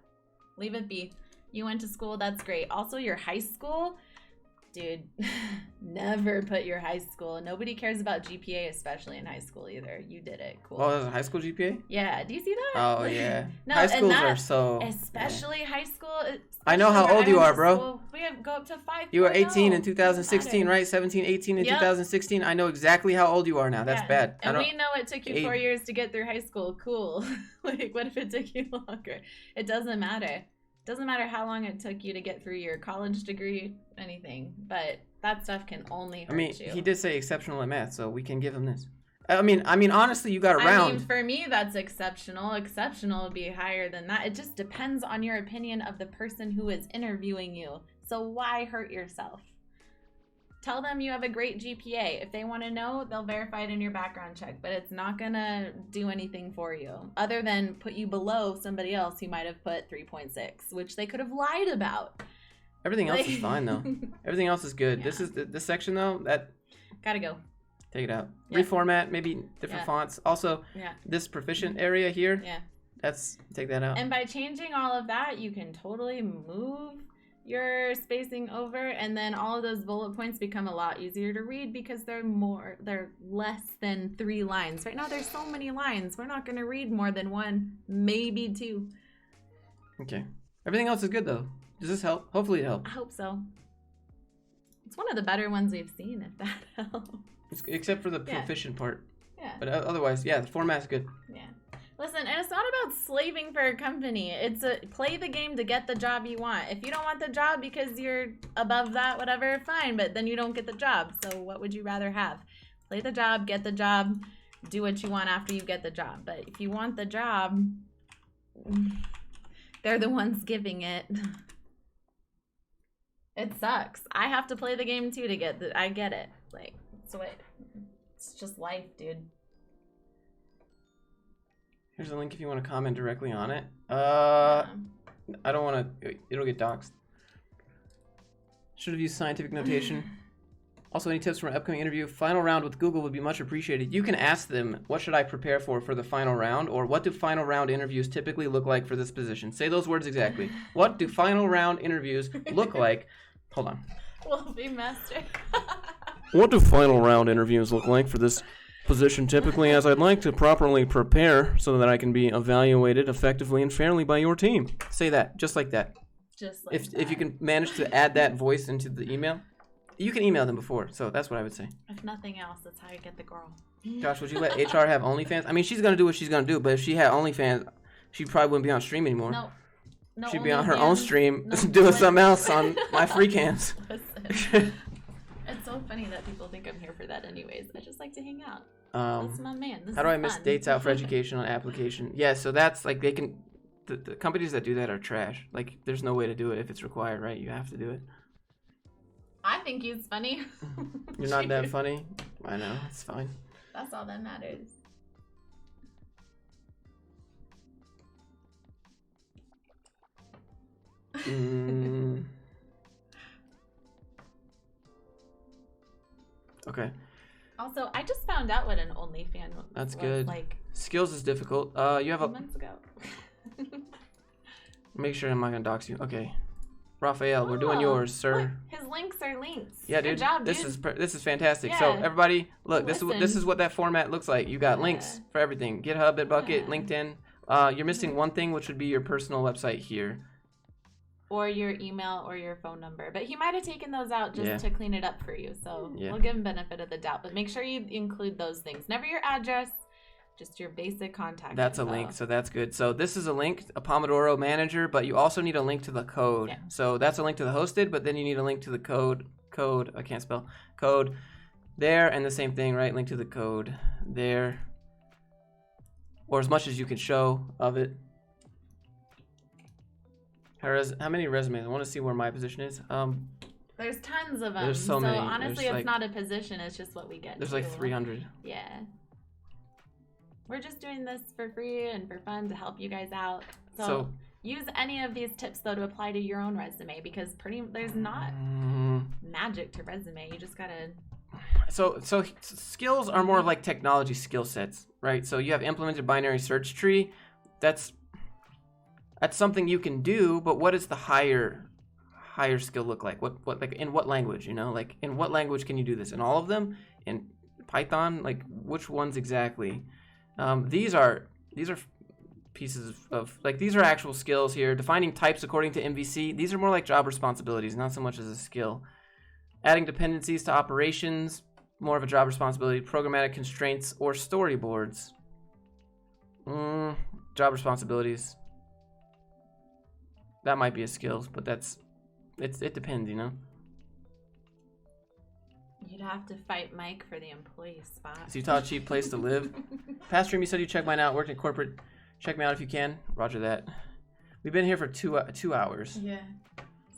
Leave it be. You went to school. That's great. Also, your high school... Dude, never put your high school. Nobody cares about GPA, especially in high school either. You did it. Cool. Oh, there's a high school GPA? Yeah. Do you see that? Oh, yeah. No, high schools are so... Especially high school. I know how old you are, bro. We have go up to 5. You were 18 in 2016, right? 17, 18 in 2016. I know exactly how old you are now. That's bad. And we know it took you 4 years to get through high school. Cool. Like, what if it took you longer? It doesn't matter. Doesn't matter how long it took you to get through your college degree, anything, but that stuff can only hurt you. He did say exceptional at math, so we can give him this. I mean, honestly, you got around. For me, that's exceptional. Exceptional would be higher than that. It just depends on your opinion of the person who is interviewing you. So why hurt yourself? Tell them you have a great GPA. If they want to know, they'll verify it in your background check, but it's not going to do anything for you other than put you below somebody else who might have put 3.6, which they could have lied about. Everything else is fine, though. Everything else is good. Yeah. This section, though, that... Gotta go. Take it out. Yep. Reformat, maybe different fonts. Also, this proficient area here, take that out. And by changing all of that, you can totally move you're spacing over, and then all of those bullet points become a lot easier to read because they're less than 3 lines. Right now there's so many lines. We're not going to read more than 1, maybe 2. Okay. Everything else is good though. Does this help? Hopefully it helps. I hope so. It's one of the better ones we've seen, if that helps. Except for the proficient part. Yeah. But otherwise, yeah, the format's good. Yeah. Listen, and it's not about slaving for a company. It's play the game to get the job you want. If you don't want the job because you're above that, whatever, fine, but then you don't get the job. So what would you rather have? Play the job, get the job, do what you want after you get the job. But if you want the job, they're the ones giving it. It sucks. I have to play the game too to get I get it. Like, it's just life, dude. Here's a link if you want to comment directly on it. I don't want to. It'll get doxxed. Should have used scientific notation. Also, any tips for an upcoming interview? Final round with Google would be much appreciated. You can ask them, what should I prepare for the final round? Or what do final round interviews typically look like for this position? Say those words exactly. What do final round interviews look like? Hold on. We'll be master. What do final round interviews look like for this position typically, as I'd like to properly prepare so that I can be evaluated effectively and fairly by your team? Say that, just like that. Just like that. If you can manage to add that voice into the email, you can email them before, so that's what I would say. If nothing else, that's how you get the girl. Josh, would you let HR have OnlyFans? I mean, she's going to do what she's going to do, but if she had OnlyFans, she probably wouldn't be on stream anymore. No, she'd be on her own stream doing something else on my free cams. Listen, it's so funny that people think I'm here for that anyways. I just like to hang out. That's my man. How do I miss dates out for education on application? Yeah, so that's like they can... The companies that do that are trash. Like, there's no way to do it if it's required, right? You have to do it. I think he's funny. You're not that funny? I know, it's fine. That's all that matters. Okay. Also, I just found out what an OnlyFans was. That's good. Like skills is difficult. You have 2 months ago. Make sure I'm not gonna dox you. Okay. Raphael, we're doing yours, sir. Look, his links are links. Yeah, Good dude. job, this is fantastic. Yeah. So everybody, look, this Listen. is what that format looks like. You got links for everything. GitHub, Bitbucket, LinkedIn. You're missing one thing, which would be your personal website here. Or your email or your phone number. But he might have taken those out just to clean it up for you. So we'll give him benefit of the doubt. But make sure you include those things. Never your address, just your basic contact That's info. a link, so that's good. So this is a link, a Pomodoro Manager, but you also need a link to the code. Yeah. So that's a link to the hosted, but then you need a link to the code, I can't spell, code there, and the same thing, right? Link to the code there. Or as much as you can show of it. How many resumes? I want to see where my position is. There's tons of them. There's so many. Honestly, it's not a position. It's just what we get. There's like 300. Yeah. We're just doing this for free and for fun to help you guys out. So use any of these tips, though, to apply to your own resume because there's not magic to resume. You just got to... So skills are more of like technology skill sets, right? So you have implemented binary search tree. That's something you can do, but what does the higher skill look like? What like in what language, you know? Like in what language can you do this? In all of them? In Python? Like which ones exactly? These are pieces of like these are actual skills here. Defining types according to MVC. These are more like job responsibilities, not so much as a skill. Adding dependencies to operations, more of a job responsibility. Programmatic constraints or storyboards. Job responsibilities. That might be a skill, but it depends, you know. You'd have to fight Mike for the employee spot. Is Utah a cheap place to live? Past stream, you said you check mine out. Worked in corporate. Check me out if you can. Roger that. We've been here for 2 hours. Yeah.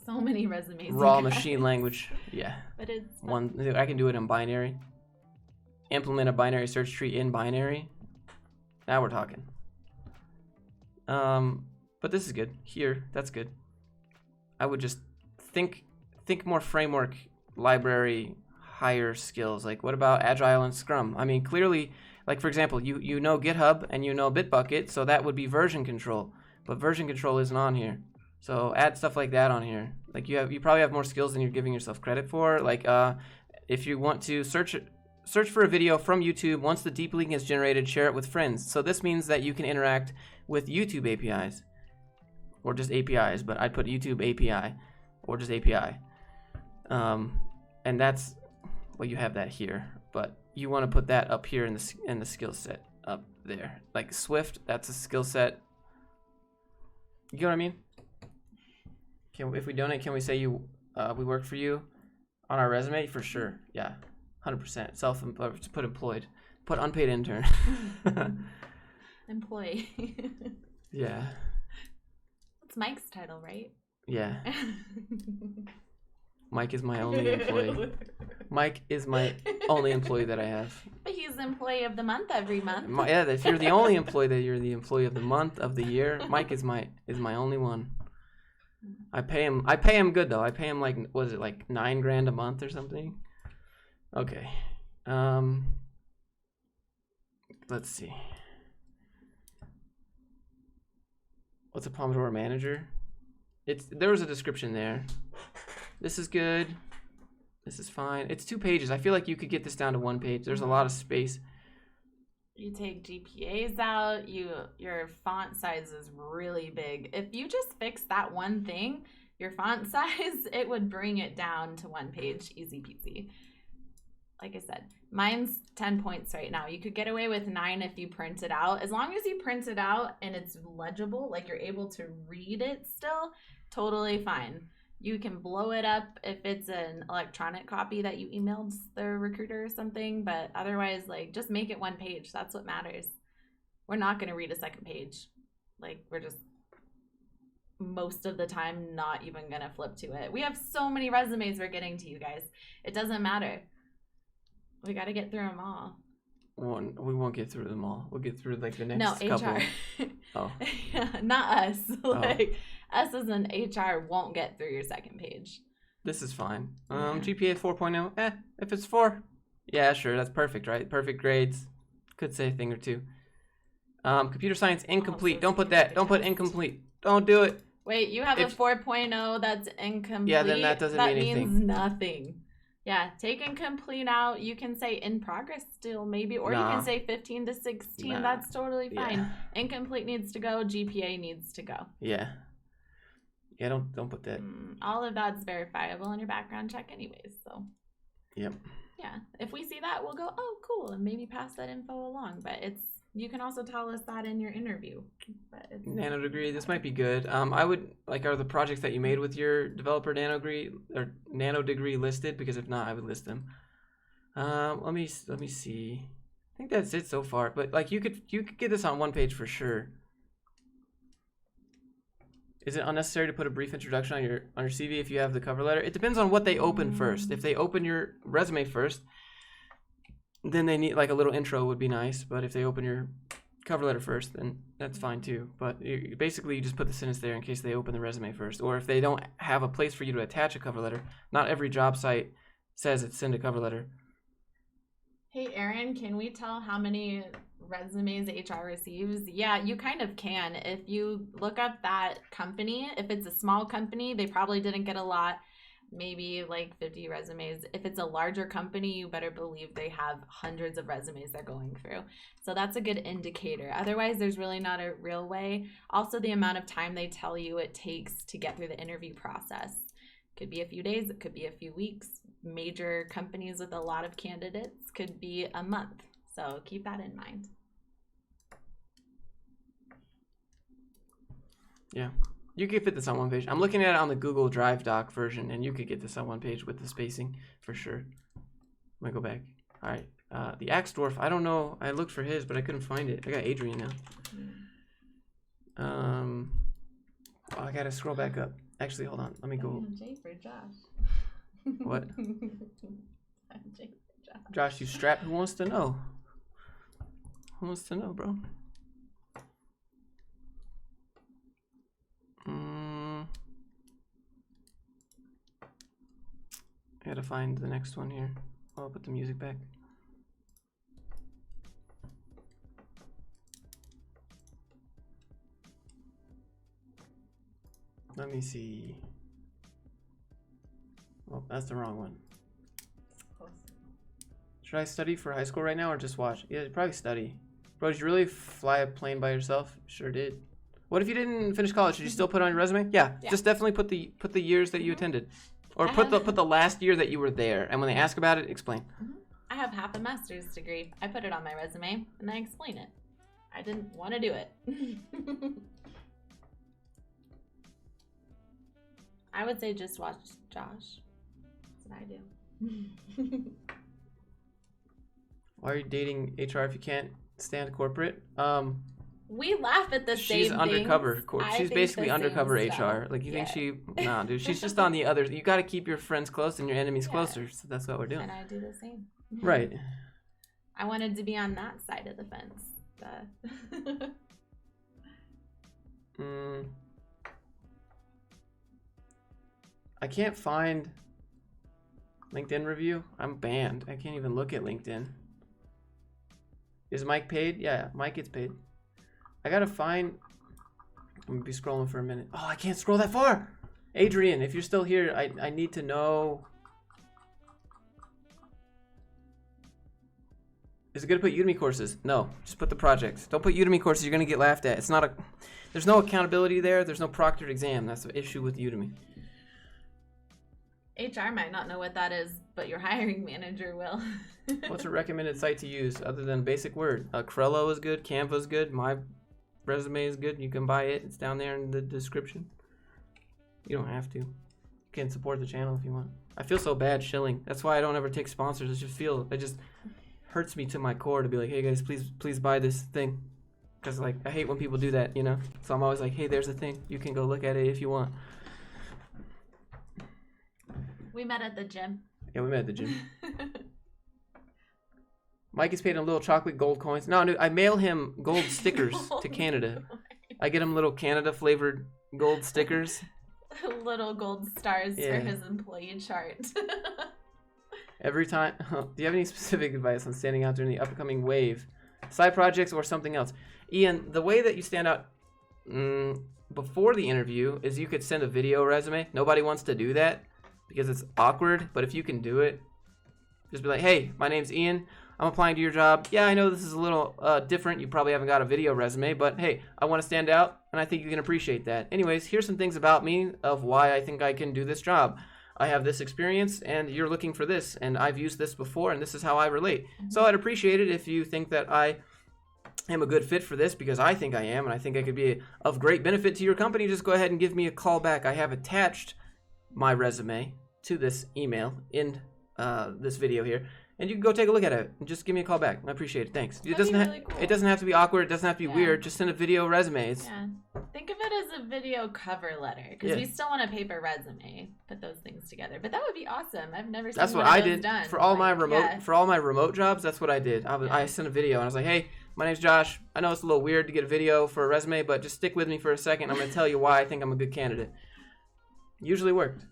So many resumes. Raw machine language. Yeah. But it's fun. I can do it in binary. Implement a binary search tree in binary. Now we're talking. But this is good. Here, that's good. I would just think more framework, library, higher skills. Like what about Agile and Scrum? I mean, clearly, like for example, you know GitHub and you know Bitbucket, so that would be version control. But version control isn't on here. So add stuff like that on here. Like you probably have more skills than you're giving yourself credit for. Like if you want to search for a video from YouTube, once the deep link is generated, share it with friends. So this means that you can interact with YouTube APIs or just APIs, but I'd put YouTube API or just API. And that's, well, you have that here, but you want to put that up here in the skill set up there. Like Swift, that's a skill set. You know what I mean? If we donate, can we say we work for you on our resume? For sure. Yeah. 100%. Self-employed. Put employed. Put unpaid intern. Employee. Yeah. It's Mike's title, right? Yeah. Mike is my only employee. Mike is my only employee that I have. But he's the employee of the month every month. Yeah, if you're the only employee, that you're the employee of the month, of the year. Mike is my only one. I pay him good though. I pay him like, what is it, like $9,000 a month or something? Okay. Let's see. What's a Pomodoro manager? There was a description there. This is good. This is fine. It's 2 pages. I feel like you could get this down to 1 page. There's a lot of space. You take GPAs out. Your font size is really big. If you just fix that one thing, your font size, it would bring it down to 1 page, easy peasy. Like I said, mine's 10 points right now. You could get away with 9 if you print it out. As long as you print it out and it's legible, like you're able to read it still, totally fine. You can blow it up if it's an electronic copy that you emailed the recruiter or something, but otherwise, like, just make it 1 page. That's what matters. We're not going to read a second page. Like, we're just most of the time not even going to flip to it. We have so many resumes we're getting to, you guys. It doesn't matter. We got to get through them all. We won't get through them all. We'll get through like the next couple. No, HR. Oh. Not us. Like, us as an HR won't get through your second page. This is fine. GPA 4.0. If it's 4, yeah, sure, that's perfect, right? Perfect grades. Could say a thing or two. Computer science incomplete. Don't put that. Don't put incomplete. Don't do it. Wait, you have a 4.0 that's incomplete? Yeah, then that doesn't mean anything. That means nothing. Yeah, take incomplete out. You can say in progress still, maybe, or you can say 15 to 16. That's totally fine. Yeah. Incomplete needs to go. GPA needs to go. Yeah. Yeah, don't put that. All of that's verifiable in your background check anyways, so. Yep. Yeah, if we see that, we'll go, oh, cool, and maybe pass that info along. But you can also tell us that in your interview. But nano degree, this might be good. I would, like, are the projects that you made with your developer nano degree listed? Because if not, I would list them. Let me see. I think that's it so far. But like, you could get this on 1 page for sure. Is it unnecessary to put a brief introduction on your CV if you have the cover letter? It depends on what they open first. If they open your resume first, then they need, like, a little intro would be nice. But if they open your cover letter first, then that's fine too. But basically, you just put the sentence there in case they open the resume first. Or if they don't have a place for you to attach a cover letter, not every job site says it's send a cover letter. Hey, Aaron, can we tell how many resumes HR receives? Yeah, you kind of can. If you look up that company, if it's a small company, they probably didn't get a lot, maybe like 50 resumes. If it's a larger company, you better believe they have hundreds of resumes they're going through. So that's a good indicator. Otherwise, there's really not a real way. Also, the amount of time they tell you it takes to get through the interview process. Could be a few days, it could be a few weeks. Major companies with a lot of candidates could be a month. So keep that in mind. Yeah, you could fit this on 1 page. I'm looking at it on the Google Drive doc version, and you could get this on 1 page with the spacing for sure. Let me go back. All right, the Axe Dwarf. I don't know. I looked for his, but I couldn't find it. I got Adrian now. Oh, I gotta scroll back up. Actually, hold on. Let me go. J for Josh. What? J for Josh. Josh, you strapped? Who wants to know? Who wants to know, bro? I gotta find the next one here. I'll put the music back. Let me see. Oh, that's the wrong one. Should I study for high school right now or just watch? Yeah, probably study. Bro, did you really fly a plane by yourself? Sure did. What if you didn't finish college? Should you still put it on your resume? Yeah, just definitely put the years that you attended, or put the last year that you were there. And when they ask about it, explain. I have half a master's degree. I put it on my resume and I explain it. I didn't want to do it. I would say just watch Josh. That's what I do. Why are you dating HR if you can't stand corporate? We laugh at the same She's undercover. things. She's basically undercover HR. Stuff. Like you think she? Nah, dude. She's just on the other. You got to keep your friends close and your enemies closer. So that's what we're doing. And I do the same. Right. I wanted to be on that side of the fence. I can't find LinkedIn review. I'm banned. I can't even look at LinkedIn. Is Mike paid? Yeah, Mike gets paid. I gotta find. I'm gonna be scrolling for a minute. Oh, I can't scroll that far. Adrian, if you're still here, I need to know. Is it good to put Udemy courses? No, just put the projects. Don't put Udemy courses. You're gonna get laughed at. It's not a. There's no accountability there. There's no proctored exam. That's the issue with Udemy. HR might not know what that is, but your hiring manager will. What's a recommended site to use other than Basic Word? Crello is good. Canva is good. My resume is good. You can buy it. It's down there in the description. You don't have to. You can support the channel if you want. I feel so bad shilling. That's why I don't ever take sponsors. It just hurts me to my core to be like, hey guys, please buy this thing. Because like I hate when people do that, you know? So I'm always like, hey, there's a thing. You can go look at it if you want. We met at the gym. Yeah, we met at the gym. Mike is paid in little chocolate gold coins. No, dude, I mail him gold stickers to Canada. I get him little Canada flavored gold stickers. Little gold stars for his employee chart. Every time. Do you have any specific advice on standing out during the upcoming wave? Side projects or something else? Ian, the way that you stand out before the interview is you could send a video resume. Nobody wants to do that because it's awkward, but if you can do it, just be like, hey, my name's Ian. I'm applying to your job. Yeah, I know this is a little different. You probably haven't got a video resume, but hey, I want to stand out, and I think you can appreciate that. Anyways, here's some things about me of why I think I can do this job. I have this experience, and you're looking for this, and I've used this before, and this is how I relate. So I'd appreciate it if you think that I am a good fit for this, because I think I am, and I think I could be of great benefit to your company. Just go ahead and give me a call back. I have attached my resume to this email in this video here, and you can go take a look at it and just give me a call back. I appreciate it. Thanks. It doesn't it doesn't have to be awkward. It doesn't have to be weird. Just send a video resume. Think of it as a video cover letter, because we still want a paper resume. Put those things together, but that would be awesome. I've never seen that's what I did done. For all my remote jobs. That's what I did. I sent a video and I was like, hey, my name's Josh. I know it's a little weird to get a video for a resume, but just stick with me for a second. I'm going to tell you why I think I'm a good candidate. Usually worked.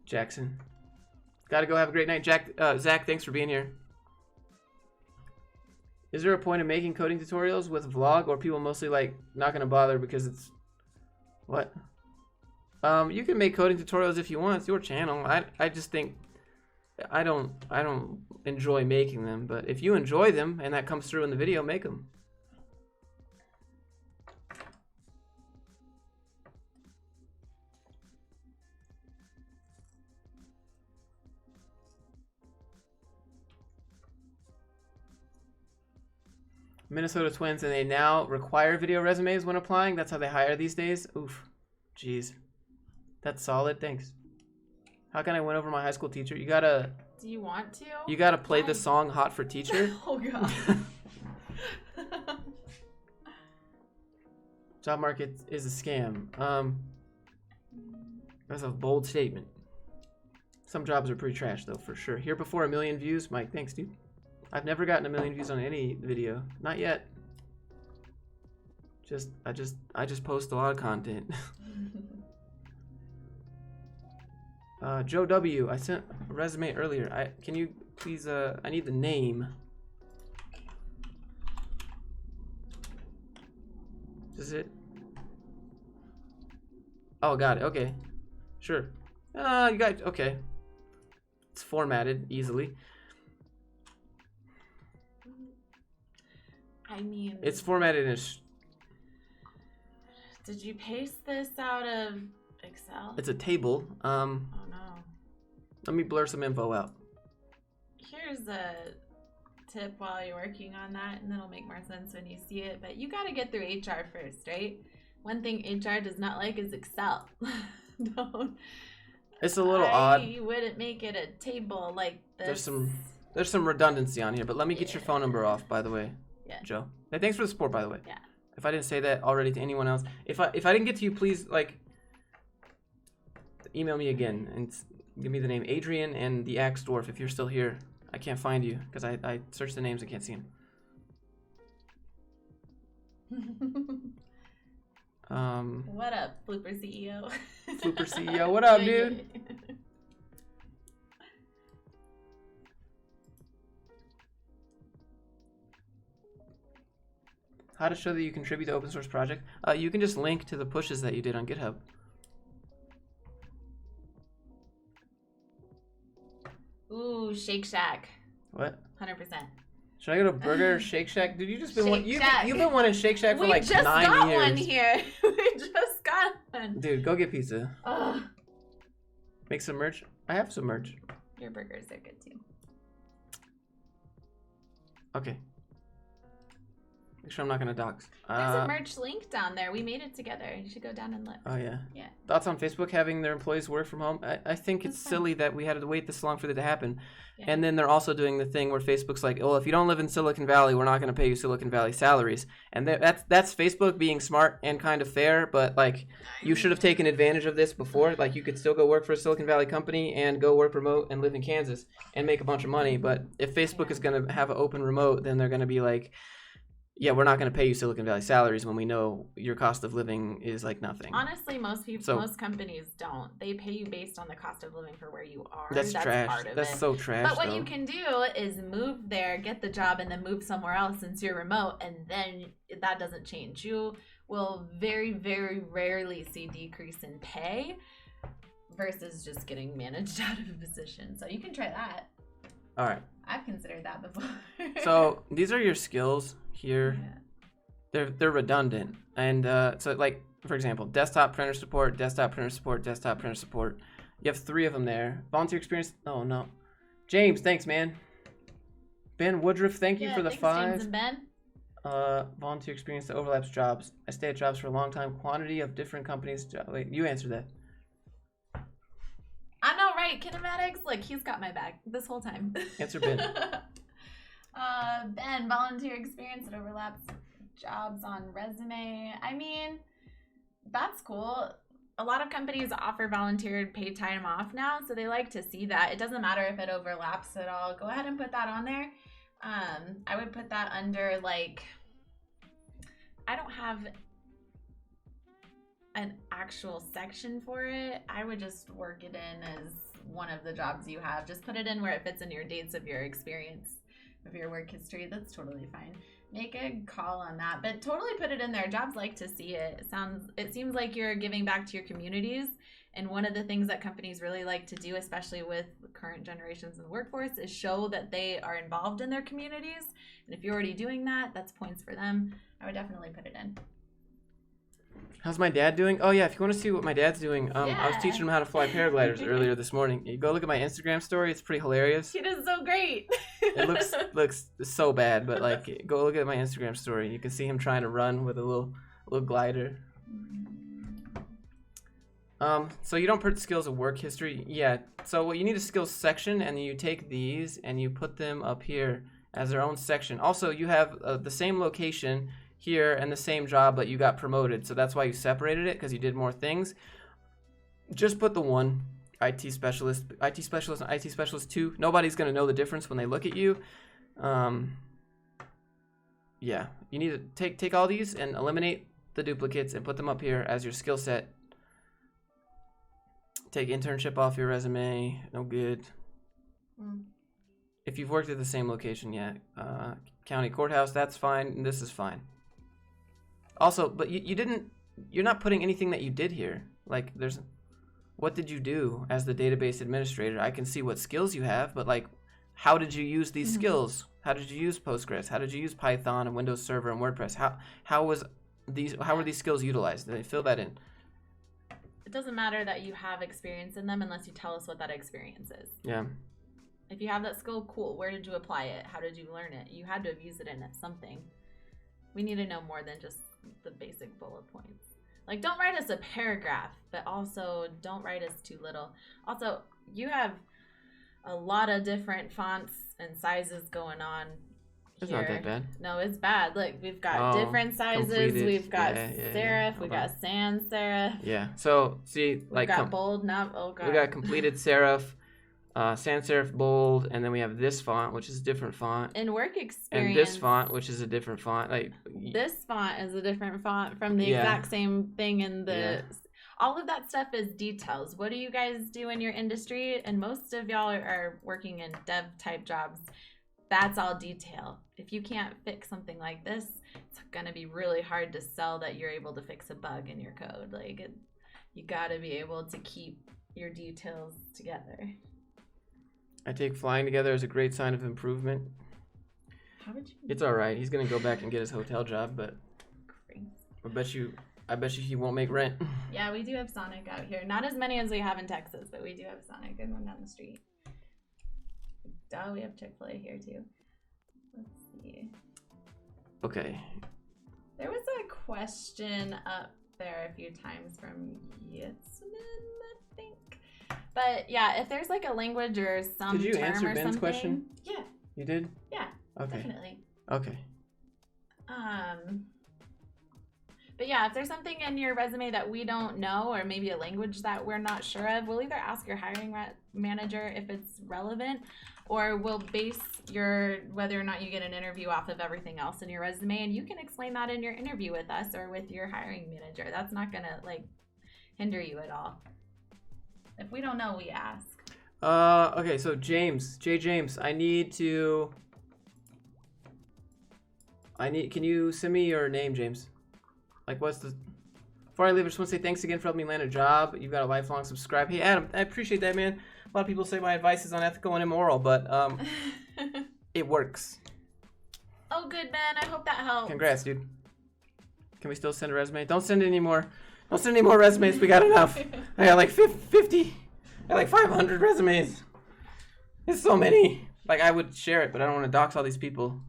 Jackson. Gotta go have a great night. Zach, thanks for being here. Is there a point of making coding tutorials with vlog, or people mostly like not gonna bother because it's what? You can make coding tutorials if you want. It's your channel. I just think I don't enjoy making them, but if you enjoy them and that comes through in the video, make them. Minnesota Twins, and they now require video resumes when applying. That's how they hire these days. Oof. Jeez. That's solid. Thanks. How can I win over my high school teacher? You gotta... Do you want to? You gotta play the song Hot for Teacher. Oh, God. Job market is a scam. That's a bold statement. Some jobs are pretty trash, though, for sure. Here before 1 million views. Mike, thanks, dude. I've never gotten 1 million views on any video. Not yet. I just post a lot of content. Joe W. I sent a resume earlier. Can you please I need the name. Is it? Oh, got it. Okay. Sure. You got, okay. It's formatted easily. I mean, It's formatted in did you paste this out of Excel? it's a table. Oh no. Let me blur some info out. Here's a tip while you're working on that, and it'll make more sense when you see it. But you got to get through HR first, right? One thing HR does not like is Excel. Don't. It's a little odd. You wouldn't make it a table like this. There's some redundancy on here, but let me get your phone number off, by the way. Yeah. Joe. Hey, thanks for the support, by the way. Yeah. If I didn't say that already to anyone else, if I didn't get to you, please email me again and give me the name Adrian and the Axe Dwarf if you're still here. I can't find you because I searched the names. I can't see them. What up, Flooper CEO? Flooper CEO, what up, dude? How to show that you contribute to open source project? You can just link to the pushes that you did on GitHub. Ooh, Shake Shack. What? 100%. Should I go to Burger or Shake Shack? Dude, you've been Shack. wanting Shake Shack for like 9 years. We just got one here. We just got one. Dude, go get pizza. Ugh. Make some merch. I have some merch. Your burgers are good too. Okay. Make sure I'm not gonna dox. There's a merch link down there. We made it together. You should go down and look. Oh yeah. Yeah. Thoughts on Facebook having their employees work from home? I think it's That's silly that we had to wait this long for it to happen. Yeah. And then they're also doing the thing where Facebook's like, oh, if you don't live in Silicon Valley, we're not going to pay you Silicon Valley salaries. And that's Facebook being smart and kind of fair, but like you should have taken advantage of this before. Like you could still go work for a Silicon Valley company and go work remote and live in Kansas and make a bunch of money. But if Facebook is going to have an open remote, then they're going to be like, yeah, we're not going to pay you Silicon Valley salaries when we know your cost of living is like nothing. Honestly, most companies don't. They pay you based on the cost of living for where you are. That's trash. Part of That's it. so trash. But what you can do is move there, get the job, and then move somewhere else since you're remote, and then that doesn't change. You will very, very rarely see decrease in pay versus just getting managed out of a position. So you can try that. All right. I've considered that before. So these are your skills here. Yeah. They're redundant, and so like for example, desktop printer support, desktop printer support, desktop printer support. You have 3 of them there. Volunteer experience. Oh no, James, thanks man. Ben Woodruff, thank you for the 5. James and Ben. Volunteer experience that overlaps jobs. I stay at jobs for a long time. Quantity of different companies. Wait, you answer that. I know, right? Kinematics, like he's got my back this whole time. Answer Ben. Ben, volunteer experience that overlaps jobs on resume. I mean, that's cool. A lot of companies offer volunteer paid time off now, so they like to see that. It doesn't matter if it overlaps at all. Go ahead and put that on there. I would put that under like, I don't have an actual section for it. I would just work it in as one of the jobs you have. Just put it in where it fits in your dates of your experience, of your work history. That's totally fine. Make a call on that, but totally put it in there. Jobs like to see it. It seems like you're giving back to your communities, and one of the things that companies really like to do, especially with current generations in the workforce, is show that they are involved in their communities. And if you're already doing that, that's points for them. I would definitely put it in. How's my dad doing? Oh yeah, if you want to see what my dad's doing, I was Yeah. teaching him how to fly paragliders earlier this morning. You go look at my Instagram story; it's pretty hilarious. He does so great. It looks so bad, but like, go look at my Instagram story. You can see him trying to run with a little glider. So you don't put skills of work history. Yeah. So what you need a skills section, and then you take these and you put them up here as their own section. Also, you have the same location here and the same job, but you got promoted, so that's why you separated it, because you did more things. Just put the one IT specialist, and IT specialist 2. Nobody's going to know the difference when they look at you. Yeah, you need to take all these and eliminate the duplicates and put them up here as your skill set. Take internship off your resume. No good. If you've worked at the same location, yeah. County courthouse, that's fine, and this is fine. Also, but you're not putting anything that you did here. Like, what did you do as the database administrator? I can see what skills you have, but like, how did you use these skills? How did you use Postgres? How did you use Python and Windows Server and WordPress? How were these skills utilized? Did they fill that in? It doesn't matter that you have experience in them unless you tell us what that experience is. Yeah. If you have that skill, cool. Where did you apply it? How did you learn it? You had to have used it in something. We need to know more than just the basic bullet points. Like, don't write us a paragraph, but also don't write us too little. Also, you have a lot of different fonts and sizes going on It's here. not that bad. No, it's bad. Look, we've got different sizes. Completed. We've got serif. serif. We've got sans serif. Yeah. So see, We've like got bold. Not we got completed serif, sans serif bold, and then we have this font, which is a different font. In work experience. And this font, which is a different font. Like this font is a different font from the exact same thing in the. Yeah. All of that stuff is details. What do you guys do in your industry? And most of y'all are working in dev type jobs. That's all detail. If you can't fix something like this, it's gonna be really hard to sell that you're able to fix a bug in your code. Like, you gotta be able to keep your details together. I take flying together as a great sign of improvement. How would you? It's all right. He's gonna go back and get his hotel job, but Crazy. I bet you he won't make rent. Yeah, we do have Sonic out here. Not as many as we have in Texas, but we do have Sonic. Good one down the street. Oh, we have Chick-fil-A here too. Let's see. Okay. There was a question up there a few times from Yitzman, I think. But yeah, if there's like a language or some Did you term answer or Ben's something, question? Yeah. You did? Yeah. Okay. Definitely. Okay. But yeah, if there's something in your resume that we don't know, or maybe a language that we're not sure of, we'll either ask your hiring manager if it's relevant, or we'll base whether or not you get an interview off of everything else in your resume, and you can explain that in your interview with us or with your hiring manager. That's not gonna like hinder you at all. If we don't know, we ask. Okay, so James, can you send me your name, James? Like, before I leave, I just want to say thanks again for helping me land a job. You've got a lifelong subscribe. Hey, Adam, I appreciate that, man. A lot of people say my advice is unethical and immoral, but it works. Oh, good, man. I hope that helps. Congrats, dude. Can we still send a resume? Don't send any more. Don't send any more resumes. We got enough. I got like 50. I got like 500 resumes. It's so many. Like, I would share it, but I don't want to dox all these people.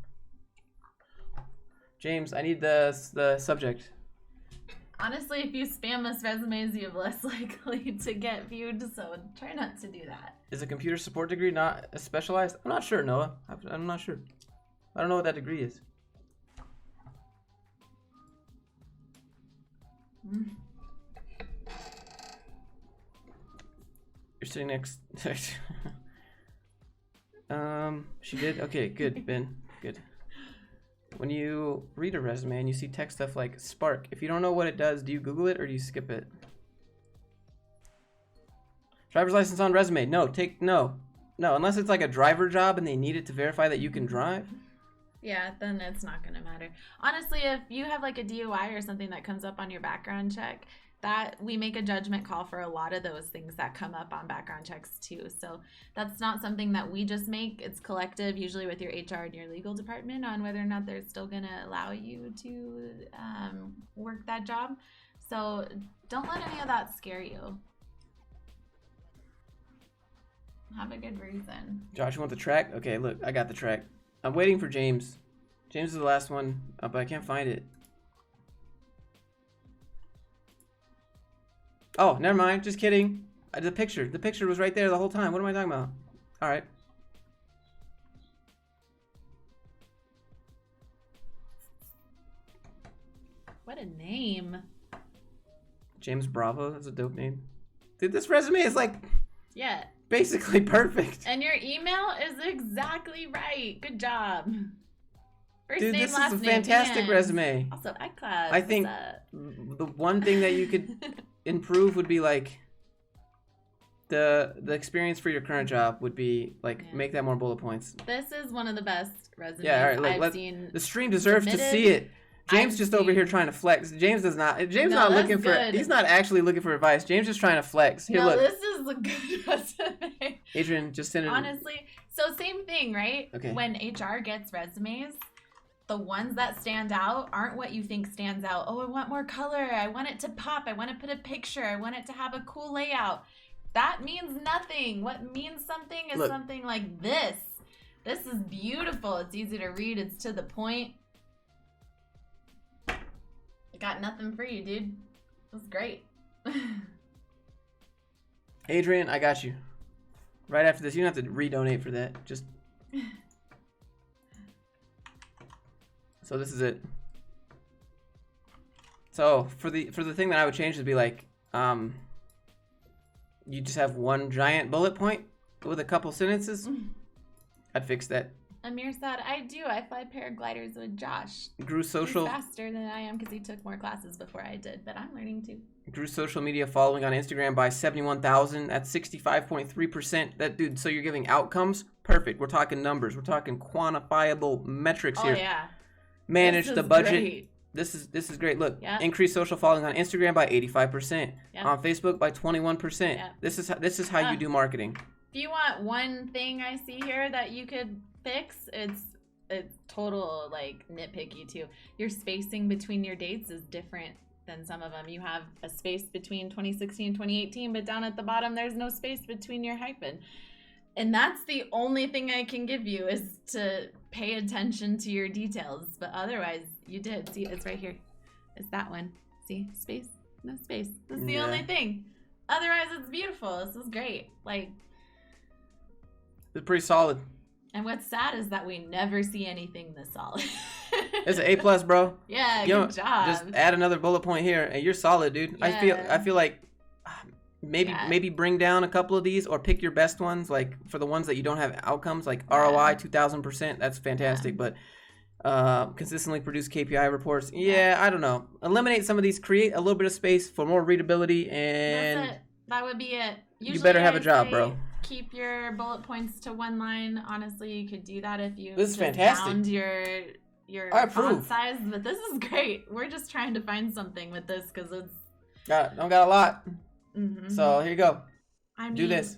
James, I need the subject. Honestly, if you spam us resumes, you're less likely to get viewed, so try not to do that. Is a computer support degree not specialized? I'm not sure, Noah. I'm not sure. I don't know what that degree is. You're sitting next. She did? Okay, good, Ben. Good. When you read a resume and you see tech stuff like Spark, if you don't know what it does, do you Google it or do you skip it? Driver's license on resume. No, unless it's like a driver job and they need it to verify that you can drive. Yeah, then it's not going to matter. Honestly, if you have like a DUI or something that comes up on your background check, that we make a judgment call for a lot of those things that come up on background checks too. So that's not something that we just make. It's collective, usually with your HR and your legal department, on whether or not they're still going to allow you to work that job. So don't let any of that scare you. Have a good reason. Josh, you want the track? Okay, look, I got the track. I'm waiting for James. James is the last one, but I can't find it. Oh, never mind. Just kidding. The picture was right there the whole time. What am I talking about? All right. What a name. James Bravo. That's a dope name. Dude, this resume is like basically perfect. And your email is exactly right. Good job. First Dude, name, this last is a name, fantastic resume. Also, iCloud. I think the one thing that you could improve would be like the experience for your current job would be like make that more bullet points. This is one of the best resumes I've seen. The stream deserves submitted. to see it. James just over here trying to flex. James does not. James not looking for. He's not actually looking for advice. James just trying to flex. Here, look. This is a good resume. Adrian, just send it. Honestly, so same thing, right? Okay. When HR gets resumes, the ones that stand out aren't what you think stands out. Oh, I want more color. I want it to pop. I want to put a picture. I want it to have a cool layout. That means nothing. What means something is something like this. This is beautiful. It's easy to read. It's to the point. I got nothing for you, dude. It was great. Adrian, I got you. Right after this, you don't have to redonate for that. Just. So this is it. So for the thing that I would change would be like, you just have one giant bullet point with a couple sentences. I'd fix that. Amir said, I do. I fly paragliders with Josh. Grew social. He's faster than I am because he took more classes before I did, but I'm learning too. Grew social media following on Instagram by 71,000. That's 65.3%. That dude. So you're giving outcomes. Perfect. We're talking numbers. We're talking quantifiable metrics here. Oh yeah. Manage the budget. Great. This is great. Look, increase social following on Instagram by 85%. On Facebook by 21%. This is how you do marketing. If you want one thing I see here that you could fix, it's total like nitpicky too. Your spacing between your dates is different than some of them. You have a space between 2016 and 2018, but down at the bottom there's no space between your hyphen. And that's the only thing I can give you is to pay attention to your details. But otherwise, you did. See, it's right here. It's that one. See? Space? No space. That's the only thing. Otherwise, it's beautiful. This is great. Like, it's pretty solid. And what's sad is that we never see anything this solid. It's an A+, bro. Yeah, good job. Just add another bullet point here, and you're solid, dude. Yeah. I feel like maybe bring down a couple of these, or pick your best ones. Like for the ones that you don't have outcomes, like ROI 2,000%. That's fantastic, but consistently produce KPI reports. I don't know. Eliminate some of these. Create a little bit of space for more readability, and that's it. That would be it. Usually you better have a job, bro. Keep your bullet points to one line. Honestly, you could do that if you this is fantastic. Found your font size, but this is great. We're just trying to find something with this because it's don't got a lot. So here you go. Do this.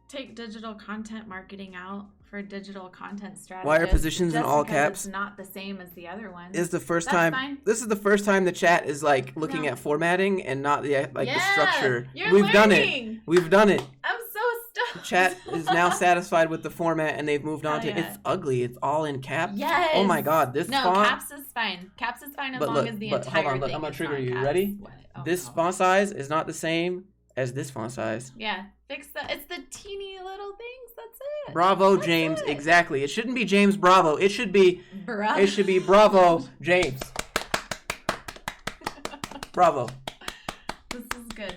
Take digital content marketing out for digital content strategy. Why are positions in all caps? It's not the same as the other ones. This is the first time. This is the first time the chat is like looking at formatting and not the the structure. We've done it. We've done it. I'm so stoked. The chat is now satisfied with the format and they've moved on to it's ugly. It's all in caps. Yes. Oh my god, this font. Caps is fine. Caps is fine as long as the entire hold on, thing I'm gonna is trigger on you. caps. Ready? This font size is not the same as this font size. Yeah. Fix that. It's the teeny little things. That's it. Bravo, James. Exactly. It shouldn't be James Bravo. It should be Bravo James. Bravo. This is good.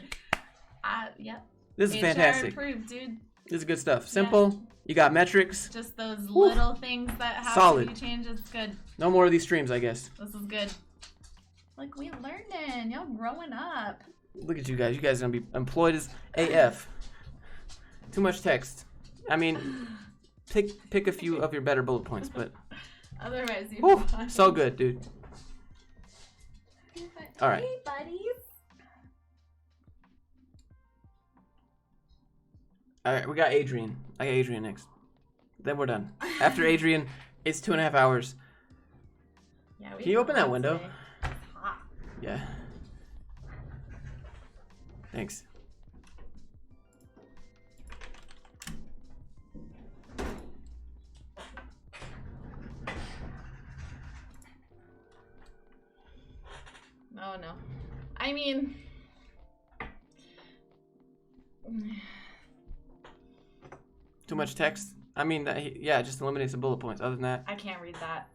Yep. This is fantastic. Approved, dude. This is good stuff. Simple. Yeah. You got metrics. Just those little things that have to be changed. It's good. No more of these streams, I guess. This is good. Like, we learning. Y'all growing up. Look at you guys. You guys are going to be employed as AF. Too much text. I mean, pick a few of your better bullet points, but otherwise you're fine. So good, dude. All right. Hey, buddies. All right, we got Adrian. I got Adrian next. Then we're done. After Adrian, it's 2.5 hours. Yeah, can you open that window? It's hot. Yeah. Thanks. Oh no. I mean, too much text? I mean, yeah, just eliminates the bullet points. Other than that, I can't read that.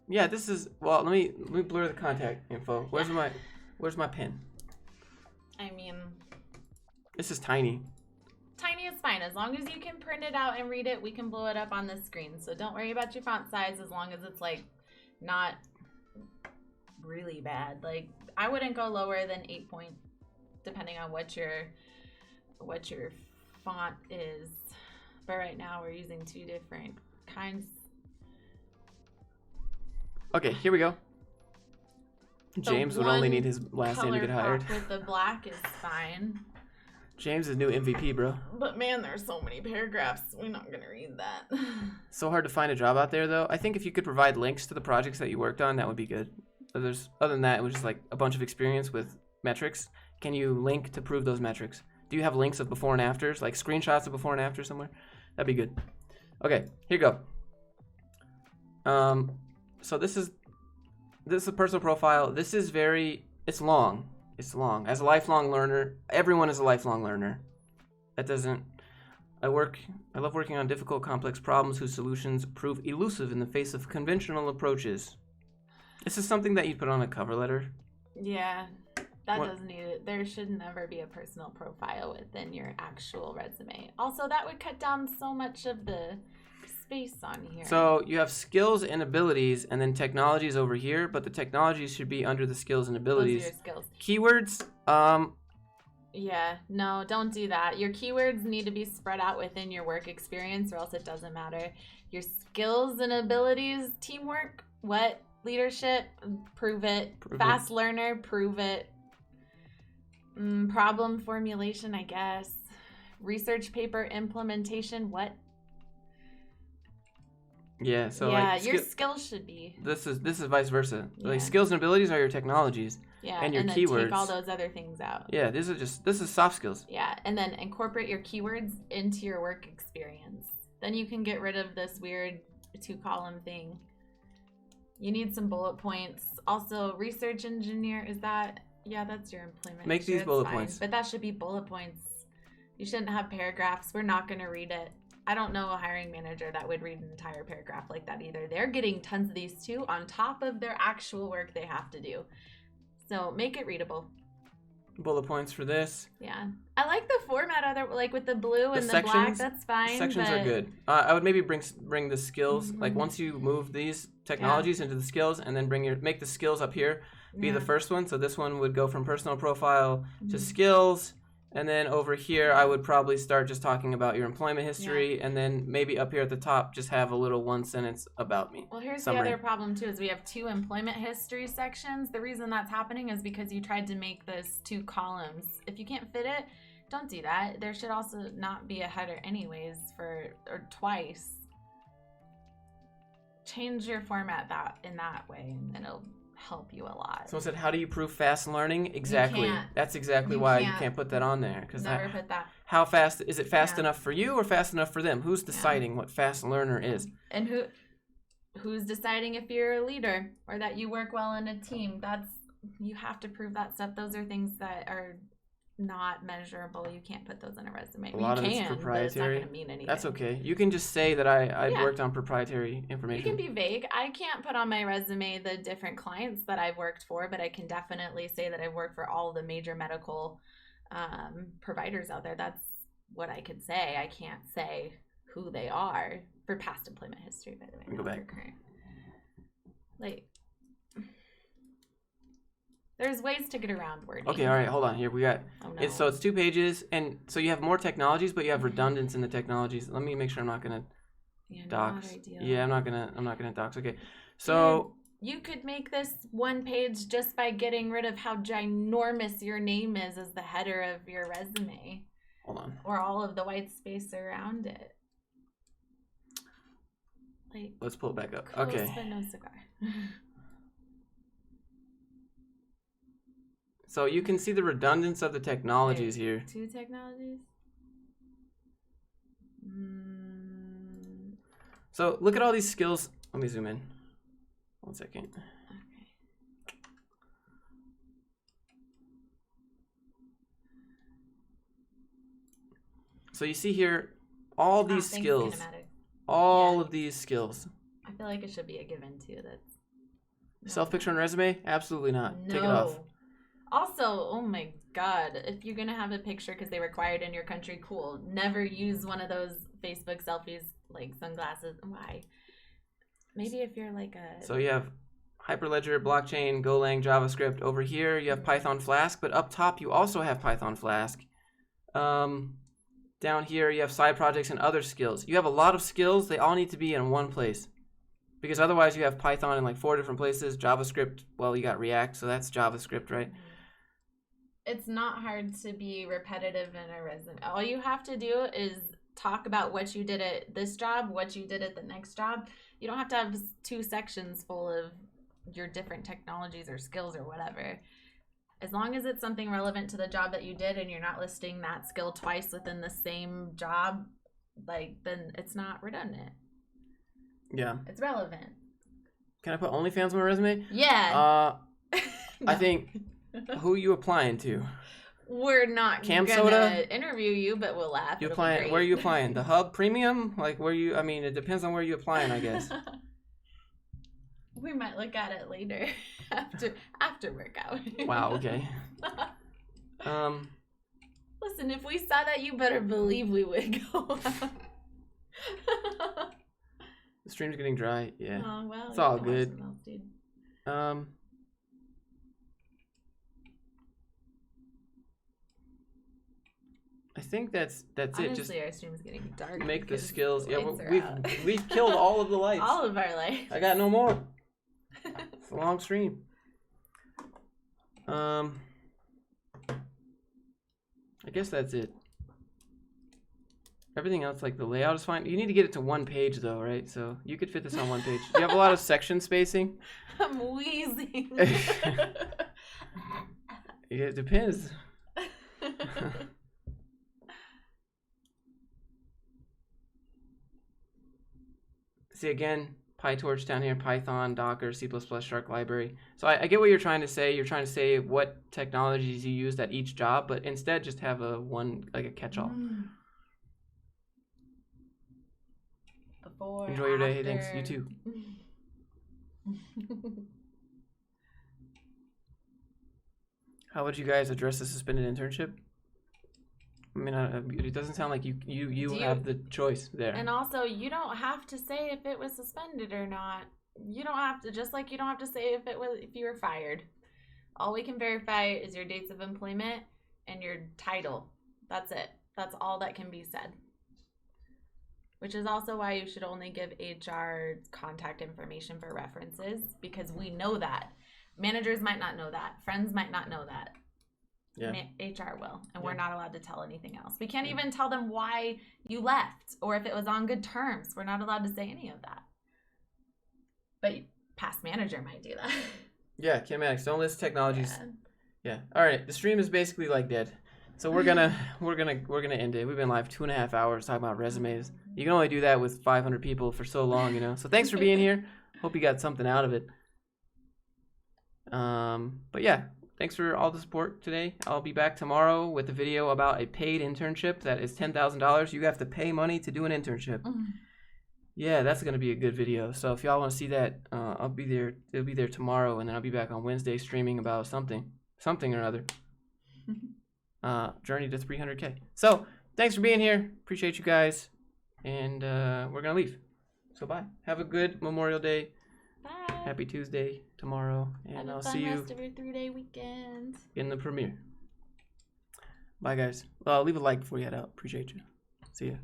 Yeah, this is, well, let me blur the contact info. Where's my pen? I mean, this is tiny. Tiny is fine. As long as you can print it out and read it, we can blow it up on the screen. So don't worry about your font size as long as it's like not really bad. Like, I wouldn't go lower than 8 point, depending on what your font is. But right now we're using two different kinds. Okay, here we go. James would only need his last name to get hired. With the black is fine. James is new MVP, bro. But man, there's so many paragraphs. We're not gonna read that. So hard to find a job out there, though. I think if you could provide links to the projects that you worked on, that would be good. Other than that, it was just like a bunch of experience with metrics. Can you link to prove those metrics? Do you have links of before and afters, like screenshots of before and after somewhere? That'd be good. Okay, here you go. So this is a personal profile. This is it's long. It's long. As a lifelong learner, everyone is a lifelong learner. I love working on difficult, complex problems whose solutions prove elusive in the face of conventional approaches. This is something that you put on a cover letter. Yeah, that doesn't need it. There should never be a personal profile within your actual resume. Also, that would cut down so much of the space on here. So you have skills and abilities, and then technologies over here, but the technologies should be under the skills and abilities. Those are your skills. Keywords, yeah, no, don't do that. Your keywords need to be spread out within your work experience, or else it doesn't matter. Your skills and abilities, teamwork, what? Leadership, prove it. Fast learner, prove it. Problem formulation, I guess. Research paper implementation, what? Yeah, so yeah, your skills should be. This is vice versa. Yeah. Like skills and abilities are your technologies. Yeah, and your then keywords. Take all those other things out. Yeah, this is soft skills. Yeah, and then incorporate your keywords into your work experience. Then you can get rid of this weird 2-column thing. You need some bullet points. Also, research engineer, that's your employment. Make these bullet points. But that should be bullet points. You shouldn't have paragraphs. We're not going to read it. I don't know a hiring manager that would read an entire paragraph like that either. They're getting tons of these too on top of their actual work they have to do. So make it readable. Bullet points for this. Yeah. I like the format with the blue and the black. That's fine. Sections are good. I would maybe bring the skills. Mm-hmm. Like once you move these technologies into the skills, and then make the skills up here be the first one. So this one would go from personal profile to skills. And then over here, I would probably start just talking about your employment history, and then maybe up here at the top, just have a little 1 sentence about me. Well, here's summary. The other problem too, is we have 2 employment history sections. The reason that's happening is because you tried to make this 2 columns. If you can't fit it, don't do that. There should also not be a header anyways or twice. Change your format in that way, and it'll help you a lot. Someone said, how do you prove fast learning? Exactly. That's exactly why you can't put that on there. Never put that. How fast? Is it fast enough for you or fast enough for them? Who's deciding what fast learner is? And who's deciding if you're a leader or that you work well in a team? You have to prove that stuff. Those are things that are not measurable. You can't put those in a resume. A lot of it's proprietary. But it's not going to mean anything. That's okay. You can just say that I worked on proprietary information. You can be vague. I can't put on my resume the different clients that I've worked for, but I can definitely say that I've worked for all the major medical providers out there. That's what I could say. I can't say who they are for past employment history, by the way. Go back. There's ways to get around wording. Okay, all right, hold on. Here we got. Oh, no. It's 2 pages, and so you have more technologies, but you have redundance in the technologies. Let me make sure I'm not gonna dox. Yeah, I'm not gonna dox. Okay, so you could make this 1 page just by getting rid of how ginormous your name is as the header of your resume. Hold on. Or all of the white space around it. Let's pull it back up. Close, okay. but no cigar. So you can see the redundance of the technologies here. 2 technologies? So look at all these skills. Let me zoom in. 1 second. Okay. So you see here all these skills. All of these skills. I feel like it should be a given too. Self-picture on resume? Absolutely not. No. Take it off. Also, oh my God, if you're going to have a picture because they require it in your country, cool. Never use one of those Facebook selfies, like sunglasses. Why? Maybe if you're like a... So you have Hyperledger, blockchain, Golang, JavaScript. Over here, you have Python Flask, but up top, you also have Python Flask. Down here, you have side projects and other skills. You have a lot of skills. They all need to be in one place. Because otherwise you have Python in like 4 different places. JavaScript, well, you got React, so that's JavaScript, right? It's not hard to be repetitive in a resume. All you have to do is talk about what you did at this job, what you did at the next job. You don't have to have 2 sections full of your different technologies or skills or whatever. As long as it's something relevant to the job that you did and you're not listing that skill twice within the same job, like, then it's not redundant. Yeah. It's relevant. Can I put OnlyFans on my resume? Yeah. No. I think, who are you applying to? We're not Cam gonna Soda? interview you, but we'll laugh. You applying? Where are you applying? The Hub Premium? Like where you? I mean, it depends on where you applying, I guess. We might look at it later after workout. Wow. Okay. Listen, if we saw that, you better believe we would go. The stream's getting dry. Yeah. Oh well. It's all good. Else, I think that's honestly, it. Just our stream's getting dark. make the skills. Yeah, out. we've killed all of the lights. All of our lights. I got no more. It's a long stream. I guess that's it. Everything else, like the layout, is fine. You need to get it to 1 page, though, right? So you could fit this on 1 page. Do you have a lot of section spacing? I'm wheezing. Yeah, it depends. See, again, PyTorch down here, Python, Docker, C++, Shark library. So I get what you're trying to say. You're trying to say what technologies you used at each job, but instead just have a catch-all. Before, enjoy your day. after. Thanks. You too. How would you guys address the suspended internship? I mean, it doesn't sound like you have the choice there. And also, you don't have to say if it was suspended or not. You don't have to, just like you don't have to say if you were fired. All we can verify is your dates of employment and your title. That's it. That's all that can be said. Which is also why you should only give HR contact information for references, because we know that. Managers might not know that. Friends might not know that. Yeah. HR will, and we're not allowed to tell anything else. We can't even tell them why you left or if it was on good terms. We're not allowed to say any of that. But past manager might do that. Yeah, kinematics. Don't list technologies. Yeah. All right. The stream is basically like dead. So we're gonna end it. We've been live 2.5 hours talking about resumes. You can only do that with 500 people for so long, you know. So thanks for being here. Hope you got something out of it. But yeah, thanks for all the support today. I'll be back tomorrow with a video about a paid internship that is $10,000. You have to pay money to do an internship. Yeah, that's gonna be a good video. So if y'all want to see that, I'll be there. It'll be there tomorrow, and then I'll be back on Wednesday streaming about something or other. Journey to 300K. So thanks for being here. Appreciate you guys, and we're gonna leave. So bye. Have a good Memorial Day. Bye. Happy Tuesday tomorrow, and I'll see you rest of your 3-day weekend. in the premiere. Bye, guys. Well, leave a like before you head out. Appreciate you. See ya.